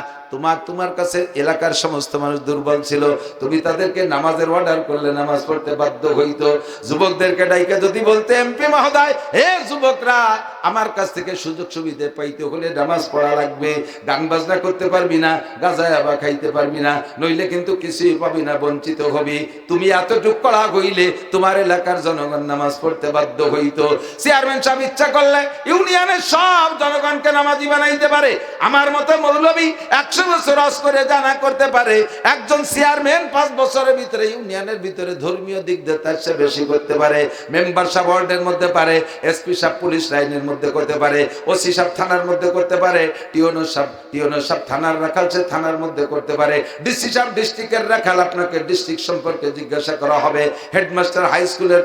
তোমার কাছে এলাকার সমস্ত মানুষ দুর্বল ছিল, তুমি তাদেরকে নামাজের অর্ডার করলে নামাজ পড়তে বাধ্য হইতো। যুবকদেরকে ডাইকে যদি বলতে, এমপি মহোদয়, হে যুবকরা, আমার কাছ থেকে সুযোগ সুবিধা পাইতে হলে নামাজ পড়া লাগবে, গান বাজনা করতে পারবি না, গাঁজা আবা খাইতে পারবি না, নইলে কিন্তু কিছুই পাবি না, বঞ্চিত হবি। তুমি এতটুক করা হইলে তোমার এলাকার জনগণ নামাজ পড়তে বাধ্য হইতো। চেয়ারম্যান সাহেব ইচ্ছা করলে ইউনিয়নের সব জনগণকে নামাজি বানাইতে পারে। আমার মতো মৌলবী 100 বছর হজ করে জানা করতে পারে। একজন চেয়ারম্যান 5 বছরের ভিতরে ইউনিয়নের ভিতরে ধর্মীয় দিক দিয়ে তার চেয়ে বেশি করতে পারে। মেম্বার সাহেব ওয়ার্ডের মধ্যে পারে, এসপি সাহেব পুলিশ লাইনের মধ্যে করতে পারে, ওসি সাহেব থানার মধ্যে করতে পারে, টিওনো সাহেব থানার রাখাল সে থানার মধ্যে করতে পারে, ডিসি সাহেব ডিস্ট্রিক্টের রাখাল, আপনাকে ডিস্ট্রিক্ট সম্পর্কে জিজ্ঞাসা করা হবে, হেডমাস্টার হাই স্কুলের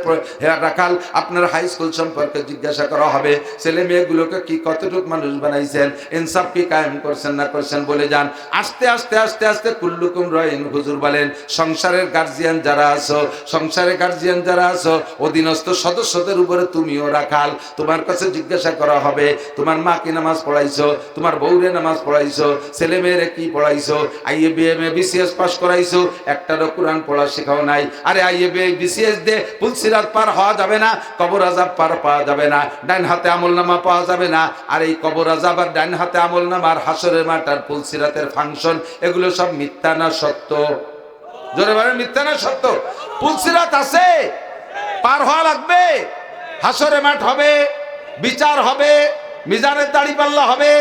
রাখাল, আপনার হাই স্কুল সম্পর্কে জিজ্ঞাসা করা হবে, ছেলে মেয়েগুলোকে কি কতটুকু মানুষ বানাইছেন, ইনসাফ কি কায়েম করছেন না করছেন বলে যান। যান। আস্তে আস্তে আস্তে আস্তে কুল্লুকুম রাইন, হুজুর বলেন সংসারের গার্জিয়ান যারা আছো, সংসারের গার্জিয়ান যারা আছো, অধীনস্থ সদস্যদের উপরে তুমিও রাখাল। তোমার কাছে জিজ্ঞাসা করা হবে তোমার মা কি নামাজ পড়াইছো, তোমার বউরে নামাজ পড়াইছো, ছেলে মেয়েরে কি পড়াইছো, আইএ বিএমএ বিসিএস পাস করাইছো, একটারও কোরআন পড়া শেখাও নাই। আরে আইএ বিএ বিসিএস দে পুলসিরাত পার হওয়া যাবে না, কবর আযাব পার পাওয়া যাবে না, ডান হাতে আমলনামা পাওয়া যাবে না। আর এই কবর আযাব আর ডান হাতে আমলনামা আর হাসরের মাঠ আর পুলসিরাতের ফাংশন, এগুলো সব মিথ্যা না সত্য? জোরে বলেন মিথ্যা না সত্য? পুলসিরাত আছে, পার হওয়া লাগবে, হাসরের মাঠ হবে, বিচার হবে, মিজানের দাড়িপাল্লা হবে,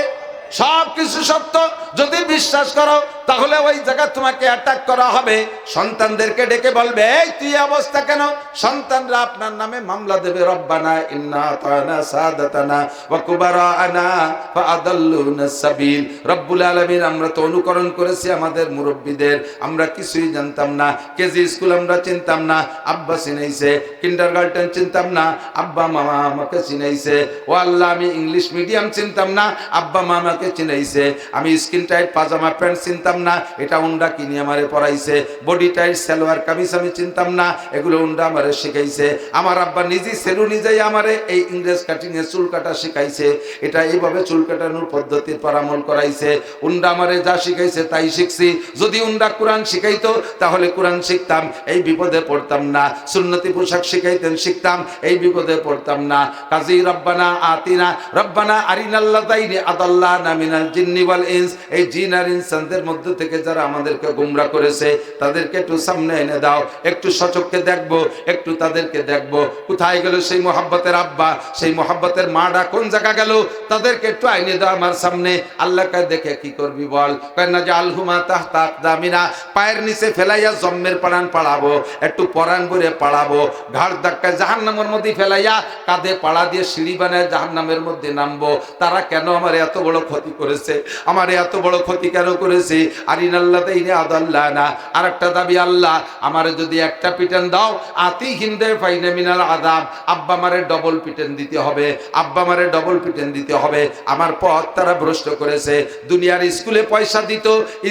সব কিছু সত্য। যদি বিশ্বাস করো তাহলে ওই জায়গা তোমাকে অ্যাটাক করা হবে। সন্তানদেরকে ডেকে বলবে এই তুই অবস্থা কেন? সন্তানরা আপনার নামে মামলা দেবে, রব্বানা ইন্না আতানা সাদাতানা ওয়া কুবারানা ফাআদাল্লুনা সাবিল। রব্বুল আলামিন, আমরা তো অনুকরণ করেছি আমাদের মুরব্বীদের, আমরা কিছুই জানতাম না। কেজি স্কুল আমরা চিনতাম না, আব্বা চিনাইছে। কিন্ডারগার্টেন চিনতাম না, আব্বা মামা আমাকে চিনাইছে। ও আল্লাহ, আমি ইংলিশ মিডিয়াম চিনতাম না, আব্বা মামাকে চিনাইছে। আমি স্কিন টাইট পাজামা প্যান্ট চিনতাম না, এটা উন্ডা কিনে আমারে পরাইছে। বডি টাইট সালোয়ার কামিজ আমি চিনতাম না, এগুলো উন্ডা আমারে শিখাইছে। আমার আব্বা নিজে সেলুনি যাই আমারে এই ইংরেজ কাটিং এ চুল কাটা শিখাইছে। এটা এইভাবে চুল কাটানোর পদ্ধতির পরামল করাইছে। উন্ডা আমারে যা শিখাইছে তাই শিখছি। যদি উন্ডা কোরআন শিখাইতো তাহলে কোরআন শিখতাম, এই বিপদে পড়তাম না। সুন্নতি পোশাক শিখাইতেন, শিখতাম, এই বিপদে পড়তাম না। কাজী রব্বানা আতিনা রব্বানা আরিনাল্লাযাইনি আদাল্লানা মিনাল জিন্নি ওয়াল ইনস, এই জিন আর ইনসানদের মধ্য থেকে যারা আমাদেরকে গোমরা করেছে তাদেরকে একটু সামনে এনে দাও, একটু সচক্ষে দেখবো, একটু তাদেরকে দেখবো। কোথায় গেল সেই মোহাব্বতের আব্বা, সেই মোহাব্বতের মাটা কোন জায়গা গেল? তাদেরকে একটু আইনে দাও আমার সামনে। আল্লাহকে দেখে কি করবি বল? না যে আলহুমা তাহতা আকদামিনা, পায়ের নিচে ফেলাইয়া জম্মের পড়ান পাড়াবো, একটু পরাণ ভরে পাড়াবো। ঘাড় ধাক্কায় জাহান্নামের মধ্যে ফেলাইয়া কাঁধে পাড়া দিয়ে সিঁড়ি বানায় জাহান্নামের মধ্যে নামবো। তারা কেন আমার এত বড় ক্ষতি করেছে? আমার এত বড় ক্ষতি কেন করেছে? আরিনাল্লাযাইনি আদাল্লানা। আর একটা দাবি, আল্লাহ আমারে যদি একটা পিটান দাও, আতি হিন্দে ফাইনা মিনাল আযাব, আব্বা মারে ডবল পিটান দিতে হবে, আব্বা মারে ডবল পিটান দিতে হবে। আমার পথ তারা ভ্রষ্ট করেছে। দুনিয়ার স্কুলে পয়সা দিত,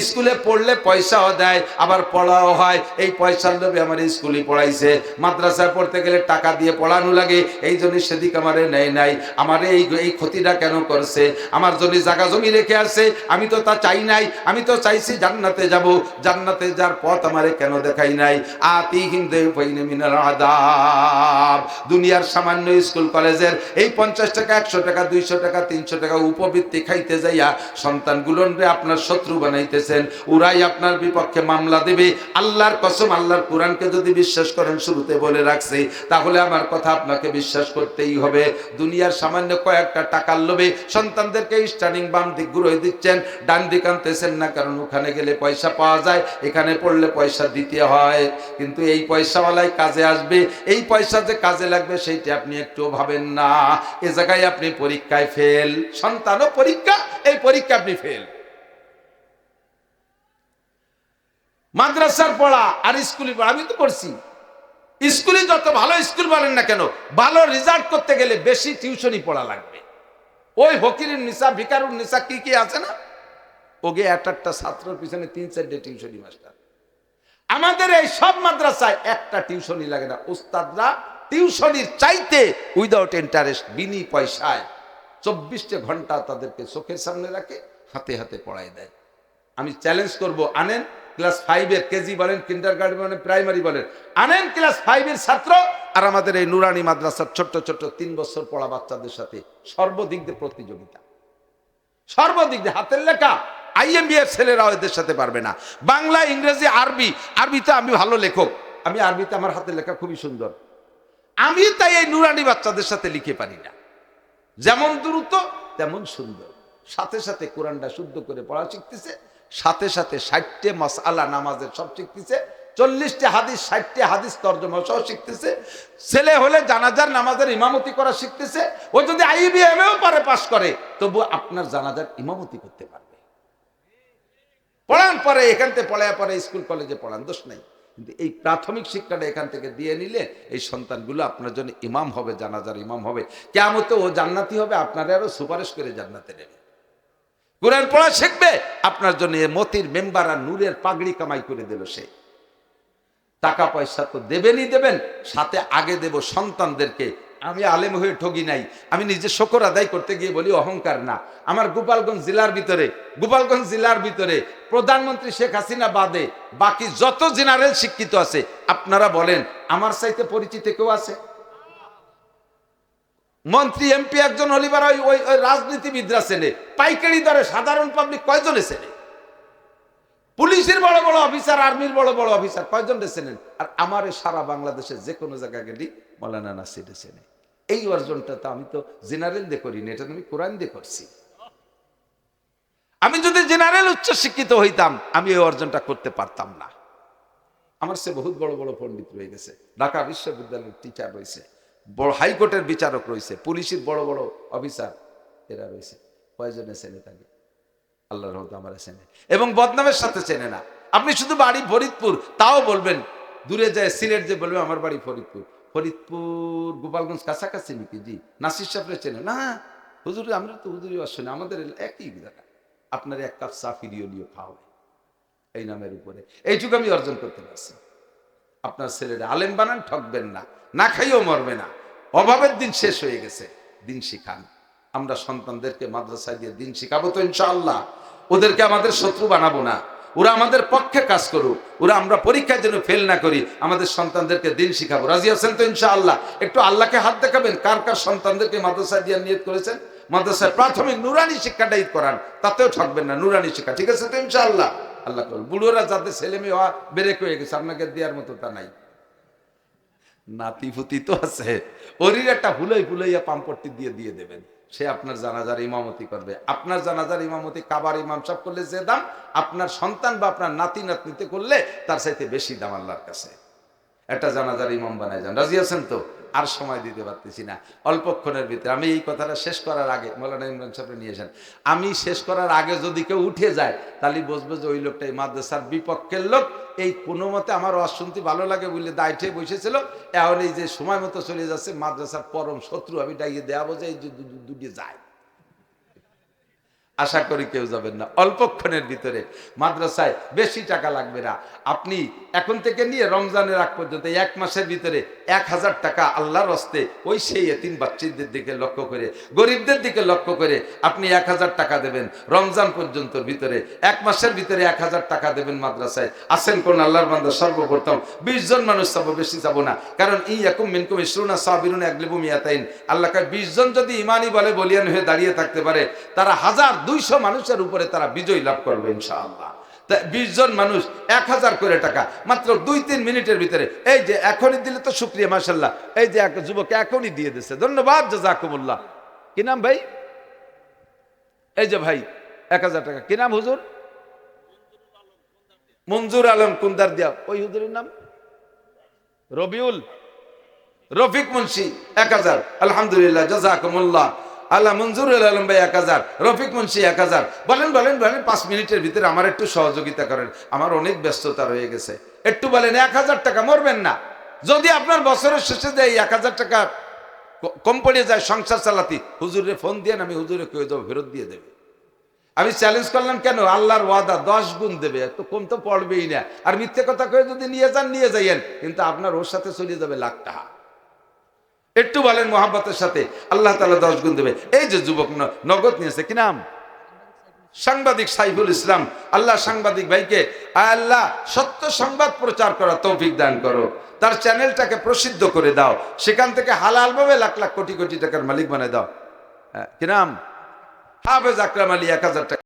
স্কুলে পড়লে পয়সাও দেয়, আবার পড়াও হয়। এই পয়সার লোভে আমার স্কুলে পড়াইছে। মাদ্রাসায় পড়তে গেলে টাকা দিয়ে পড়ানো লাগে, এই জন্য সেদিক আমারে নেয় নাই। আমারে এই ক্ষতিটা কেন করছে? আমার জন্য জায়গা জমি রেখে আসছে, আমি তো তা চাই নাই। আমি তো চাইছি জান্নাতে যাব, জান্নাতে যার পথ আমারে কেন দেখাই নাই? আতি হিন্দে ফাইনা মিনাল আযাব। দুনিয়ার সামান্য স্কুল কলেজের এই 50 টাকা 100 টাকা 200 টাকা 300 টাকা উপবৃত্তি খাইতে যাইয়া সন্তানগুলোরে আপনার শত্রু বানাইতেছেন। ওরাই আপনার বিপক্ষে মামলা দেবে। আল্লাহর কসম, আল্লাহর কোরআনকে যদি বিশ্বাস করেন, শুরুতে বলে রাখছি, তাহলে আমার কথা আপনাকে বিশ্বাস করতেই হবে। দুনিয়ার সামান্য কয়েকটা টাকার লোভে সন্তানদেরকে স্টার্নিং বাম দিক ঘুরে দিচ্ছেন, ডান দিক আনতেছেন না, কারণ ওখানে গেলে পয়সা পাওয়া যায়, এখানে পড়লে পয়সা দিতে হয়। কিন্তু এই পয়সাওয়ালাই কাজে আসবে, এই পয়সা যে কাজে লাগবে সেইটা আপনি একটু ভাবেন না। এ জায়গায় আপনি পরীক্ষায় ফেল, সন্তানও পরীক্ষা, এই পরীক্ষা আপনি ফেল। মাদ্রাসার পড়া আর স্কুলে পড়া, আমি তো পড়ছি। স্কুলে যত ভালো স্কুল বলেন না কেন, ভালো রেজাল্ট করতে গেলে বেশি টিউশনি পড়া লাগবে। ওই ফকিরুন নিসা, ভিকারুন নিসা কি কি আছে না, ওগে একটা ছাত্রের পিছনে 3-4টে টিউশনি মাস্টার। আমাদের এই সব মাদ্রাসায় একটা টিউশনি লাগে না। উস্তাদরা টিউশনির চাইতে উইদাউট ইন্টারেস্ট, বিনি পয়সায় 24 ঘন্টা তাদেরকে চোখের সামনে রাখে, হাতে হাতে পড়ায় দেয়। আমি চ্যালেঞ্জ করব, আনেন ক্লাস 5-এর, কেজি বলেন, কিন্ডারগার্টেন বলেন, প্রাইমারি বলেন, আনেন ক্লাস 5-এর ছাত্র আর আমাদের এই নুরানি মাদ্রাসার ছোট্ট ছোট্ট 3 বছর পড়া বাচ্চাদের সাথে সর্বদিক দিয়ে প্রতিযোগিতা, সর্বদিক দিয়ে। হাতের লেখা আইএমবিএর ছেলেরাও এদের সাথে পারবে না। বাংলা, ইংরেজি, আরবি, আরবিতে আমি ভালো লেখক, আমি আরবিতে আমার হাতের লেখা খুবই সুন্দর, আমি তাই এই নুরানি বাচ্চাদের সাথে লিখে পারি না। যেমন দ্রুত তেমন সুন্দর, সাথে সাথে কোরআনটা শুদ্ধ করে পড়া শিখতেছে, সাথে সাথে 60টে মাসআলা নামাজের সব শিখতেছে, 40টে হাদিস, 60টে হাদিস তরজমা সহ শিখতেছে। ছেলে হলে জানাজার নামাজের ইমামতি করা শিখতেছে। ও যদি আইবিএমেও পারে পাস করে, তবু আপনার জানাজার ইমামতি করতে পারবে। পড়ান পরে, এখান থেকে পড়ায় পরে স্কুল কলেজে পড়ান, দোষ নেই, কিন্তু এই প্রাথমিক শিক্ষাটা এখান থেকে দিয়ে নিলে এই সন্তানগুলো আপনার জন্য ইমাম হবে, জানাজার ইমাম হবে। কিয়ামতে ও জান্নাতি হবে, আপনারা আরো সুপারিশ করে জান্নাতে নেবে। কোরআন পড়া শিখবে, আপনার জন্য এ মতির মেম্বার আর নূরের পাগড়ি কামাই করে দিল সে। টাকা পয়সা তো দেবেনই দেবেন, সাথে আগে দেব সন্তানদেরকে। আমি আলেম হয়ে ঠগি নাই, আমি নিজে শকর আদায় করতে গিয়ে বলি অহংকার না। আমার গোপালগঞ্জ জেলার ভিতরে প্রধানমন্ত্রী শেখ হাসিনা বাদে বাকি যত জেনারেল শিক্ষিত আছে, আপনারা বলেন আমার চাইতে পরিচিত কেউ আছে? মন্ত্রী এমপি একজন হলিবার ওই রাজনীতিবিদরা চেনে, পাইকারি দরে সাধারণ পাবলিক কয়জনে চেনে? পুলিশের বড় বড় অফিসার, আর্মির বড় বড় অফিসার কয়জন চেনেন? আর আমার সারা বাংলাদেশের যে কোনো জায়গায় গেলি মৌলানা নাসির চেনে। এই অর্জনটা তো আমি তো জেনারেল দিয়ে করিনি, এটা আমি কোরআন দিয়ে করছি। আমি যদি জেনারেল উচ্চ শিক্ষিত হইতাম, আমি এই অর্জনটা করতে পারতাম না। আমার সে বহুত বড় বড় পণ্ডিত রয়ে গেছে, ঢাকা বিশ্ববিদ্যালয়ের টিচার রয়েছে, বড় হাইকোর্টের বিচারক রয়েছে, পুলিশের বড় বড় অফিসার এরা রয়েছে। কয়জনে চেনে তাকে? আল্লাহর রহমতে আমার চেনে, এবং বদনামের সাথে চেনে না। আপনি শুধু বাড়ি ফরিদপুর, তাও বলবেন, দূরে যায় সিলেট যে বলবে আমার বাড়ি ফরিদপুর। ফরিদপুর গোপালগঞ্জ কাছাকাছি নাকি? জি। নাসির সাহেবরে চেনে না? হুজুর আমরা তো হুজুরি আসলে আমাদের একই জায়গা, আপনার এক কাপ চা ফিরিয়ে নিয়ে খাওয়াবে এই নামের উপরে। এইটুকু আমি অর্জন করতে পারছি। আপনার ছেলেরা আলেম বানান, ঠকবেন না, না খাইও মরবে না। অভাবের দিন শেষ হয়ে গেছে, দিন শিখান। আমরা সন্তানদেরকে মাদ্রাসায় দিয়ে দিন শিখাবো তো ইনশাআল্লাহ। ওদেরকে আমাদের শত্রু বানাবো না, ওরা আমাদের পক্ষে কাজ করুক, ওরা আমরা পরীক্ষায় যেন ফেল না করি, আমাদের সন্তানদেরকে দিন শিখাবো। রাজি আছেন তো ইনশাআল্লাহ? একটু আল্লাহকে হাত দেখাবেন, কার কার সন্তানদেরকে মাদ্রাসায় দিয়ে নিয়ত করেছেন মাদ্রাসায় প্রাথমিক নুরানি শিক্ষাটা ঈদ করান, তাতেও ঠকবেন না, নুরানি শিক্ষা। ঠিক আছে তো ইনশাআল্লাহ? আল্লাহ করুন। বুড়োরা যাদের ছেলে মেয়ে বেরেক হয়ে গেছে, আপনাকে দেওয়ার মতো তা নাই, নাতি ফুতি তো আছে, ওরই একটা ফুলাইয়া পাম্পট্টি দিয়ে দেবেন, সে আপনার জানাজার ইমামতি করবে। আপনার জানাজার ইমামতি কাবার ইমাম সাহেব করলে যে দাম, আপনার সন্তান বা আপনার নাতি নাতনিতে করলে তার চাইতে বেশি দাম আল্লাহর কাছে। একটা জানাজার ইমাম বানায় যান। রাজি আছেন তো? আর সময় দিতে পারতেছি না, অল্পক্ষণের ভিতরে আমি এই কথাটা শেষ করার আগে মৌলানা ইমরান সাহেব নিয়ে আসেন। আমি শেষ করার আগে যদি কেউ উঠে যায়, তাহলে বুঝবো যে ওই লোকটা এই মাদ্রাসার বিপক্ষের লোক। এই কোনো মতে আমার ওয়াজ শুনতে ভালো লাগে বলে দায়িত্বে বসেছিল, এখন এই যে সময় মতো চলে যাচ্ছে, মাদ্রাসার পরম শত্রু আমি ডাইয়ে দেওয়া যে এই দুটি যায়। আশা করি কেউ যাবেন না। অল্পক্ষণের ভিতরে মাদ্রাসায় বেশি টাকা লাগবে না। আপনি এখন থেকে নিয়ে রমজানের আগ পর্যন্ত 1 মাসের ভিতরে 1000 টাকা আল্লাহর হস্তে ওই সেই এতিম বাচ্চাদের দিকে লক্ষ্য করে, গরিবদের দিকে লক্ষ্য করে আপনি 1000 টাকা দেবেন রমজান পর্যন্ত ভিতরে। 1 মাসের ভিতরে 1000 টাকা দেবেন মাদ্রাসায়। আসেন কোন আল্লাহর বান্দা? সর্বপ্রথম 20 জন মানুষ যাবো, বেশি যাবো না, কারণ ইয়াকুম মিনকুম ইসরুনা সাবিরুন ইয়াগলিবু মিয়াতাইন। আল্লাহ কয় 20 জন যদি ইমানি বলে বলিয়ান হয়ে দাঁড়িয়ে থাকতে পারে, তারা 1200 মানুষের উপরে তারা বিজয় লাভ করবে ইনশাআল্লাহ। 20 জন মানুষ 1000 করে টাকা মাত্র 2-3 মিনিটের ভিতরে। এই যে এখনই দিলে তো শুকরিয়া, মাশাআল্লাহ। এই যে এক যুবক এখনই দিয়ে দিচ্ছে, ধন্যবাদ, জাযাকুমুল্লাহ। কি নাম ভাই? এই যে ভাই 1000 টাকা। কি নাম হুজুর? মঞ্জুর আলম কুন্দার দিয়া। ওই হুজুরের নাম রফিক মুন্সি 1000। আলহামদুলিল্লাহ, জাযাকুমুল্লাহ। আল্লাহ মঞ্জুর আলম ভাই 1000, রফিক মুন্সি 1000। বলেন 5 মিনিটের ভিতরে আমার একটু সহযোগিতা করেন, আমার অনেক ব্যস্ততা রয়ে গেছে। একটু বলেন 1000 টাকা, মরবেন না। যদি আপনার বছরের শেষে যে 1000 টাকা কম পড়ে যায় সংসার চালাতে, হুজুরে ফোন দিয়ে আমি হুজুরে কয়ে দেবো, ফেরত দিয়ে দেবে। আমি চ্যালেঞ্জ করলাম, কেন? আল্লাহর ওয়াদা 10 গুণ দেবে, তো কম তো পড়বেই না। আর মিথ্যে কথা কয়ে যদি নিয়ে যাইয়েন, কিন্তু আপনার ওর সাথে চলে যাবে লাখ টাকা। একটু বলেন মোহাব্বতের সাথে, আল্লাহ তাআলা 10 গুণ দেবে। এই যে যুবক নগদ নিয়েছে, কি নাম? সাংবাদিক সাইফুল ইসলাম। আল্লাহ সাংবাদিক ভাইকে আল্লাহ সত্য সংবাদ প্রচার করার তৌফিক দান করো, তার চ্যানেলটাকে প্রসিদ্ধ করে দাও, সেখান থেকে হালাল ভাবে লাখ লাখ কোটি কোটি টাকার মালিক বানায় দাও। কি নাম? হাফেজ আকরাম আলী 1000 টাকা।